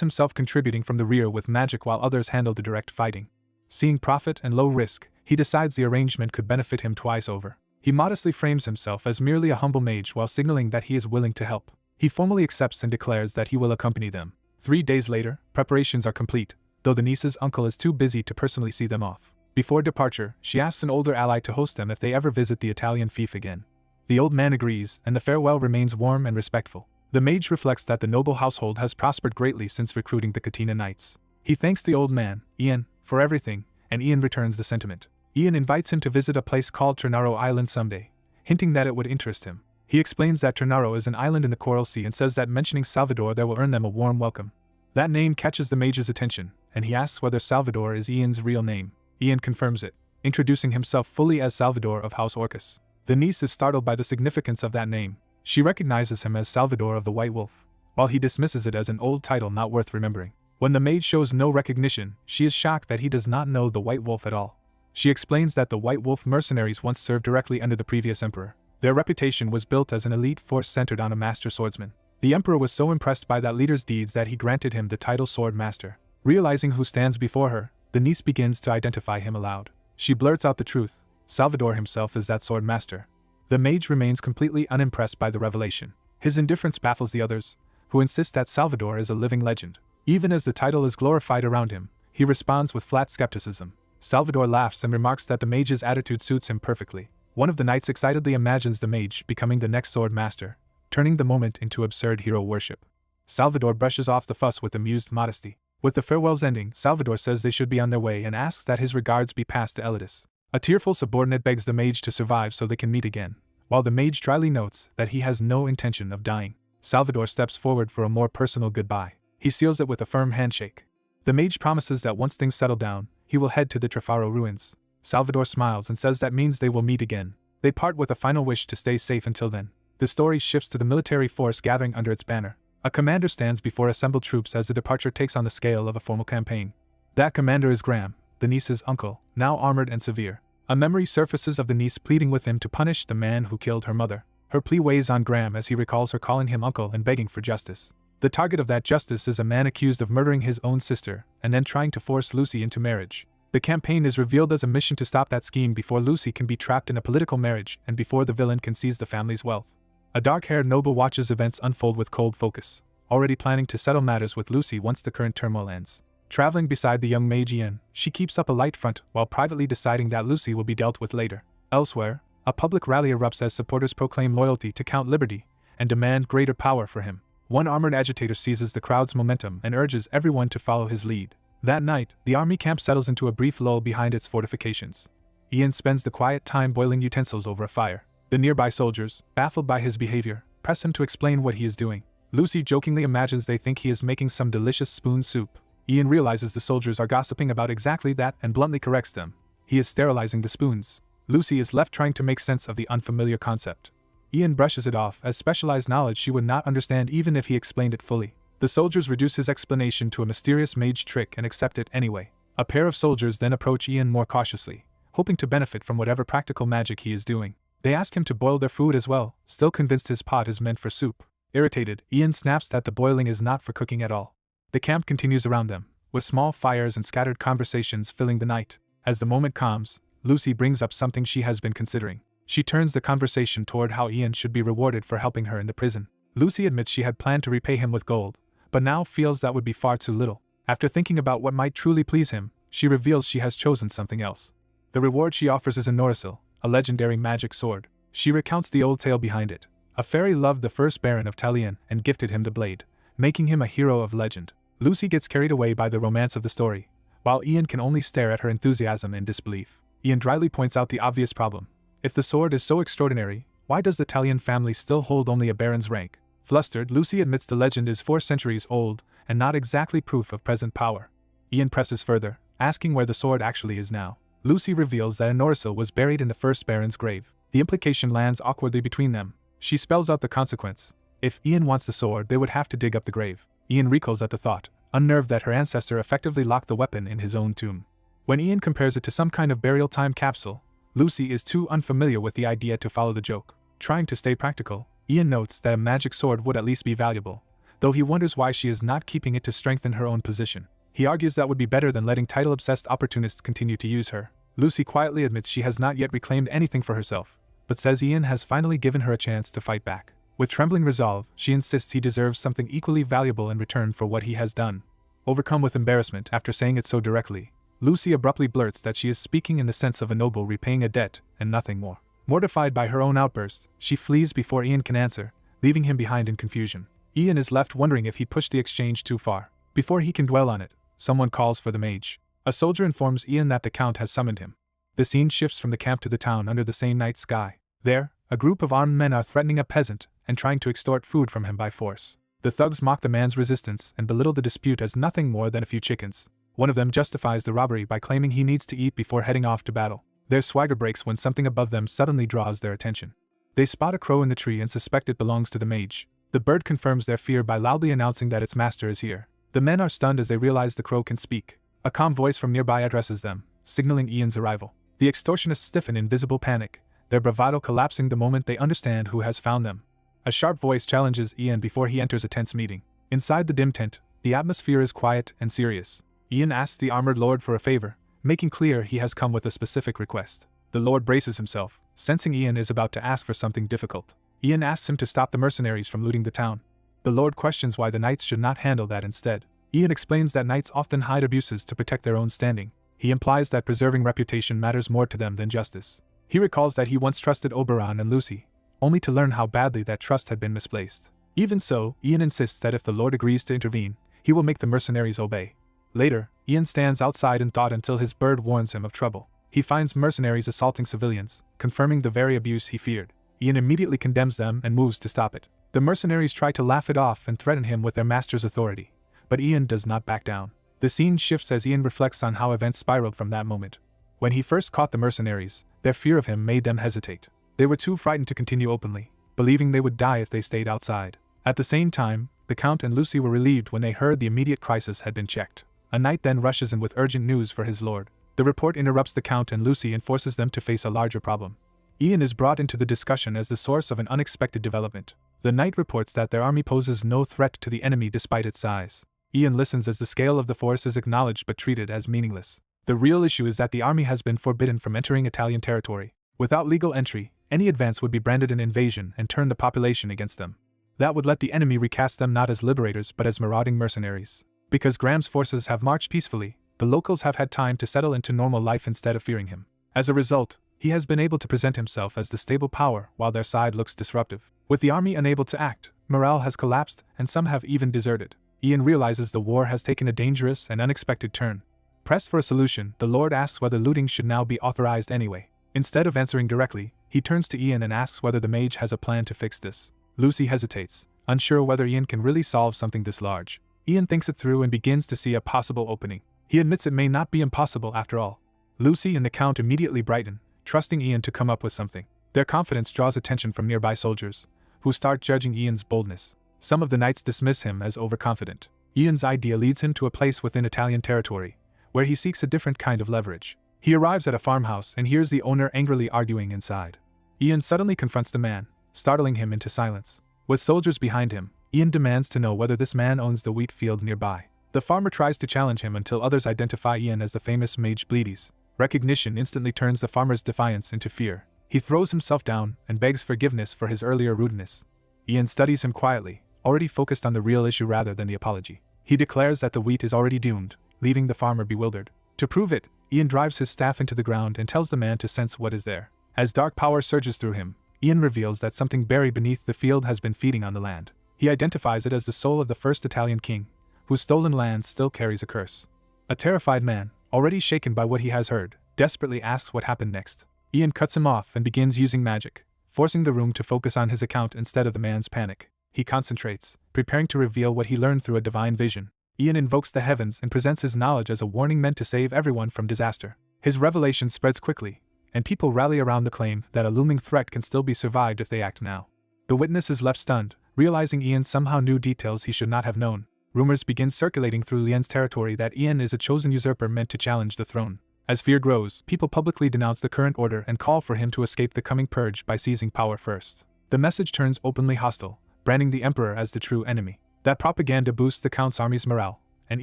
himself contributing from the rear with magic while others handle the direct fighting. Seeing profit and low risk, he decides the arrangement could benefit him twice over. He modestly frames himself as merely a humble mage while signaling that he is willing to help. He formally accepts and declares that he will accompany them. 3 days later, preparations are complete, though the niece's uncle is too busy to personally see them off. Before departure, she asks an older ally to host them if they ever visit the Italian fief again. The old man agrees, and the farewell remains warm and respectful. The mage reflects that the noble household has prospered greatly since recruiting the Katina Knights. He thanks the old man, Ian, for everything, and Ian returns the sentiment. Ian invites him to visit a place called Ternaro Island someday, hinting that it would interest him. He explains that Ternaro is an island in the Coral Sea and says that mentioning Salvador there will earn them a warm welcome. That name catches the mage's attention, and he asks whether Salvador is Ian's real name. Ian confirms it, introducing himself fully as Salvador of House Orcus. The niece is startled by the significance of that name. She recognizes him as Salvador of the White Wolf, while he dismisses it as an old title not worth remembering. When the mage shows no recognition, she is shocked that he does not know the White Wolf at all. She explains that the White Wolf mercenaries once served directly under the previous emperor. Their reputation was built as an elite force centered on a master swordsman. The emperor was so impressed by that leader's deeds that he granted him the title Sword Master. Realizing who stands before her, the niece begins to identify him aloud. She blurts out the truth: Salvador himself is that Sword Master. The mage remains completely unimpressed by the revelation. His indifference baffles the others, who insist that Salvador is a living legend. Even as the title is glorified around him, he responds with flat skepticism. Salvador laughs and remarks that the mage's attitude suits him perfectly. One of the knights excitedly imagines the mage becoming the next sword master, turning the moment into absurd hero worship. Salvador brushes off the fuss with amused modesty. With the farewells ending, Salvador says they should be on their way and asks that his regards be passed to Elidis. A tearful subordinate begs the mage to survive so they can meet again, while the mage dryly notes that he has no intention of dying. Salvador steps forward for a more personal goodbye. He seals it with a firm handshake. The mage promises that once things settle down, he will head to the Trafaro ruins. Salvador smiles and says that means they will meet again. They part with a final wish to stay safe until then. The story shifts to the military force gathering under its banner. A commander stands before assembled troops as the departure takes on the scale of a formal campaign. That commander is Graham, the niece's uncle, now armored and severe. A memory surfaces of the niece pleading with him to punish the man who killed her mother. Her plea weighs on Graham as he recalls her calling him uncle and begging for justice. The target of that justice is a man accused of murdering his own sister and then trying to force Lucy into marriage. The campaign is revealed as a mission to stop that scheme before Lucy can be trapped in a political marriage and before the villain can seize the family's wealth. A dark-haired noble watches events unfold with cold focus, already planning to settle matters with Lucy once the current turmoil ends. Traveling beside the young mage Ian, she keeps up a light front while privately deciding that Lucy will be dealt with later. Elsewhere, a public rally erupts as supporters proclaim loyalty to Count Liberty and demand greater power for him. One armored agitator seizes the crowd's momentum and urges everyone to follow his lead. That night, the army camp settles into a brief lull behind its fortifications. Ian spends the quiet time boiling utensils over a fire. The nearby soldiers, baffled by his behavior, press him to explain what he is doing. Lucy jokingly imagines they think he is making some delicious spoon soup. Ian realizes the soldiers are gossiping about exactly that and bluntly corrects them. He is sterilizing the spoons. Lucy is left trying to make sense of the unfamiliar concept. Ian brushes it off as specialized knowledge she would not understand even if he explained it fully. The soldiers reduce his explanation to a mysterious mage trick and accept it anyway. A pair of soldiers then approach Ian more cautiously, hoping to benefit from whatever practical magic he is doing. They ask him to boil their food as well, still convinced his pot is meant for soup. Irritated, Ian snaps that the boiling is not for cooking at all. The camp continues around them, with small fires and scattered conversations filling the night. As the moment calms, Lucy brings up something she has been considering. She turns the conversation toward how Ian should be rewarded for helping her in the prison. Lucy admits she had planned to repay him with gold, but now feels that would be far too little. After thinking about what might truly please him, she reveals she has chosen something else. The reward she offers is Enrollment, a legendary magic sword. She recounts the old tale behind it. A fairy loved the first Baron of Talion and gifted him the blade, making him a hero of legend. Lucy gets carried away by the romance of the story, while Ian can only stare at her enthusiasm in disbelief. Ian dryly points out the obvious problem. If the sword is so extraordinary, why does the Italian family still hold only a baron's rank? Flustered, Lucy admits the legend is 4 centuries old and not exactly proof of present power. Ian presses further, asking where the sword actually is now. Lucy reveals that Enrollment was buried in the first baron's grave. The implication lands awkwardly between them. She spells out the consequence. If Ian wants the sword, they would have to dig up the grave. Ian recoils at the thought, unnerved that her ancestor effectively locked the weapon in his own tomb. When Ian compares it to some kind of burial time capsule, Lucy is too unfamiliar with the idea to follow the joke. Trying to stay practical, Ian notes that a magic sword would at least be valuable, though he wonders why she is not keeping it to strengthen her own position. He argues that would be better than letting title-obsessed opportunists continue to use her. Lucy quietly admits she has not yet reclaimed anything for herself, but says Ian has finally given her a chance to fight back. With trembling resolve, she insists he deserves something equally valuable in return for what he has done. Overcome with embarrassment after saying it so directly, Lucy abruptly blurts that she is speaking in the sense of a noble repaying a debt and nothing more. Mortified by her own outburst, she flees before Ian can answer, leaving him behind in confusion. Ian is left wondering if he pushed the exchange too far. Before he can dwell on it, someone calls for the mage. A soldier informs Ian that the count has summoned him. The scene shifts from the camp to the town under the same night sky. There, a group of armed men are threatening a peasant and trying to extort food from him by force. The thugs mock the man's resistance and belittle the dispute as nothing more than a few chickens. One of them justifies the robbery by claiming he needs to eat before heading off to battle. Their swagger breaks when something above them suddenly draws their attention. They spot a crow in the tree and suspect it belongs to the mage. The bird confirms their fear by loudly announcing that its master is here. The men are stunned as they realize the crow can speak. A calm voice from nearby addresses them, signaling Ian's arrival. The extortionists stiffen in visible panic, their bravado collapsing the moment they understand who has found them. A sharp voice challenges Ian before he enters a tense meeting. Inside the dim tent, the atmosphere is quiet and serious. Ian asks the armored lord for a favor, making clear he has come with a specific request. The lord braces himself, sensing Ian is about to ask for something difficult. Ian asks him to stop the mercenaries from looting the town. The lord questions why the knights should not handle that instead. Ian explains that knights often hide abuses to protect their own standing. He implies that preserving reputation matters more to them than justice. He recalls that he once trusted Oberon and Lucy, only to learn how badly that trust had been misplaced. Even so, Ian insists that if the lord agrees to intervene, he will make the mercenaries obey. Later, Ian stands outside in thought until his bird warns him of trouble. He finds mercenaries assaulting civilians, confirming the very abuse he feared. Ian immediately condemns them and moves to stop it. The mercenaries try to laugh it off and threaten him with their master's authority, but Ian does not back down. The scene shifts as Ian reflects on how events spiraled from that moment. When he first caught the mercenaries, their fear of him made them hesitate. They were too frightened to continue openly, believing they would die if they stayed outside. At the same time, the Count and Lucy were relieved when they heard the immediate crisis had been checked. A knight then rushes in with urgent news for his lord. The report interrupts the Count and Lucy and forces them to face a larger problem. Ian is brought into the discussion as the source of an unexpected development. The knight reports that their army poses no threat to the enemy despite its size. Ian listens as the scale of the force is acknowledged but treated as meaningless. The real issue is that the army has been forbidden from entering Italian territory. Without legal entry, any advance would be branded an invasion and turn the population against them. That would let the enemy recast them not as liberators but as marauding mercenaries. Because Graham's forces have marched peacefully, the locals have had time to settle into normal life instead of fearing him. As a result, he has been able to present himself as the stable power while their side looks disruptive. With the army unable to act, morale has collapsed and some have even deserted. Ian realizes the war has taken a dangerous and unexpected turn. Pressed for a solution, the Lord asks whether looting should now be authorized anyway. Instead of answering directly, he turns to Ian and asks whether the mage has a plan to fix this. Lucy hesitates, unsure whether Ian can really solve something this large. Ian thinks it through and begins to see a possible opening. He admits it may not be impossible after all. Lucy and the Count immediately brighten, trusting Ian to come up with something. Their confidence draws attention from nearby soldiers, who start judging Ian's boldness. Some of the knights dismiss him as overconfident. Ian's idea leads him to a place within Italian territory, where he seeks a different kind of leverage. He arrives at a farmhouse and hears the owner angrily arguing inside. Ian suddenly confronts the man, startling him into silence. With soldiers behind him, Ian demands to know whether this man owns the wheat field nearby. The farmer tries to challenge him until others identify Ian as the famous mage Bleedies. Recognition instantly turns the farmer's defiance into fear. He throws himself down and begs forgiveness for his earlier rudeness. Ian studies him quietly, already focused on the real issue rather than the apology. He declares that the wheat is already doomed, leaving the farmer bewildered. To prove it, Ian drives his staff into the ground and tells the man to sense what is there. As dark power surges through him, Ian reveals that something buried beneath the field has been feeding on the land. He identifies it as the soul of the first Italian king, whose stolen land still carries a curse. A terrified man, already shaken by what he has heard, desperately asks what happened next. Ian cuts him off and begins using magic, forcing the room to focus on his account instead of the man's panic. He concentrates, preparing to reveal what he learned through a divine vision. Ian invokes the heavens and presents his knowledge as a warning meant to save everyone from disaster. His revelation spreads quickly, and people rally around the claim that a looming threat can still be survived if they act now. The witness is left stunned, realizing Ian somehow knew details he should not have known. Rumors begin circulating through Lien's territory that Ian is a chosen usurper meant to challenge the throne. As fear grows, people publicly denounce the current order and call for him to escape the coming purge by seizing power first. The message turns openly hostile, branding the emperor as the true enemy. That propaganda boosts the Count's army's morale, and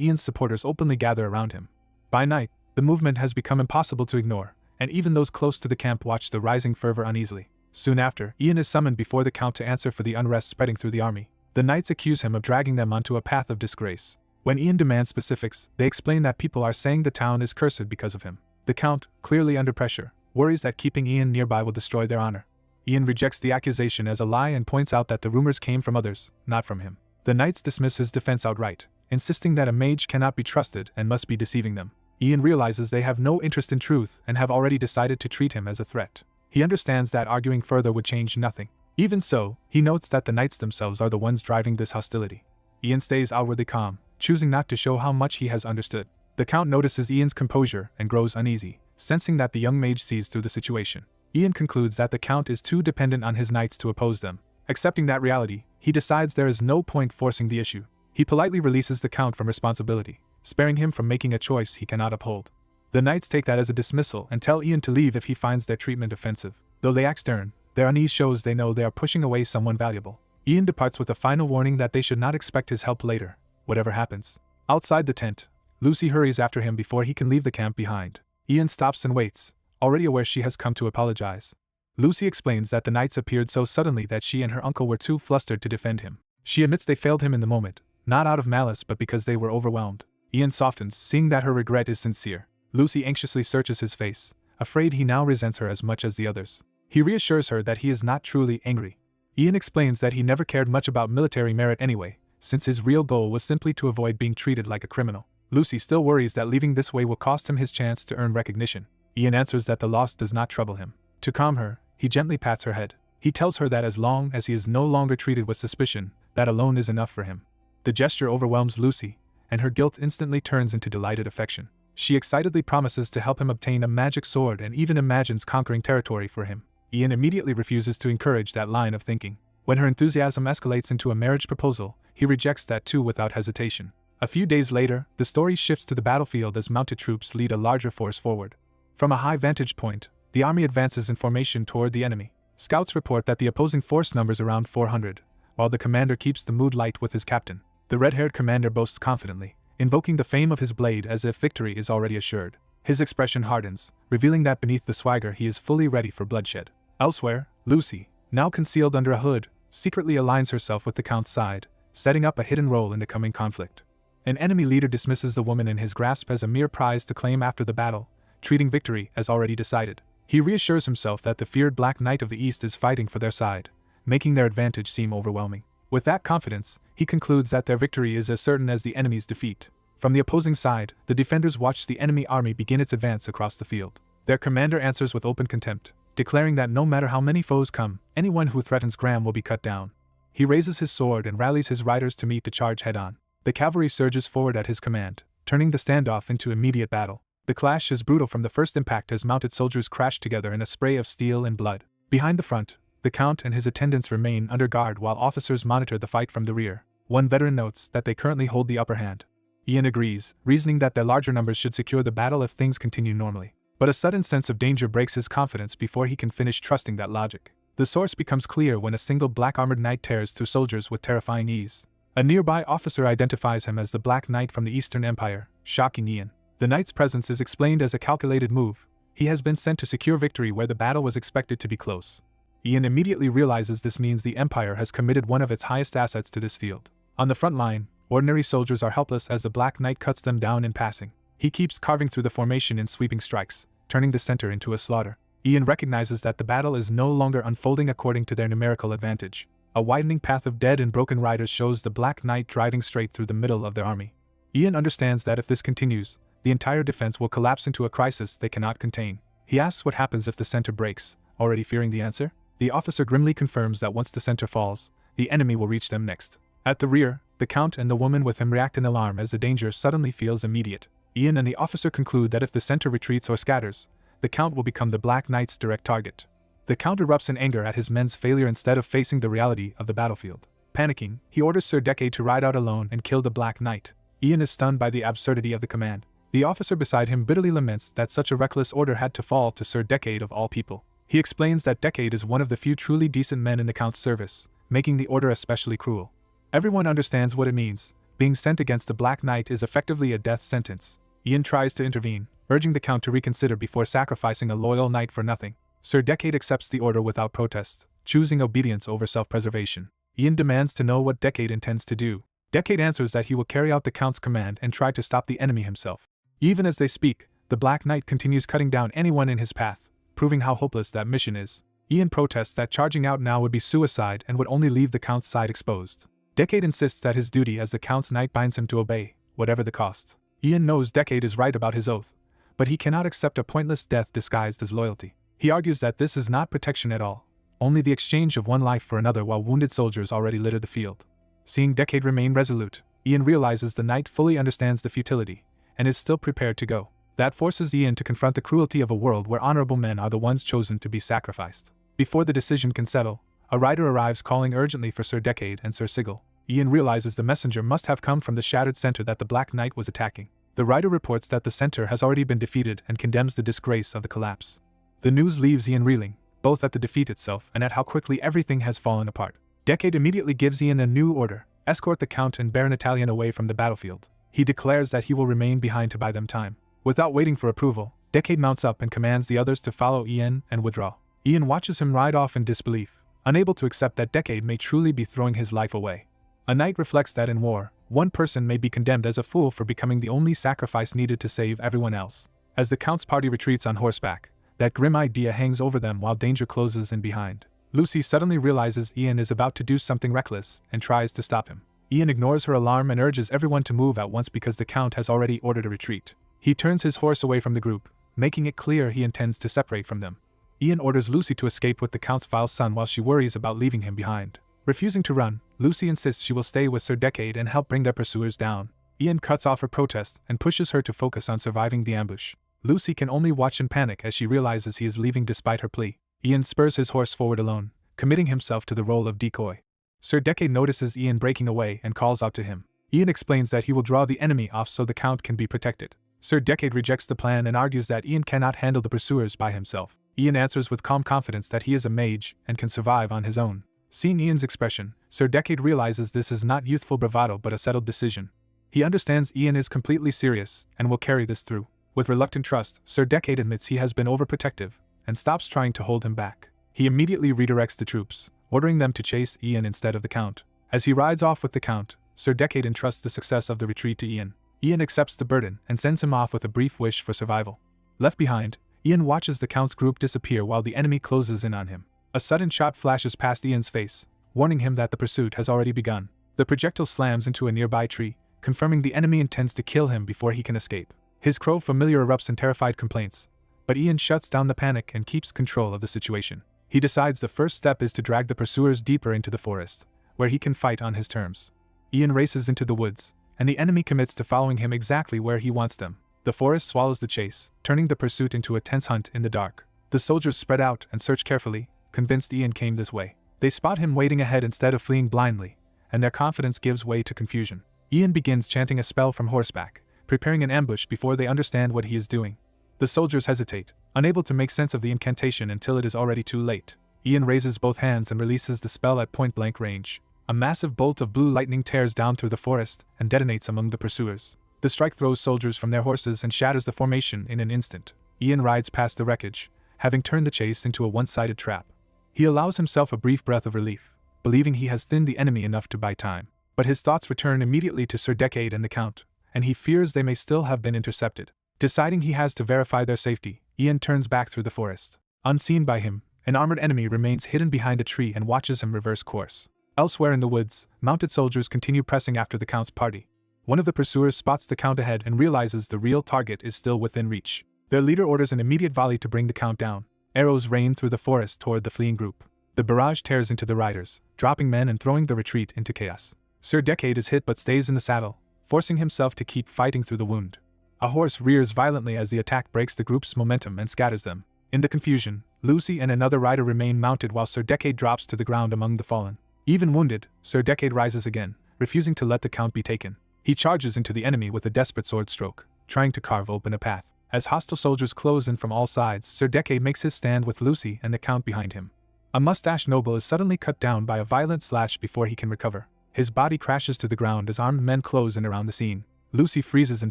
Ian's supporters openly gather around him. By night, the movement has become impossible to ignore, and even those close to the camp watch the rising fervor uneasily. Soon after, Ian is summoned before the Count to answer for the unrest spreading through the army. The knights accuse him of dragging them onto a path of disgrace. When Ian demands specifics, they explain that people are saying the town is cursed because of him. The Count, clearly under pressure, worries that keeping Ian nearby will destroy their honor. Ian rejects the accusation as a lie and points out that the rumors came from others, not from him. The knights dismiss his defense outright, insisting that a mage cannot be trusted and must be deceiving them. Ian realizes they have no interest in truth and have already decided to treat him as a threat. He understands that arguing further would change nothing. Even so, he notes that the knights themselves are the ones driving this hostility. Ian stays outwardly calm, choosing not to show how much he has understood. The Count notices Ian's composure and grows uneasy, sensing that the young mage sees through the situation. Ian concludes that the Count is too dependent on his knights to oppose them. Accepting that reality, he decides there is no point forcing the issue. He politely releases the Count from responsibility, sparing him from making a choice he cannot uphold. The knights take that as a dismissal and tell Ian to leave if he finds their treatment offensive. Though they act stern, their unease shows they know they are pushing away someone valuable. Ian departs with a final warning that they should not expect his help later, whatever happens. Outside the tent, Lucy hurries after him before he can leave the camp behind. Ian stops and waits, already aware she has come to apologize. Lucy explains that the knights appeared so suddenly that she and her uncle were too flustered to defend him. She admits they failed him in the moment, not out of malice but because they were overwhelmed. Ian softens, seeing that her regret is sincere. Lucy anxiously searches his face, afraid he now resents her as much as the others. He reassures her that he is not truly angry. Ian explains that he never cared much about military merit anyway, since his real goal was simply to avoid being treated like a criminal. Lucy still worries that leaving this way will cost him his chance to earn recognition. Ian answers that the loss does not trouble him. To calm her, he gently pats her head. He tells her that as long as he is no longer treated with suspicion, that alone is enough for him. The gesture overwhelms Lucy, and her guilt instantly turns into delighted affection. She excitedly promises to help him obtain a magic sword and even imagines conquering territory for him. Ian immediately refuses to encourage that line of thinking. When her enthusiasm escalates into a marriage proposal, he rejects that too without hesitation. A few days later, the story shifts to the battlefield as mounted troops lead a larger force forward. From a high vantage point, the army advances in formation toward the enemy. Scouts report that the opposing force numbers around 400, while the commander keeps the mood light with his captain. The red-haired commander boasts confidently, invoking the fame of his blade as if victory is already assured. His expression hardens, revealing that beneath the swagger he is fully ready for bloodshed. Elsewhere, Lucy, now concealed under a hood, secretly aligns herself with the Count's side, setting up a hidden role in the coming conflict. An enemy leader dismisses the woman in his grasp as a mere prize to claim after the battle, treating victory as already decided. He reassures himself that the feared Black Knight of the East is fighting for their side, making their advantage seem overwhelming. With that confidence, he concludes that their victory is as certain as the enemy's defeat. From the opposing side, the defenders watch the enemy army begin its advance across the field. Their commander answers with open contempt, declaring that no matter how many foes come, anyone who threatens Graham will be cut down. He raises his sword and rallies his riders to meet the charge head-on. The cavalry surges forward at his command, turning the standoff into immediate battle. The clash is brutal from the first impact as mounted soldiers crash together in a spray of steel and blood. Behind the front, the Count and his attendants remain under guard while officers monitor the fight from the rear. One veteran notes that they currently hold the upper hand. Ian agrees, reasoning that their larger numbers should secure the battle if things continue normally. But a sudden sense of danger breaks his confidence before he can finish trusting that logic. The source becomes clear when a single black-armored knight tears through soldiers with terrifying ease. A nearby officer identifies him as the Black Knight from the Eastern Empire, shocking Ian. The knight's presence is explained as a calculated move. He has been sent to secure victory where the battle was expected to be close. Ian immediately realizes this means the Empire has committed one of its highest assets to this field. On the front line, ordinary soldiers are helpless as the Black Knight cuts them down in passing. He keeps carving through the formation in sweeping strikes, turning the center into a slaughter. Ian recognizes that the battle is no longer unfolding according to their numerical advantage. A widening path of dead and broken riders shows the Black Knight driving straight through the middle of their army. Ian understands that if this continues, the entire defense will collapse into a crisis they cannot contain. He asks what happens if the center breaks, already fearing the answer. The officer grimly confirms that once the center falls, the enemy will reach them next. At the rear, the Count and the woman with him react in alarm as the danger suddenly feels immediate. Ian and the officer conclude that if the center retreats or scatters, the Count will become the Black Knight's direct target. The Count erupts in anger at his men's failure instead of facing the reality of the battlefield. Panicking, he orders Sir Decade to ride out alone and kill the Black Knight. Ian is stunned by the absurdity of the command. The officer beside him bitterly laments that such a reckless order had to fall to Sir Decade of all people. He explains that Decade is one of the few truly decent men in the Count's service, making the order especially cruel. Everyone understands what it means. Being sent against the Black Knight is effectively a death sentence. Ian tries to intervene, urging the Count to reconsider before sacrificing a loyal knight for nothing. Sir Decade accepts the order without protest, choosing obedience over self-preservation. Ian demands to know what Decade intends to do. Decade answers that he will carry out the Count's command and try to stop the enemy himself. Even as they speak, the Black Knight continues cutting down anyone in his path, proving how hopeless that mission is. Ian protests that charging out now would be suicide and would only leave the Count's side exposed. Decade insists that his duty as the Count's knight binds him to obey, whatever the cost. Ian knows Decade is right about his oath, but he cannot accept a pointless death disguised as loyalty. He argues that this is not protection at all, only the exchange of one life for another while wounded soldiers already litter the field. Seeing Decade remain resolute, Ian realizes the knight fully understands the futility, and is still prepared to go. That forces Ian to confront the cruelty of a world where honorable men are the ones chosen to be sacrificed. Before the decision can settle, a rider arrives calling urgently for Sir Decade and Sir Sigil. Ian realizes the messenger must have come from the shattered center that the Black Knight was attacking. The rider reports that the center has already been defeated and condemns the disgrace of the collapse. The news leaves Ian reeling, both at the defeat itself and at how quickly everything has fallen apart. Decade immediately gives Ian a new order: escort the Count and Baron Italian away from the battlefield. He declares that he will remain behind to buy them time. Without waiting for approval, Decade mounts up and commands the others to follow Ian and withdraw. Ian watches him ride off in disbelief, unable to accept that Decade may truly be throwing his life away. A knight reflects that in war, one person may be condemned as a fool for becoming the only sacrifice needed to save everyone else. As the Count's party retreats on horseback, that grim idea hangs over them while danger closes in behind. Lucy suddenly realizes Ian is about to do something reckless and tries to stop him. Ian ignores her alarm and urges everyone to move at once because the Count has already ordered a retreat. He turns his horse away from the group, making it clear he intends to separate from them. Ian orders Lucy to escape with the Count's vile son while she worries about leaving him behind. Refusing to run, Lucy insists she will stay with Sir Decade and help bring their pursuers down. Ian cuts off her protest and pushes her to focus on surviving the ambush. Lucy can only watch in panic as she realizes he is leaving despite her plea. Ian spurs his horse forward alone, committing himself to the role of decoy. Sir Decade notices Ian breaking away and calls out to him. Ian explains that he will draw the enemy off so the Count can be protected. Sir Decade rejects the plan and argues that Ian cannot handle the pursuers by himself. Ian answers with calm confidence that he is a mage and can survive on his own. Seeing Ian's expression, Sir Decade realizes this is not youthful bravado but a settled decision. He understands Ian is completely serious and will carry this through. With reluctant trust, Sir Decade admits he has been overprotective and stops trying to hold him back. He immediately redirects the troops, ordering them to chase Ian instead of the Count. As he rides off with the Count, Sir Decade entrusts the success of the retreat to Ian. Ian accepts the burden and sends him off with a brief wish for survival. Left behind, Ian watches the Count's group disappear while the enemy closes in on him. A sudden shot flashes past Ian's face, warning him that the pursuit has already begun. The projectile slams into a nearby tree, confirming the enemy intends to kill him before he can escape. His crow familiar erupts in terrified complaints, but Ian shuts down the panic and keeps control of the situation. He decides the first step is to drag the pursuers deeper into the forest, where he can fight on his terms. Ian races into the woods, and the enemy commits to following him exactly where he wants them. The forest swallows the chase, turning the pursuit into a tense hunt in the dark. The soldiers spread out and search carefully, convinced Ian came this way. They spot him waiting ahead instead of fleeing blindly, and their confidence gives way to confusion. Ian begins chanting a spell from horseback, preparing an ambush before they understand what he is doing. The soldiers hesitate, unable to make sense of the incantation until it is already too late. Ian raises both hands and releases the spell at point-blank range. A massive bolt of blue lightning tears down through the forest and detonates among the pursuers. The strike throws soldiers from their horses and shatters the formation in an instant. Ian rides past the wreckage, having turned the chase into a one-sided trap. He allows himself a brief breath of relief, believing he has thinned the enemy enough to buy time. But his thoughts return immediately to Sir Decade and the Count, and he fears they may still have been intercepted. Deciding he has to verify their safety, Ian turns back through the forest. Unseen by him, an armored enemy remains hidden behind a tree and watches him reverse course. Elsewhere in the woods, mounted soldiers continue pressing after the Count's party. One of the pursuers spots the Count ahead and realizes the real target is still within reach. Their leader orders an immediate volley to bring the Count down. Arrows rain through the forest toward the fleeing group. The barrage tears into the riders, dropping men and throwing the retreat into chaos. Sir Decade is hit but stays in the saddle, forcing himself to keep fighting through the wound. A horse rears violently as the attack breaks the group's momentum and scatters them. In the confusion, Lucy and another rider remain mounted while Sir Decade drops to the ground among the fallen. Even wounded, Sir Decade rises again, refusing to let the Count be taken. He charges into the enemy with a desperate sword stroke, trying to carve open a path. As hostile soldiers close in from all sides, Sir Decade makes his stand with Lucy and the Count behind him. A mustached noble is suddenly cut down by a violent slash before he can recover. His body crashes to the ground as armed men close in around the scene. Lucy freezes in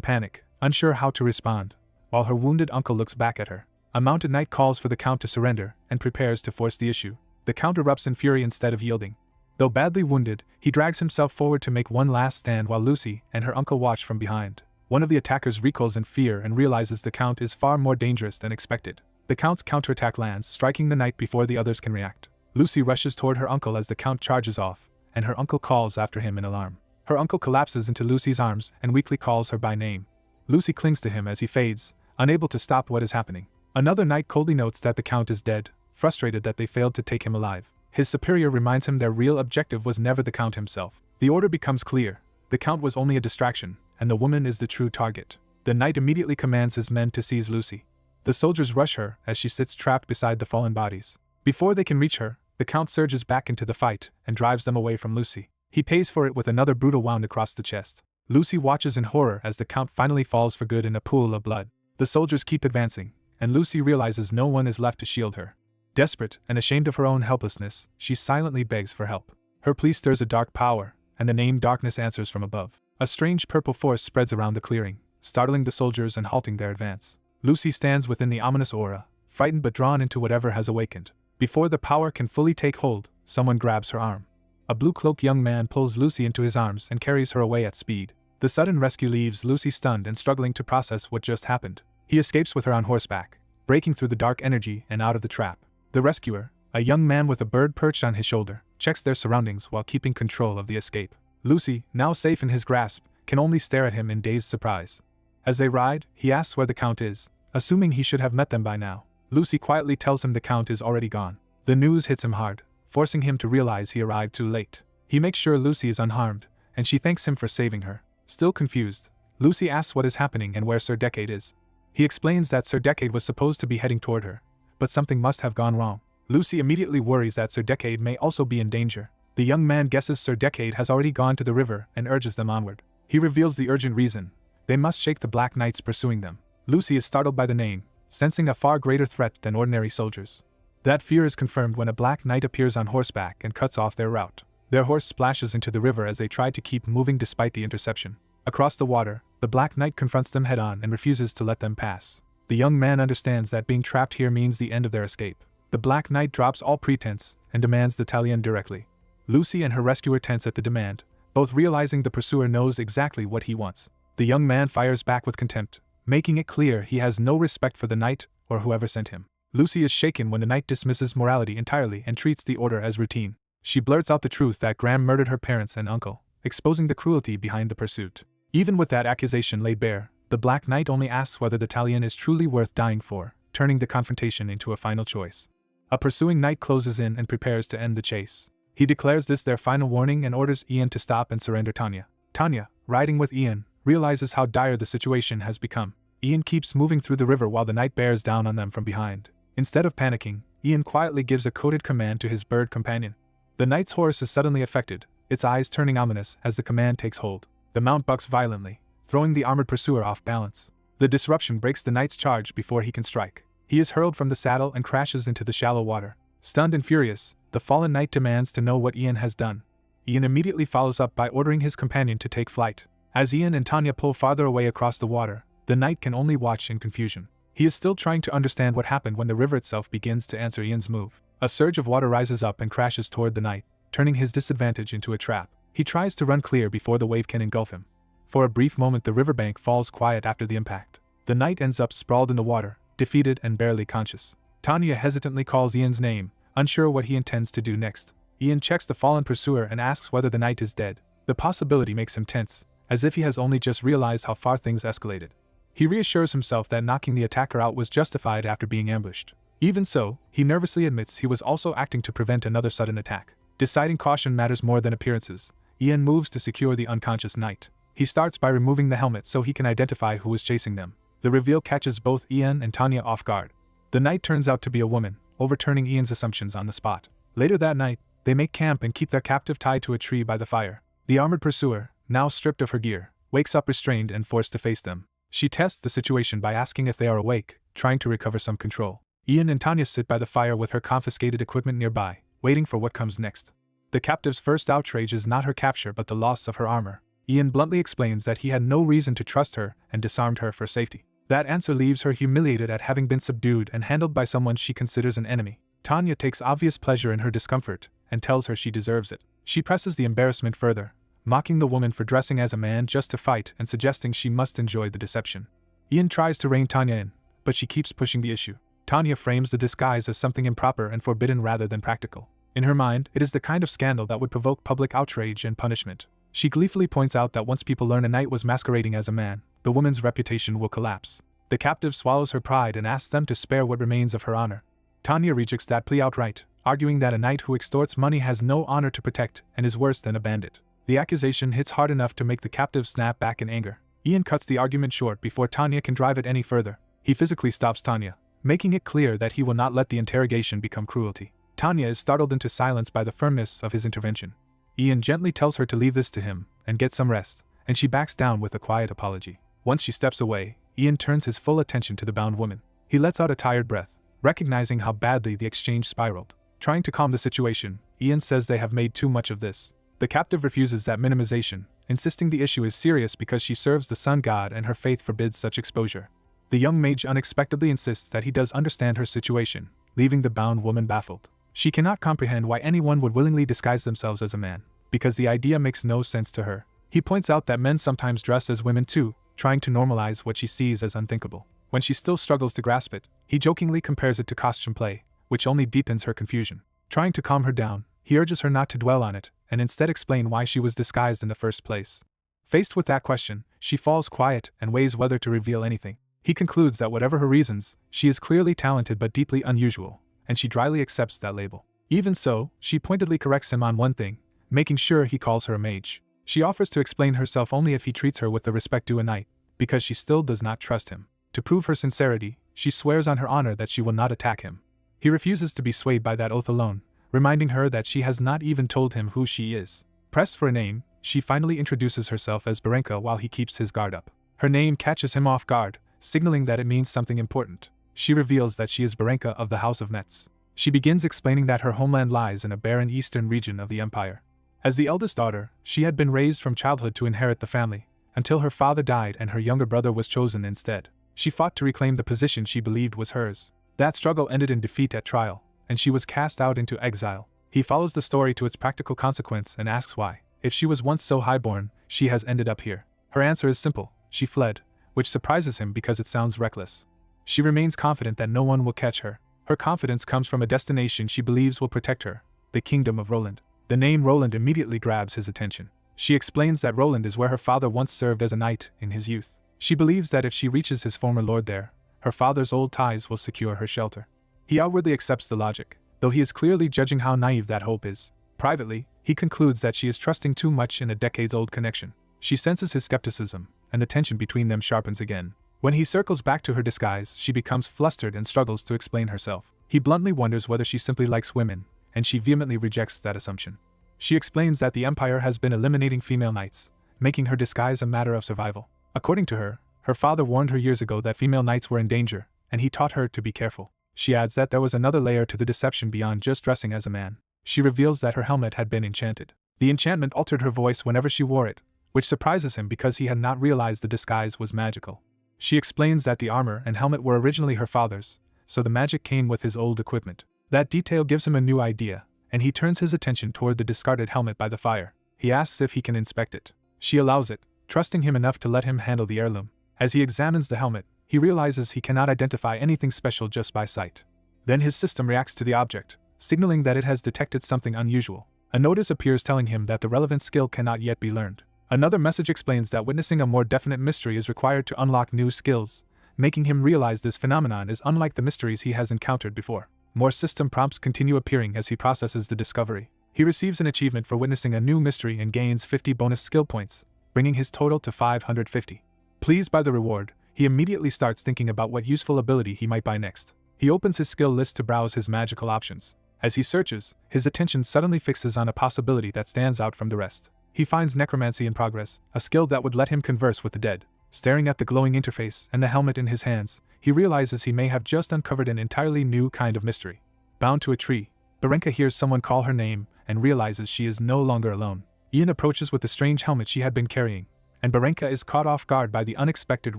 panic, unsure how to respond, while her wounded uncle looks back at her. A mounted knight calls for the Count to surrender and prepares to force the issue. The Count erupts in fury instead of yielding. Though badly wounded, he drags himself forward to make one last stand while Lucy and her uncle watch from behind. One of the attackers recoils in fear and realizes the Count is far more dangerous than expected. The Count's counterattack lands, striking the knight before the others can react. Lucy rushes toward her uncle as the Count charges off, and her uncle calls after him in alarm. Her uncle collapses into Lucy's arms and weakly calls her by name. Lucy clings to him as he fades, unable to stop what is happening. Another knight coldly notes that the Count is dead, frustrated that they failed to take him alive. His superior reminds him their real objective was never the Count himself. The order becomes clear. The Count was only a distraction, and the woman is the true target. The knight immediately commands his men to seize Lucy. The soldiers rush her as she sits trapped beside the fallen bodies. Before they can reach her, the Count surges back into the fight and drives them away from Lucy. He pays for it with another brutal wound across the chest. Lucy watches in horror as the Count finally falls for good in a pool of blood. The soldiers keep advancing, and Lucy realizes no one is left to shield her. Desperate and ashamed of her own helplessness, she silently begs for help. Her plea stirs a dark power, and the name Darkness answers from above. A strange purple force spreads around the clearing, startling the soldiers and halting their advance. Lucy stands within the ominous aura, frightened but drawn into whatever has awakened. Before the power can fully take hold, someone grabs her arm. A blue-cloaked young man pulls Lucy into his arms and carries her away at speed. The sudden rescue leaves Lucy stunned and struggling to process what just happened. He escapes with her on horseback, breaking through the dark energy and out of the trap. The rescuer, a young man with a bird perched on his shoulder, checks their surroundings while keeping control of the escape. Lucy, now safe in his grasp, can only stare at him in dazed surprise. As they ride, he asks where the Count is, assuming he should have met them by now. Lucy quietly tells him the Count is already gone. The news hits him hard, forcing him to realize he arrived too late. He makes sure Lucy is unharmed, and she thanks him for saving her. Still confused, Lucy asks what is happening and where Sir Decade is. He explains that Sir Decade was supposed to be heading toward her, but something must have gone wrong. Lucy immediately worries that Sir Decade may also be in danger. The young man guesses Sir Decade has already gone to the river and urges them onward. He reveals the urgent reason: they must shake the Black Knights pursuing them. Lucy is startled by the name, sensing a far greater threat than ordinary soldiers. That fear is confirmed when a Black Knight appears on horseback and cuts off their route. Their horse splashes into the river as they try to keep moving despite the interception. Across the water, the Black Knight confronts them head-on and refuses to let them pass. The young man understands that being trapped here means the end of their escape. The Black Knight drops all pretense and demands the talion directly. Lucy and her rescuer tense at the demand, both realizing the pursuer knows exactly what he wants. The young man fires back with contempt, making it clear he has no respect for the knight or whoever sent him. Lucy is shaken when the knight dismisses morality entirely and treats the order as routine. She blurts out the truth that Graham murdered her parents and uncle, exposing the cruelty behind the pursuit. Even with that accusation laid bare, the Black Knight only asks whether the talion is truly worth dying for, turning the confrontation into a final choice. A pursuing knight closes in and prepares to end the chase. He declares this their final warning and orders Ian to stop and surrender Tanya. Tanya, riding with Ian, realizes how dire the situation has become. Ian keeps moving through the river while the knight bears down on them from behind. Instead of panicking, Ian quietly gives a coded command to his bird companion. The knight's horse is suddenly affected, its eyes turning ominous as the command takes hold. The mount bucks violently, throwing the armored pursuer off balance. The disruption breaks the knight's charge before he can strike. He is hurled from the saddle and crashes into the shallow water. Stunned and furious, the fallen knight demands to know what Ian has done. Ian immediately follows up by ordering his companion to take flight. As Ian and Tanya pull farther away across the water, the knight can only watch in confusion. He is still trying to understand what happened when the river itself begins to answer Ian's move. A surge of water rises up and crashes toward the knight, turning his disadvantage into a trap. He tries to run clear before the wave can engulf him. For a brief moment the riverbank falls quiet after the impact. The knight ends up sprawled in the water, defeated and barely conscious. Tanya hesitantly calls Ian's name, unsure what he intends to do next. Ian checks the fallen pursuer and asks whether the knight is dead. The possibility makes him tense, as if he has only just realized how far things escalated. He reassures himself that knocking the attacker out was justified after being ambushed. Even so, he nervously admits he was also acting to prevent another sudden attack. Deciding caution matters more than appearances, Ian moves to secure the unconscious knight. He starts by removing the helmet so he can identify who is chasing them. The reveal catches both Ian and Tanya off guard. The knight turns out to be a woman, overturning Ian's assumptions on the spot. Later that night, they make camp and keep their captive tied to a tree by the fire. The armored pursuer, now stripped of her gear, wakes up restrained and forced to face them. She tests the situation by asking if they are awake, trying to recover some control. Ian and Tanya sit by the fire with her confiscated equipment nearby, waiting for what comes next. The captive's first outrage is not her capture but the loss of her armor. Ian bluntly explains that he had no reason to trust her and disarmed her for safety. That answer leaves her humiliated at having been subdued and handled by someone she considers an enemy. Tanya takes obvious pleasure in her discomfort and tells her she deserves it. She presses the embarrassment further, mocking the woman for dressing as a man just to fight and suggesting she must enjoy the deception. Ian tries to rein Tanya in, but she keeps pushing the issue. Tanya frames the disguise as something improper and forbidden rather than practical. In her mind, it is the kind of scandal that would provoke public outrage and punishment. She gleefully points out that once people learn a knight was masquerading as a man, the woman's reputation will collapse. The captive swallows her pride and asks them to spare what remains of her honor. Tanya rejects that plea outright, arguing that a knight who extorts money has no honor to protect and is worse than a bandit. The accusation hits hard enough to make the captive snap back in anger. Ian cuts the argument short before Tanya can drive it any further. He physically stops Tanya, making it clear that he will not let the interrogation become cruelty. Tanya is startled into silence by the firmness of his intervention. Ian gently tells her to leave this to him and get some rest, and she backs down with a quiet apology. Once she steps away, Ian turns his full attention to the bound woman. He lets out a tired breath, recognizing how badly the exchange spiraled. Trying to calm the situation, Ian says they have made too much of this. The captive refuses that minimization, insisting the issue is serious because she serves the sun god and her faith forbids such exposure. The young mage unexpectedly insists that he does understand her situation, leaving the bound woman baffled. She cannot comprehend why anyone would willingly disguise themselves as a man, because the idea makes no sense to her. He points out that men sometimes dress as women too, trying to normalize what she sees as unthinkable. When she still struggles to grasp it, he jokingly compares it to costume play, which only deepens her confusion. Trying to calm her down, he urges her not to dwell on it, and instead explain why she was disguised in the first place. Faced with that question, she falls quiet and weighs whether to reveal anything. He concludes that whatever her reasons, she is clearly talented but deeply unusual, and she dryly accepts that label. Even so, she pointedly corrects him on one thing, making sure he calls her a mage. She offers to explain herself only if he treats her with the respect due a knight, because she still does not trust him. To prove her sincerity, she swears on her honor that she will not attack him. He refuses to be swayed by that oath alone, reminding her that she has not even told him who she is. Pressed for a name, she finally introduces herself as Berenka while he keeps his guard up. Her name catches him off guard, signaling that it means something important. She reveals that she is Berenka of the House of Metz. She begins explaining that her homeland lies in a barren eastern region of the empire. As the eldest daughter, she had been raised from childhood to inherit the family, until her father died and her younger brother was chosen instead. She fought to reclaim the position she believed was hers. That struggle ended in defeat at trial, and she was cast out into exile. He follows the story to its practical consequence and asks why, if she was once so highborn, she has ended up here. Her answer is simple: she fled, which surprises him because it sounds reckless. She remains confident that no one will catch her. Her confidence comes from a destination she believes will protect her, the kingdom of Roland. The name Roland immediately grabs his attention. She explains that Roland is where her father once served as a knight in his youth. She believes that if she reaches his former lord there, her father's old ties will secure her shelter. He outwardly accepts the logic, though he is clearly judging how naive that hope is. Privately, he concludes that she is trusting too much in a decades-old connection. She senses his skepticism, and the tension between them sharpens again. When he circles back to her disguise, she becomes flustered and struggles to explain herself. He bluntly wonders whether she simply likes women, and she vehemently rejects that assumption. She explains that the Empire has been eliminating female knights, making her disguise a matter of survival. According to her, her father warned her years ago that female knights were in danger, and he taught her to be careful. She adds that there was another layer to the deception beyond just dressing as a man. She reveals that her helmet had been enchanted. The enchantment altered her voice whenever she wore it, which surprises him because he had not realized the disguise was magical. She explains that the armor and helmet were originally her father's, so the magic came with his old equipment. That detail gives him a new idea, and he turns his attention toward the discarded helmet by the fire. He asks if he can inspect it. She allows it, trusting him enough to let him handle the heirloom. As he examines the helmet, he realizes he cannot identify anything special just by sight. Then his system reacts to the object, signaling that it has detected something unusual. A notice appears telling him that the relevant skill cannot yet be learned. Another message explains that witnessing a more definite mystery is required to unlock new skills, making him realize this phenomenon is unlike the mysteries he has encountered before. More system prompts continue appearing as he processes the discovery. He receives an achievement for witnessing a new mystery and gains 50 bonus skill points, bringing his total to 550. Pleased by the reward, he immediately starts thinking about what useful ability he might buy next. He opens his skill list to browse his magical options. As he searches, his attention suddenly fixes on a possibility that stands out from the rest. He finds necromancy in progress, a skill that would let him converse with the dead. Staring at the glowing interface and the helmet in his hands, he realizes he may have just uncovered an entirely new kind of mystery. Bound to a tree, Barenka hears someone call her name and realizes she is no longer alone. Ian approaches with the strange helmet she had been carrying, and Barenka is caught off guard by the unexpected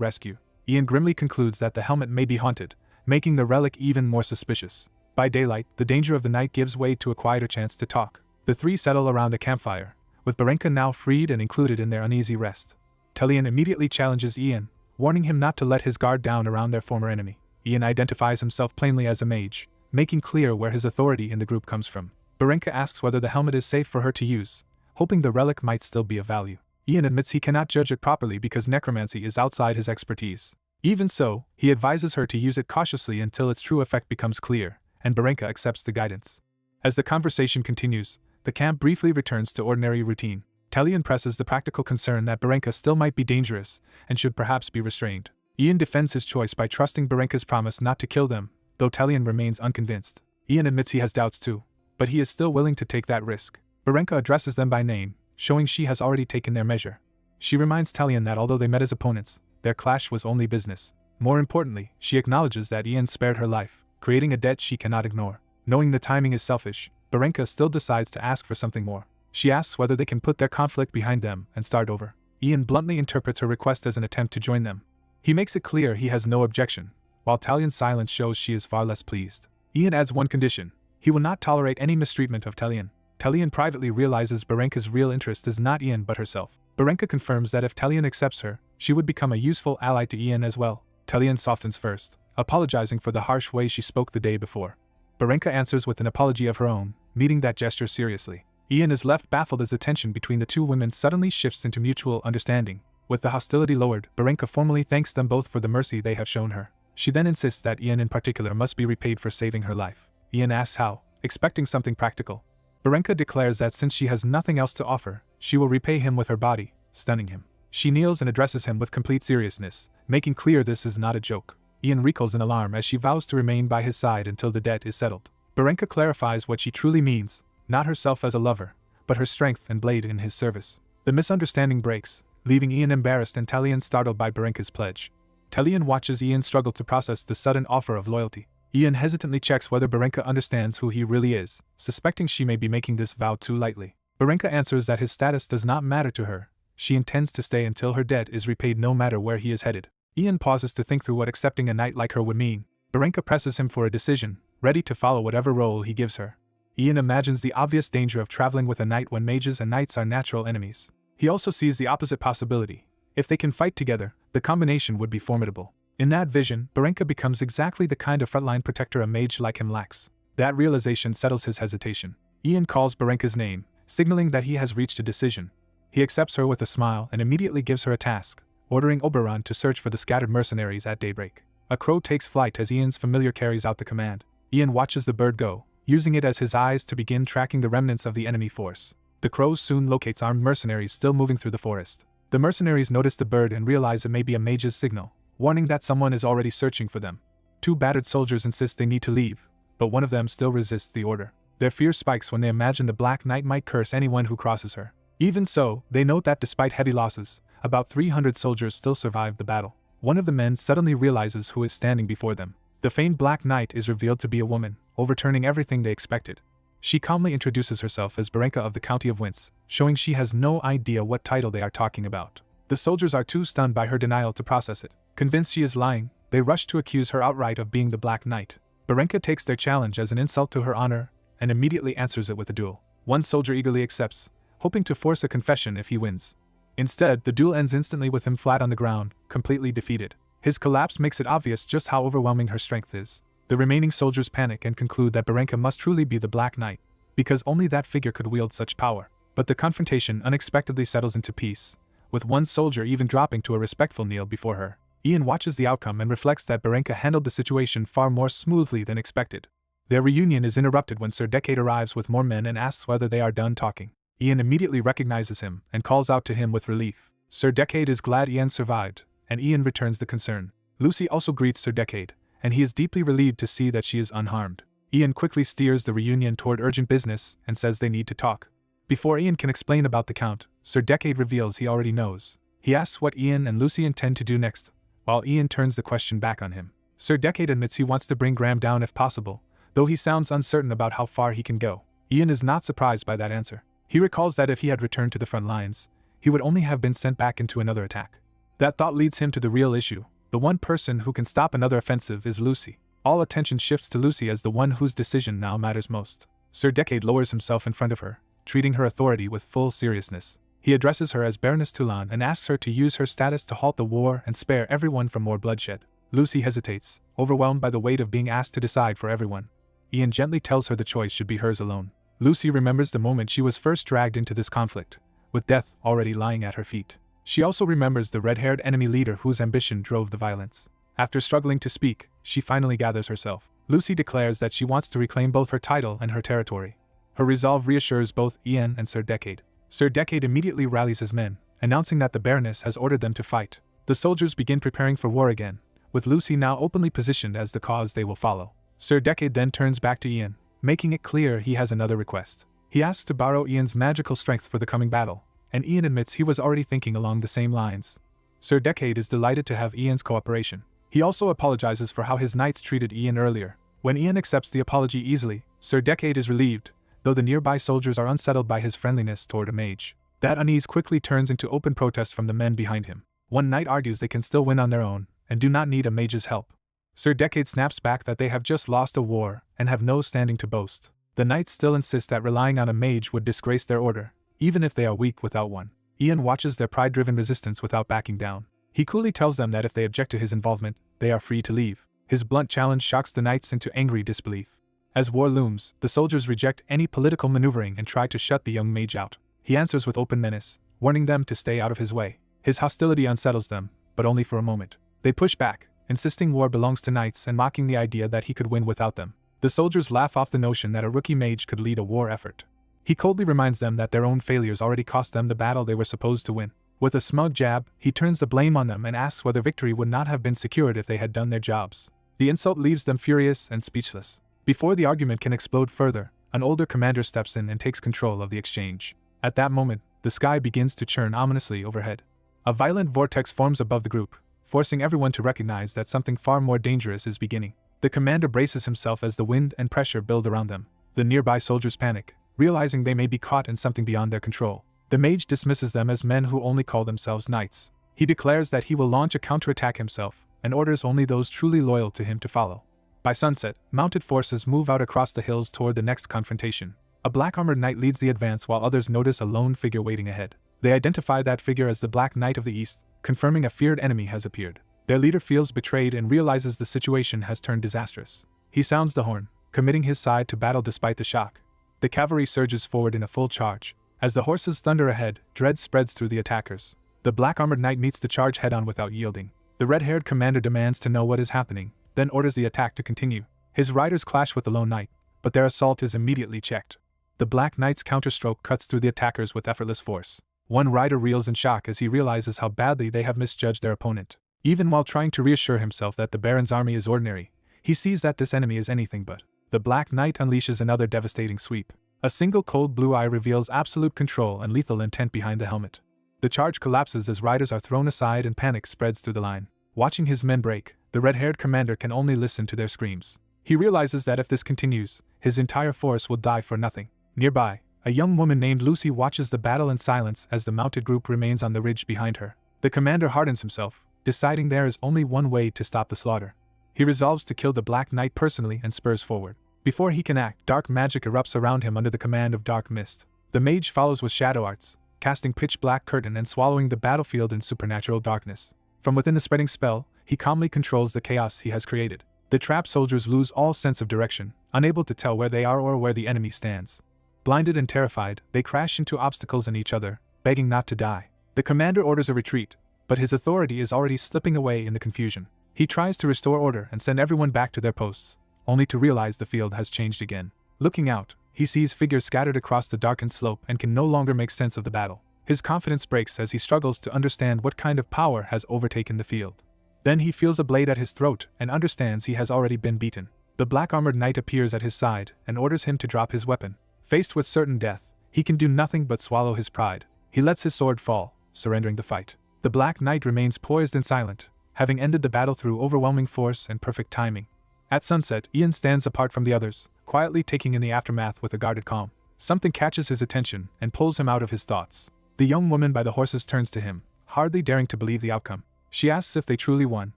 rescue. Ian grimly concludes that the helmet may be haunted, making the relic even more suspicious. By daylight, the danger of the night gives way to a quieter chance to talk. The three settle around a campfire, with Barenka now freed and included in their uneasy rest. Talion immediately challenges Ian, warning him not to let his guard down around their former enemy. Ian identifies himself plainly as a mage, making clear where his authority in the group comes from. Barenka asks whether the helmet is safe for her to use, hoping the relic might still be of value. Ian admits he cannot judge it properly because necromancy is outside his expertise. Even so, he advises her to use it cautiously until its true effect becomes clear, and Barenka accepts the guidance. As the conversation continues, the camp briefly returns to ordinary routine. Talion presses the practical concern that Barenka still might be dangerous and should perhaps be restrained. Ian defends his choice by trusting Barenka's promise not to kill them, though Talion remains unconvinced. Ian admits he has doubts too, but he is still willing to take that risk. Barenka addresses them by name, showing she has already taken their measure. She reminds Talion that although they met as opponents, their clash was only business. More importantly, she acknowledges that Ian spared her life, creating a debt she cannot ignore. Knowing the timing is selfish, Barenka still decides to ask for something more. She asks whether they can put their conflict behind them and start over. Ian bluntly interprets her request as an attempt to join them. He makes it clear he has no objection, while Talion's silence shows she is far less pleased. Ian adds one condition: he will not tolerate any mistreatment of Talion. Talion privately realizes Barenka's real interest is not Ian but herself. Barenka confirms that if Talion accepts her, she would become a useful ally to Ian as well. Talion softens first, apologizing for the harsh way she spoke the day before. Barenka answers with an apology of her own, meeting that gesture seriously. Ian is left baffled as the tension between the two women suddenly shifts into mutual understanding. With the hostility lowered, Barenka formally thanks them both for the mercy they have shown her. She then insists that Ian in particular must be repaid for saving her life. Ian asks how, expecting something practical. Barenka declares that since she has nothing else to offer, she will repay him with her body, stunning him. She kneels and addresses him with complete seriousness, making clear this is not a joke. Ian recoils in alarm as she vows to remain by his side until the debt is settled. Barenka clarifies what she truly means, not herself as a lover, but her strength and blade in his service. The misunderstanding breaks, leaving Ian embarrassed and Talion startled by Barenka's pledge. Talion watches Ian struggle to process the sudden offer of loyalty. Ian hesitantly checks whether Barenka understands who he really is, suspecting she may be making this vow too lightly. Barenka answers that his status does not matter to her. She intends to stay until her debt is repaid no matter where he is headed. Ian pauses to think through what accepting a knight like her would mean. Barenka presses him for a decision, ready to follow whatever role he gives her. Ian imagines the obvious danger of traveling with a knight when mages and knights are natural enemies. He also sees the opposite possibility. If they can fight together, the combination would be formidable. In that vision, Barenka becomes exactly the kind of frontline protector a mage like him lacks. That realization settles his hesitation. Ian calls Barenka's name, signaling that he has reached a decision. He accepts her with a smile and immediately gives her a task, ordering Oberon to search for the scattered mercenaries at daybreak. A crow takes flight as Ian's familiar carries out the command. Ian watches the bird go, using it as his eyes to begin tracking the remnants of the enemy force. The crow soon locates armed mercenaries still moving through the forest. The mercenaries notice the bird and realize it may be a mage's signal, warning that someone is already searching for them. Two battered soldiers insist they need to leave, but one of them still resists the order. Their fear spikes when they imagine the Black Knight might curse anyone who crosses her. Even so, they note that despite heavy losses, about 300 soldiers still survived the battle. One of the men suddenly realizes who is standing before them. The famed Black Knight is revealed to be a woman, overturning everything they expected. She calmly introduces herself as Barenka of the County of Wince, showing she has no idea what title they are talking about. The soldiers are too stunned by her denial to process it. Convinced she is lying, they rush to accuse her outright of being the Black Knight. Barenka takes their challenge as an insult to her honor, and immediately answers it with a duel. One soldier eagerly accepts, hoping to force a confession if he wins. Instead, the duel ends instantly with him flat on the ground, completely defeated. His collapse makes it obvious just how overwhelming her strength is. The remaining soldiers panic and conclude that Barenka must truly be the Black Knight, because only that figure could wield such power. But the confrontation unexpectedly settles into peace, with one soldier even dropping to a respectful kneel before her. Ian watches the outcome and reflects that Barenka handled the situation far more smoothly than expected. Their reunion is interrupted when Sir Decade arrives with more men and asks whether they are done talking. Ian immediately recognizes him and calls out to him with relief. Sir Decade is glad Ian survived, and Ian returns the concern. Lucy also greets Sir Decade, and he is deeply relieved to see that she is unharmed. Ian quickly steers the reunion toward urgent business and says they need to talk. Before Ian can explain about the Count, Sir Decade reveals he already knows. He asks what Ian and Lucy intend to do next, while Ian turns the question back on him. Sir Decade admits he wants to bring Graham down if possible, though he sounds uncertain about how far he can go. Ian is not surprised by that answer. He recalls that if he had returned to the front lines, he would only have been sent back into another attack. That thought leads him to the real issue. The one person who can stop another offensive is Lucy. All attention shifts to Lucy as the one whose decision now matters most. Sir Decade lowers himself in front of her, treating her authority with full seriousness. He addresses her as Baroness Toulon and asks her to use her status to halt the war and spare everyone from more bloodshed. Lucy hesitates, overwhelmed by the weight of being asked to decide for everyone. Ian gently tells her the choice should be hers alone. Lucy remembers the moment she was first dragged into this conflict, with death already lying at her feet. She also remembers the red-haired enemy leader whose ambition drove the violence. After struggling to speak, she finally gathers herself. Lucy declares that she wants to reclaim both her title and her territory. Her resolve reassures both Ian and Sir Decade. Sir Decade immediately rallies his men, announcing that the Baroness has ordered them to fight. The soldiers begin preparing for war again, with Lucy now openly positioned as the cause they will follow. Sir Decade then turns back to Ian, making it clear he has another request. He asks to borrow Ian's magical strength for the coming battle, and Ian admits he was already thinking along the same lines. Sir Decade is delighted to have Ian's cooperation. He also apologizes for how his knights treated Ian earlier. When Ian accepts the apology easily, Sir Decade is relieved, though the nearby soldiers are unsettled by his friendliness toward a mage. That unease quickly turns into open protest from the men behind him. One knight argues they can still win on their own, and do not need a mage's help. Sir Decade snaps back that they have just lost a war, and have no standing to boast. The knights still insist that relying on a mage would disgrace their order, even if they are weak without one. Ian watches their pride-driven resistance without backing down. He coolly tells them that if they object to his involvement, they are free to leave. His blunt challenge shocks the knights into angry disbelief. As war looms, the soldiers reject any political maneuvering and try to shut the young mage out. He answers with open menace, warning them to stay out of his way. His hostility unsettles them, but only for a moment. They push back, insisting war belongs to knights and mocking the idea that he could win without them. The soldiers laugh off the notion that a rookie mage could lead a war effort. He coldly reminds them that their own failures already cost them the battle they were supposed to win. With a smug jab, he turns the blame on them and asks whether victory would not have been secured if they had done their jobs. The insult leaves them furious and speechless. Before the argument can explode further, an older commander steps in and takes control of the exchange. At that moment, the sky begins to churn ominously overhead. A violent vortex forms above the group, forcing everyone to recognize that something far more dangerous is beginning. The commander braces himself as the wind and pressure build around them. The nearby soldiers panic, realizing they may be caught in something beyond their control. The mage dismisses them as men who only call themselves knights. He declares that he will launch a counterattack himself, and orders only those truly loyal to him to follow. By sunset, mounted forces move out across the hills toward the next confrontation. A black-armored knight leads the advance while others notice a lone figure waiting ahead. They identify that figure as the Black Knight of the East, confirming a feared enemy has appeared. Their leader feels betrayed and realizes the situation has turned disastrous. He sounds the horn, committing his side to battle despite the shock. The cavalry surges forward in a full charge. As the horses thunder ahead, dread spreads through the attackers. The black-armored knight meets the charge head-on without yielding. The red-haired commander demands to know what is happening, then orders the attack to continue. His riders clash with the lone knight, but their assault is immediately checked. The Black Knight's counterstroke cuts through the attackers with effortless force. One rider reels in shock as he realizes how badly they have misjudged their opponent. Even while trying to reassure himself that the Baron's army is ordinary, he sees that this enemy is anything but. The Black Knight unleashes another devastating sweep. A single cold blue eye reveals absolute control and lethal intent behind the helmet. The charge collapses as riders are thrown aside and panic spreads through the line. Watching his men break, the red-haired commander can only listen to their screams. He realizes that if this continues, his entire force will die for nothing. Nearby, a young woman named Lucy watches the battle in silence as the mounted group remains on the ridge behind her. The commander hardens himself, deciding there is only one way to stop the slaughter. He resolves to kill the Black Knight personally and spurs forward. Before he can act, dark magic erupts around him under the command of Dark Mist. The mage follows with shadow arts, casting pitch-black curtain and swallowing the battlefield in supernatural darkness. From within the spreading spell, he calmly controls the chaos he has created. The trapped soldiers lose all sense of direction, unable to tell where they are or where the enemy stands. Blinded and terrified, they crash into obstacles and each other, begging not to die. The commander orders a retreat, but his authority is already slipping away in the confusion. He tries to restore order and send everyone back to their posts, only to realize the field has changed again. Looking out, he sees figures scattered across the darkened slope and can no longer make sense of the battle. His confidence breaks as he struggles to understand what kind of power has overtaken the field. Then he feels a blade at his throat and understands he has already been beaten. The black-armored knight appears at his side and orders him to drop his weapon. Faced with certain death, he can do nothing but swallow his pride. He lets his sword fall, surrendering the fight. The Black Knight remains poised and silent, having ended the battle through overwhelming force and perfect timing. At sunset, Ian stands apart from the others, quietly taking in the aftermath with a guarded calm. Something catches his attention and pulls him out of his thoughts. The young woman by the horses turns to him, hardly daring to believe the outcome. She asks if they truly won,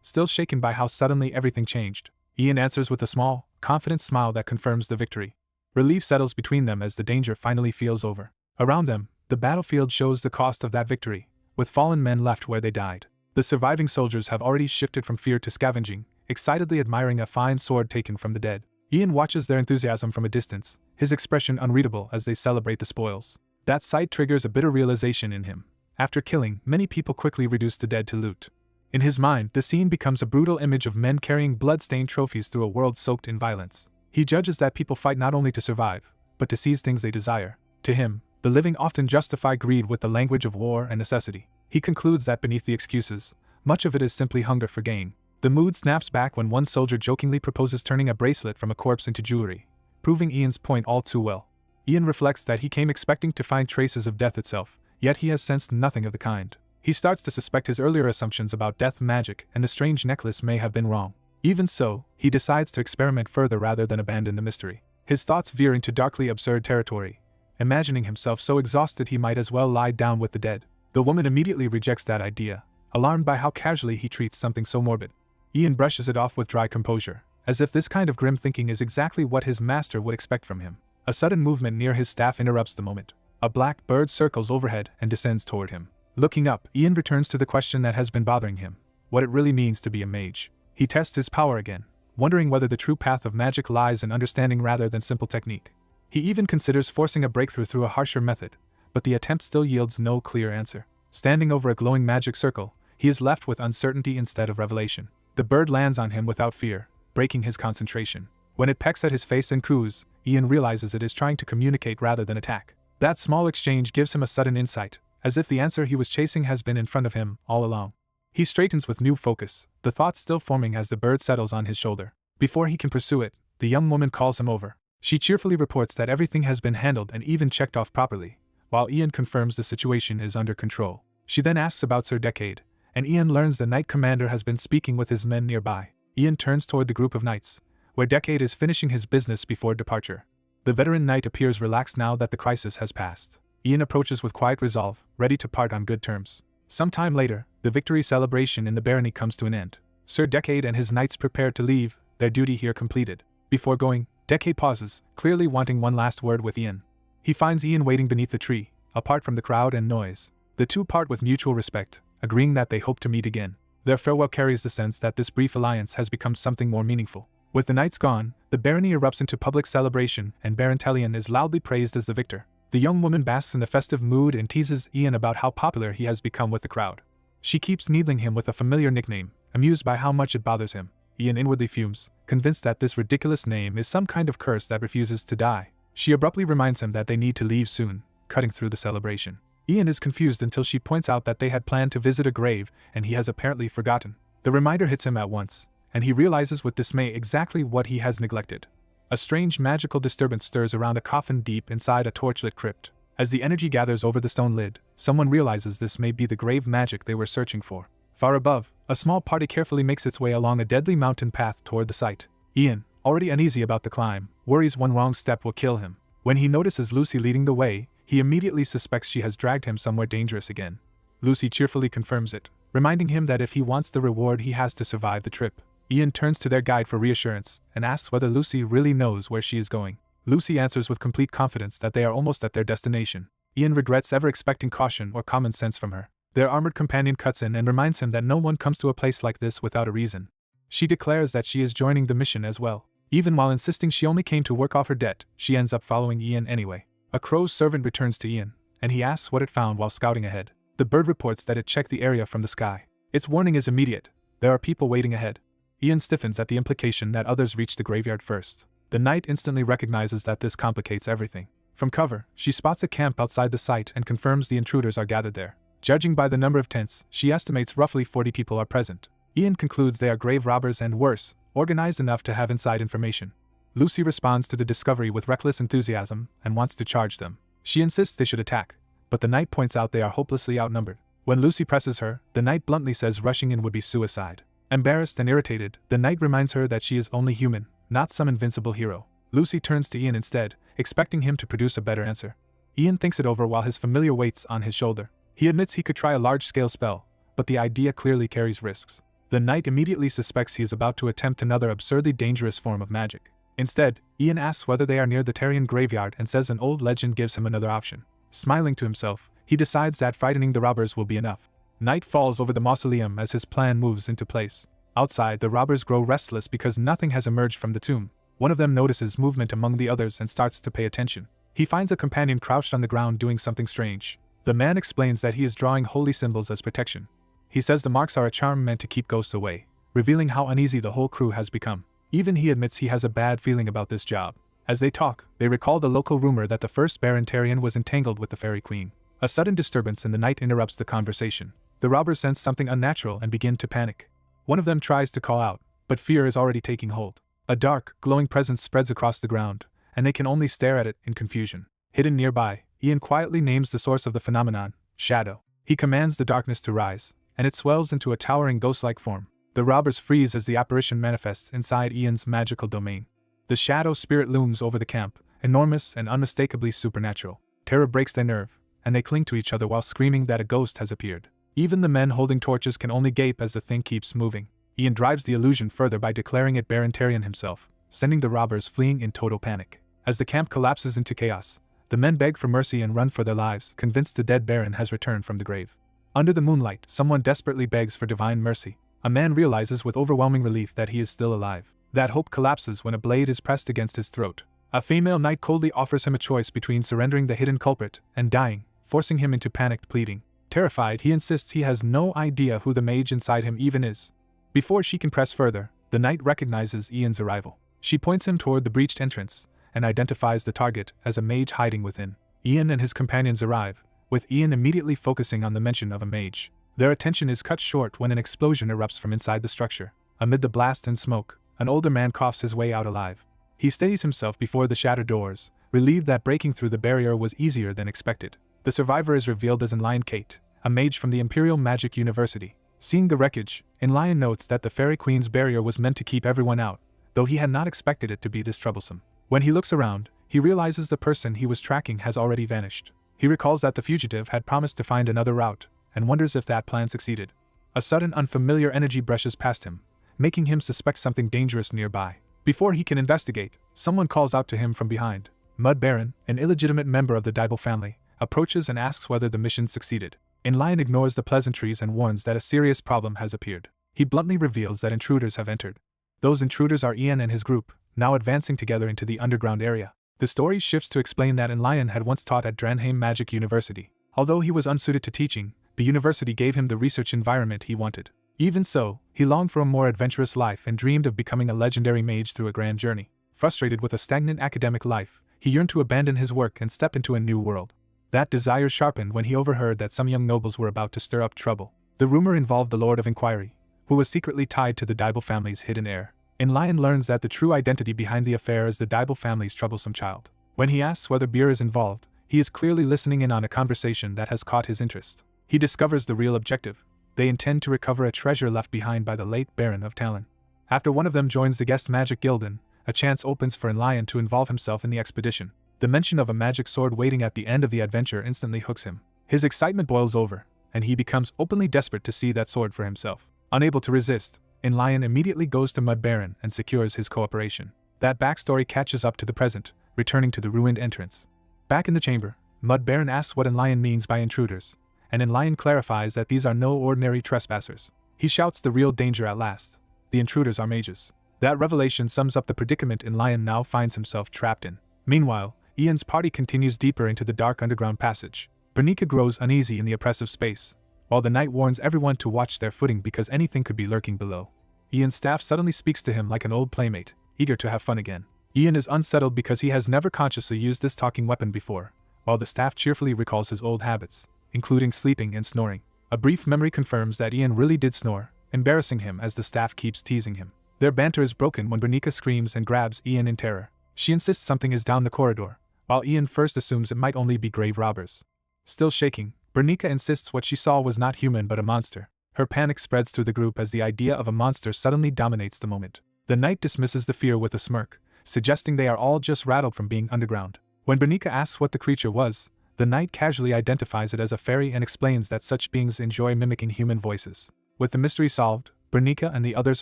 still shaken by how suddenly everything changed. Ian answers with a small, confident smile that confirms the victory. Relief settles between them as the danger finally feels over. Around them, the battlefield shows the cost of that victory, with fallen men left where they died. The surviving soldiers have already shifted from fear to scavenging, excitedly admiring a fine sword taken from the dead. Ian watches their enthusiasm from a distance, his expression unreadable as they celebrate the spoils. That sight triggers a bitter realization in him. After killing, many people quickly reduce the dead to loot. In his mind, the scene becomes a brutal image of men carrying blood-stained trophies through a world soaked in violence. He judges that people fight not only to survive, but to seize things they desire. To him, the living often justify greed with the language of war and necessity. He concludes that beneath the excuses, much of it is simply hunger for gain. The mood snaps back when one soldier jokingly proposes turning a bracelet from a corpse into jewelry, proving Ian's point all too well. Ian reflects that he came expecting to find traces of death itself, yet he has sensed nothing of the kind. He starts to suspect his earlier assumptions about death magic and the strange necklace may have been wrong. Even so, he decides to experiment further rather than abandon the mystery. His thoughts veer into darkly absurd territory, imagining himself so exhausted he might as well lie down with the dead. The woman immediately rejects that idea, alarmed by how casually he treats something so morbid. Ian brushes it off with dry composure, as if this kind of grim thinking is exactly what his master would expect from him. A sudden movement near his staff interrupts the moment. A black bird circles overhead and descends toward him. Looking up, Ian returns to the question that has been bothering him: what it really means to be a mage. He tests his power again, wondering whether the true path of magic lies in understanding rather than simple technique. He even considers forcing a breakthrough through a harsher method, but the attempt still yields no clear answer. Standing over a glowing magic circle, he is left with uncertainty instead of revelation. The bird lands on him without fear, breaking his concentration. When it pecks at his face and coos, Ian realizes it is trying to communicate rather than attack. That small exchange gives him a sudden insight, as if the answer he was chasing has been in front of him all along. He straightens with new focus, the thoughts still forming as the bird settles on his shoulder. Before he can pursue it, the young woman calls him over. She cheerfully reports that everything has been handled and even checked off properly, while Ian confirms the situation is under control. She then asks about Sir Decade, and Ian learns the Knight Commander has been speaking with his men nearby. Ian turns toward the group of knights, where Decade is finishing his business before departure. The veteran knight appears relaxed now that the crisis has passed. Ian approaches with quiet resolve, ready to part on good terms. Some time later, the victory celebration in the barony comes to an end. Sir Decade and his knights prepare to leave, their duty here completed. Before going, Decade pauses, clearly wanting one last word with Ian. He finds Ian waiting beneath the tree, apart from the crowd and noise. The two part with mutual respect, agreeing that they hope to meet again. Their farewell carries the sense that this brief alliance has become something more meaningful. With the knights gone, the barony erupts into public celebration and Baron Telion is loudly praised as the victor. The young woman basks in the festive mood and teases Ian about how popular he has become with the crowd. She keeps needling him with a familiar nickname, amused by how much it bothers him. Ian inwardly fumes, convinced that this ridiculous name is some kind of curse that refuses to die. She abruptly reminds him that they need to leave soon, cutting through the celebration. Ian is confused until she points out that they had planned to visit a grave and he has apparently forgotten. The reminder hits him at once, and he realizes with dismay exactly what he has neglected. A strange magical disturbance stirs around a coffin deep inside a torchlit crypt. As the energy gathers over the stone lid, someone realizes this may be the grave magic they were searching for. Far above, a small party carefully makes its way along a deadly mountain path toward the site. Ian, already uneasy about the climb, worries one wrong step will kill him. When he notices Lucy leading the way, he immediately suspects she has dragged him somewhere dangerous again. Lucy cheerfully confirms it, reminding him that if he wants the reward he has to survive the trip. Ian turns to their guide for reassurance and asks whether Lucy really knows where she is going. Lucy answers with complete confidence that they are almost at their destination. Ian regrets ever expecting caution or common sense from her. Their armored companion cuts in and reminds him that no one comes to a place like this without a reason. She declares that she is joining the mission as well. Even while insisting she only came to work off her debt, she ends up following Ian anyway. A crow's servant returns to Ian, and he asks what it found while scouting ahead. The bird reports that it checked the area from the sky. Its warning is immediate. There are people waiting ahead. Ian stiffens at the implication that others reach the graveyard first. The knight instantly recognizes that this complicates everything. From cover, she spots a camp outside the site and confirms the intruders are gathered there. Judging by the number of tents, she estimates roughly 40 people are present. Ian concludes they are grave robbers and worse, organized enough to have inside information. Lucy responds to the discovery with reckless enthusiasm and wants to charge them. She insists they should attack, but the knight points out they are hopelessly outnumbered. When Lucy presses her, the knight bluntly says rushing in would be suicide. Embarrassed and irritated, the knight reminds her that she is only human, not some invincible hero. Lucy turns to Ian instead, expecting him to produce a better answer. Ian thinks it over while his familiar waits on his shoulder. He admits he could try a large-scale spell, but the idea clearly carries risks. The knight immediately suspects he is about to attempt another absurdly dangerous form of magic. Instead, Ian asks whether they are near the Tarian graveyard and says an old legend gives him another option. Smiling to himself, he decides that frightening the robbers will be enough. Night falls over the mausoleum as his plan moves into place. Outside, the robbers grow restless because nothing has emerged from the tomb. One of them notices movement among the others and starts to pay attention. He finds a companion crouched on the ground doing something strange. The man explains that he is drawing holy symbols as protection. He says the marks are a charm meant to keep ghosts away, revealing how uneasy the whole crew has become. Even he admits he has a bad feeling about this job. As they talk, they recall the local rumor that the first Baron Tarian was entangled with the Fairy Queen. A sudden disturbance in the night interrupts the conversation. The robbers sense something unnatural and begin to panic. One of them tries to call out, but fear is already taking hold. A dark, glowing presence spreads across the ground, and they can only stare at it in confusion. Hidden nearby, Ian quietly names the source of the phenomenon, Shadow. He commands the darkness to rise, and it swells into a towering ghost-like form. The robbers freeze as the apparition manifests inside Ian's magical domain. The shadow spirit looms over the camp, enormous and unmistakably supernatural. Terror breaks their nerve, and they cling to each other while screaming that a ghost has appeared. Even the men holding torches can only gape as the thing keeps moving. Ian drives the illusion further by declaring it Baron Tarian himself, sending the robbers fleeing in total panic. As the camp collapses into chaos, the men beg for mercy and run for their lives, convinced the dead Baron has returned from the grave. Under the moonlight, someone desperately begs for divine mercy. A man realizes with overwhelming relief that he is still alive. That hope collapses when a blade is pressed against his throat. A female knight coldly offers him a choice between surrendering the hidden culprit and dying, forcing him into panicked pleading. Terrified, he insists he has no idea who the mage inside him even is. Before she can press further, the knight recognizes Ian's arrival. She points him toward the breached entrance and identifies the target as a mage hiding within. Ian and his companions arrive, with Ian immediately focusing on the mention of a mage. Their attention is cut short when an explosion erupts from inside the structure. Amid the blast and smoke, an older man coughs his way out alive. He steadies himself before the shattered doors, relieved that breaking through the barrier was easier than expected. The survivor is revealed as Enlion Kate, a mage from the Imperial Magic University. Seeing the wreckage, Enlion notes that the Fairy Queen's barrier was meant to keep everyone out, though he had not expected it to be this troublesome. When he looks around, he realizes the person he was tracking has already vanished. He recalls that the fugitive had promised to find another route, and wonders if that plan succeeded. A sudden unfamiliar energy brushes past him, making him suspect something dangerous nearby. Before he can investigate, someone calls out to him from behind. Mud Baron, an illegitimate member of the Dibble family, approaches and asks whether the mission succeeded. Enlion ignores the pleasantries and warns that a serious problem has appeared. He bluntly reveals that intruders have entered. Those intruders are Ian and his group, now advancing together into the underground area. The story shifts to explain that Enlion had once taught at Dranheim Magic University. Although he was unsuited to teaching, the university gave him the research environment he wanted. Even so, he longed for a more adventurous life and dreamed of becoming a legendary mage through a grand journey. Frustrated with a stagnant academic life, he yearned to abandon his work and step into a new world. That desire sharpened when he overheard that some young nobles were about to stir up trouble. The rumor involved the Lord of Inquiry, who was secretly tied to the Dibble family's hidden heir. Enlion learns that the true identity behind the affair is the Dibble family's troublesome child. When he asks whether beer is involved, he is clearly listening in on a conversation that has caught his interest. He discovers the real objective. They intend to recover a treasure left behind by the late Baron of Talon. After one of them joins the guest magic gilden, a chance opens for Enlion to involve himself in the expedition. The mention of a magic sword waiting at the end of the adventure instantly hooks him. His excitement boils over, and he becomes openly desperate to see that sword for himself. Unable to resist, Enlion immediately goes to Mud Baron and secures his cooperation. That backstory catches up to the present, returning to the ruined entrance. Back in the chamber, Mud Baron asks what Enlion means by intruders, and Enlion clarifies that these are no ordinary trespassers. He shouts the real danger at last. The intruders are mages. That revelation sums up the predicament Enlion now finds himself trapped in. Meanwhile, Ian's party continues deeper into the dark underground passage. Bernica grows uneasy in the oppressive space, while the knight warns everyone to watch their footing because anything could be lurking below. Ian's staff suddenly speaks to him like an old playmate, eager to have fun again. Ian is unsettled because he has never consciously used this talking weapon before, while the staff cheerfully recalls his old habits, including sleeping and snoring. A brief memory confirms that Ian really did snore, embarrassing him as the staff keeps teasing him. Their banter is broken when Bernica screams and grabs Ian in terror. She insists something is down the corridor, while Ian first assumes it might only be grave robbers. Still shaking, Bernica insists what she saw was not human but a monster. Her panic spreads through the group as the idea of a monster suddenly dominates the moment. The knight dismisses the fear with a smirk, suggesting they are all just rattled from being underground. When Bernica asks what the creature was, the knight casually identifies it as a fairy and explains that such beings enjoy mimicking human voices. With the mystery solved, Bernica and the others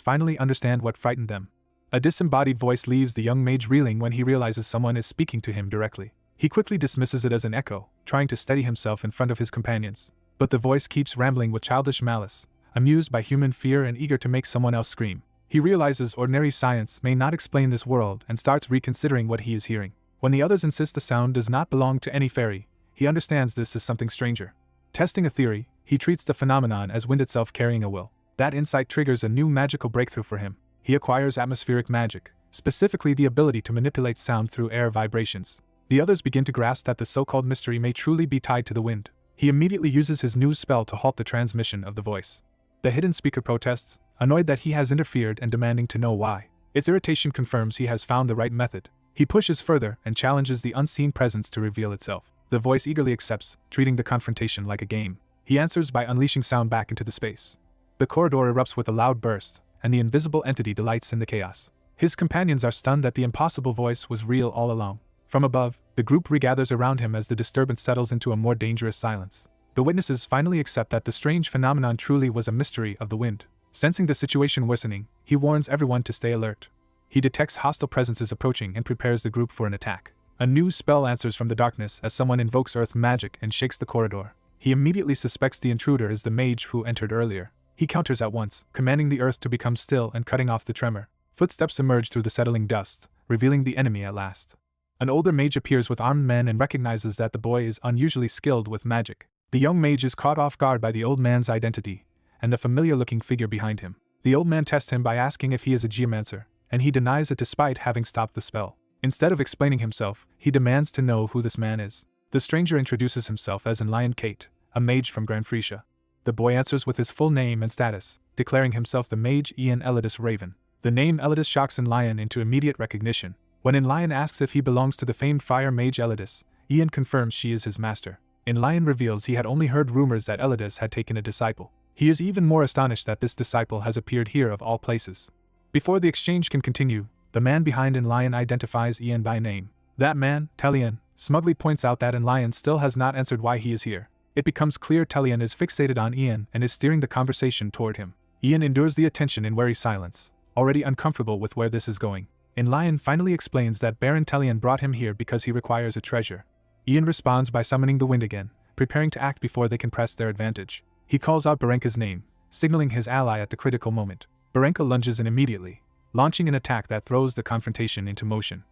finally understand what frightened them. A disembodied voice leaves the young mage reeling when he realizes someone is speaking to him directly. He quickly dismisses it as an echo, trying to steady himself in front of his companions. But the voice keeps rambling with childish malice, amused by human fear and eager to make someone else scream. He realizes ordinary science may not explain this world and starts reconsidering what he is hearing. When the others insist the sound does not belong to any fairy, he understands this is something stranger. Testing a theory, he treats the phenomenon as wind itself carrying a will. That insight triggers a new magical breakthrough for him. He acquires atmospheric magic, specifically the ability to manipulate sound through air vibrations. The others begin to grasp that the so-called mystery may truly be tied to the wind. He immediately uses his new spell to halt the transmission of the voice. The hidden speaker protests, annoyed that he has interfered and demanding to know why. Its irritation confirms he has found the right method. He pushes further and challenges the unseen presence to reveal itself. The voice eagerly accepts, treating the confrontation like a game. He answers by unleashing sound back into the space. The corridor erupts with a loud burst, and the invisible entity delights in the chaos. His companions are stunned that the impossible voice was real all along. From above, the group regathers around him as the disturbance settles into a more dangerous silence. The witnesses finally accept that the strange phenomenon truly was a mystery of the wind. Sensing the situation worsening, he warns everyone to stay alert. He detects hostile presences approaching and prepares the group for an attack. A new spell answers from the darkness as someone invokes earth magic and shakes the corridor. He immediately suspects the intruder is the mage who entered earlier. He counters at once, commanding the earth to become still and cutting off the tremor. Footsteps emerge through the settling dust, revealing the enemy at last. An older mage appears with armed men and recognizes that the boy is unusually skilled with magic. The young mage is caught off guard by the old man's identity, and the familiar-looking figure behind him. The old man tests him by asking if he is a geomancer, and he denies it despite having stopped the spell. Instead of explaining himself, he demands to know who this man is. The stranger introduces himself as Lion Kate, a mage from Grand Frisia. The boy answers with his full name and status, declaring himself the mage Ian Elidus Raven. The name Elidus shocks Lion into immediate recognition. When Lion asks if he belongs to the famed fire mage Elidus, Ian confirms she is his master. Lion reveals he had only heard rumors that Elidus had taken a disciple. He is even more astonished that this disciple has appeared here of all places. Before the exchange can continue, the man behind Lion identifies Ian by name. That man, Telian, smugly points out that Lion still has not answered why he is here. It becomes clear Telian is fixated on Ian and is steering the conversation toward him. Ian endures the attention in wary silence, already uncomfortable with where this is going. Lion finally explains that Baron Telian brought him here because he requires a treasure. Ian responds by summoning the wind again, preparing to act before they can press their advantage. He calls out Berenka's name, signaling his ally at the critical moment. Berenka lunges in immediately, launching an attack that throws the confrontation into motion.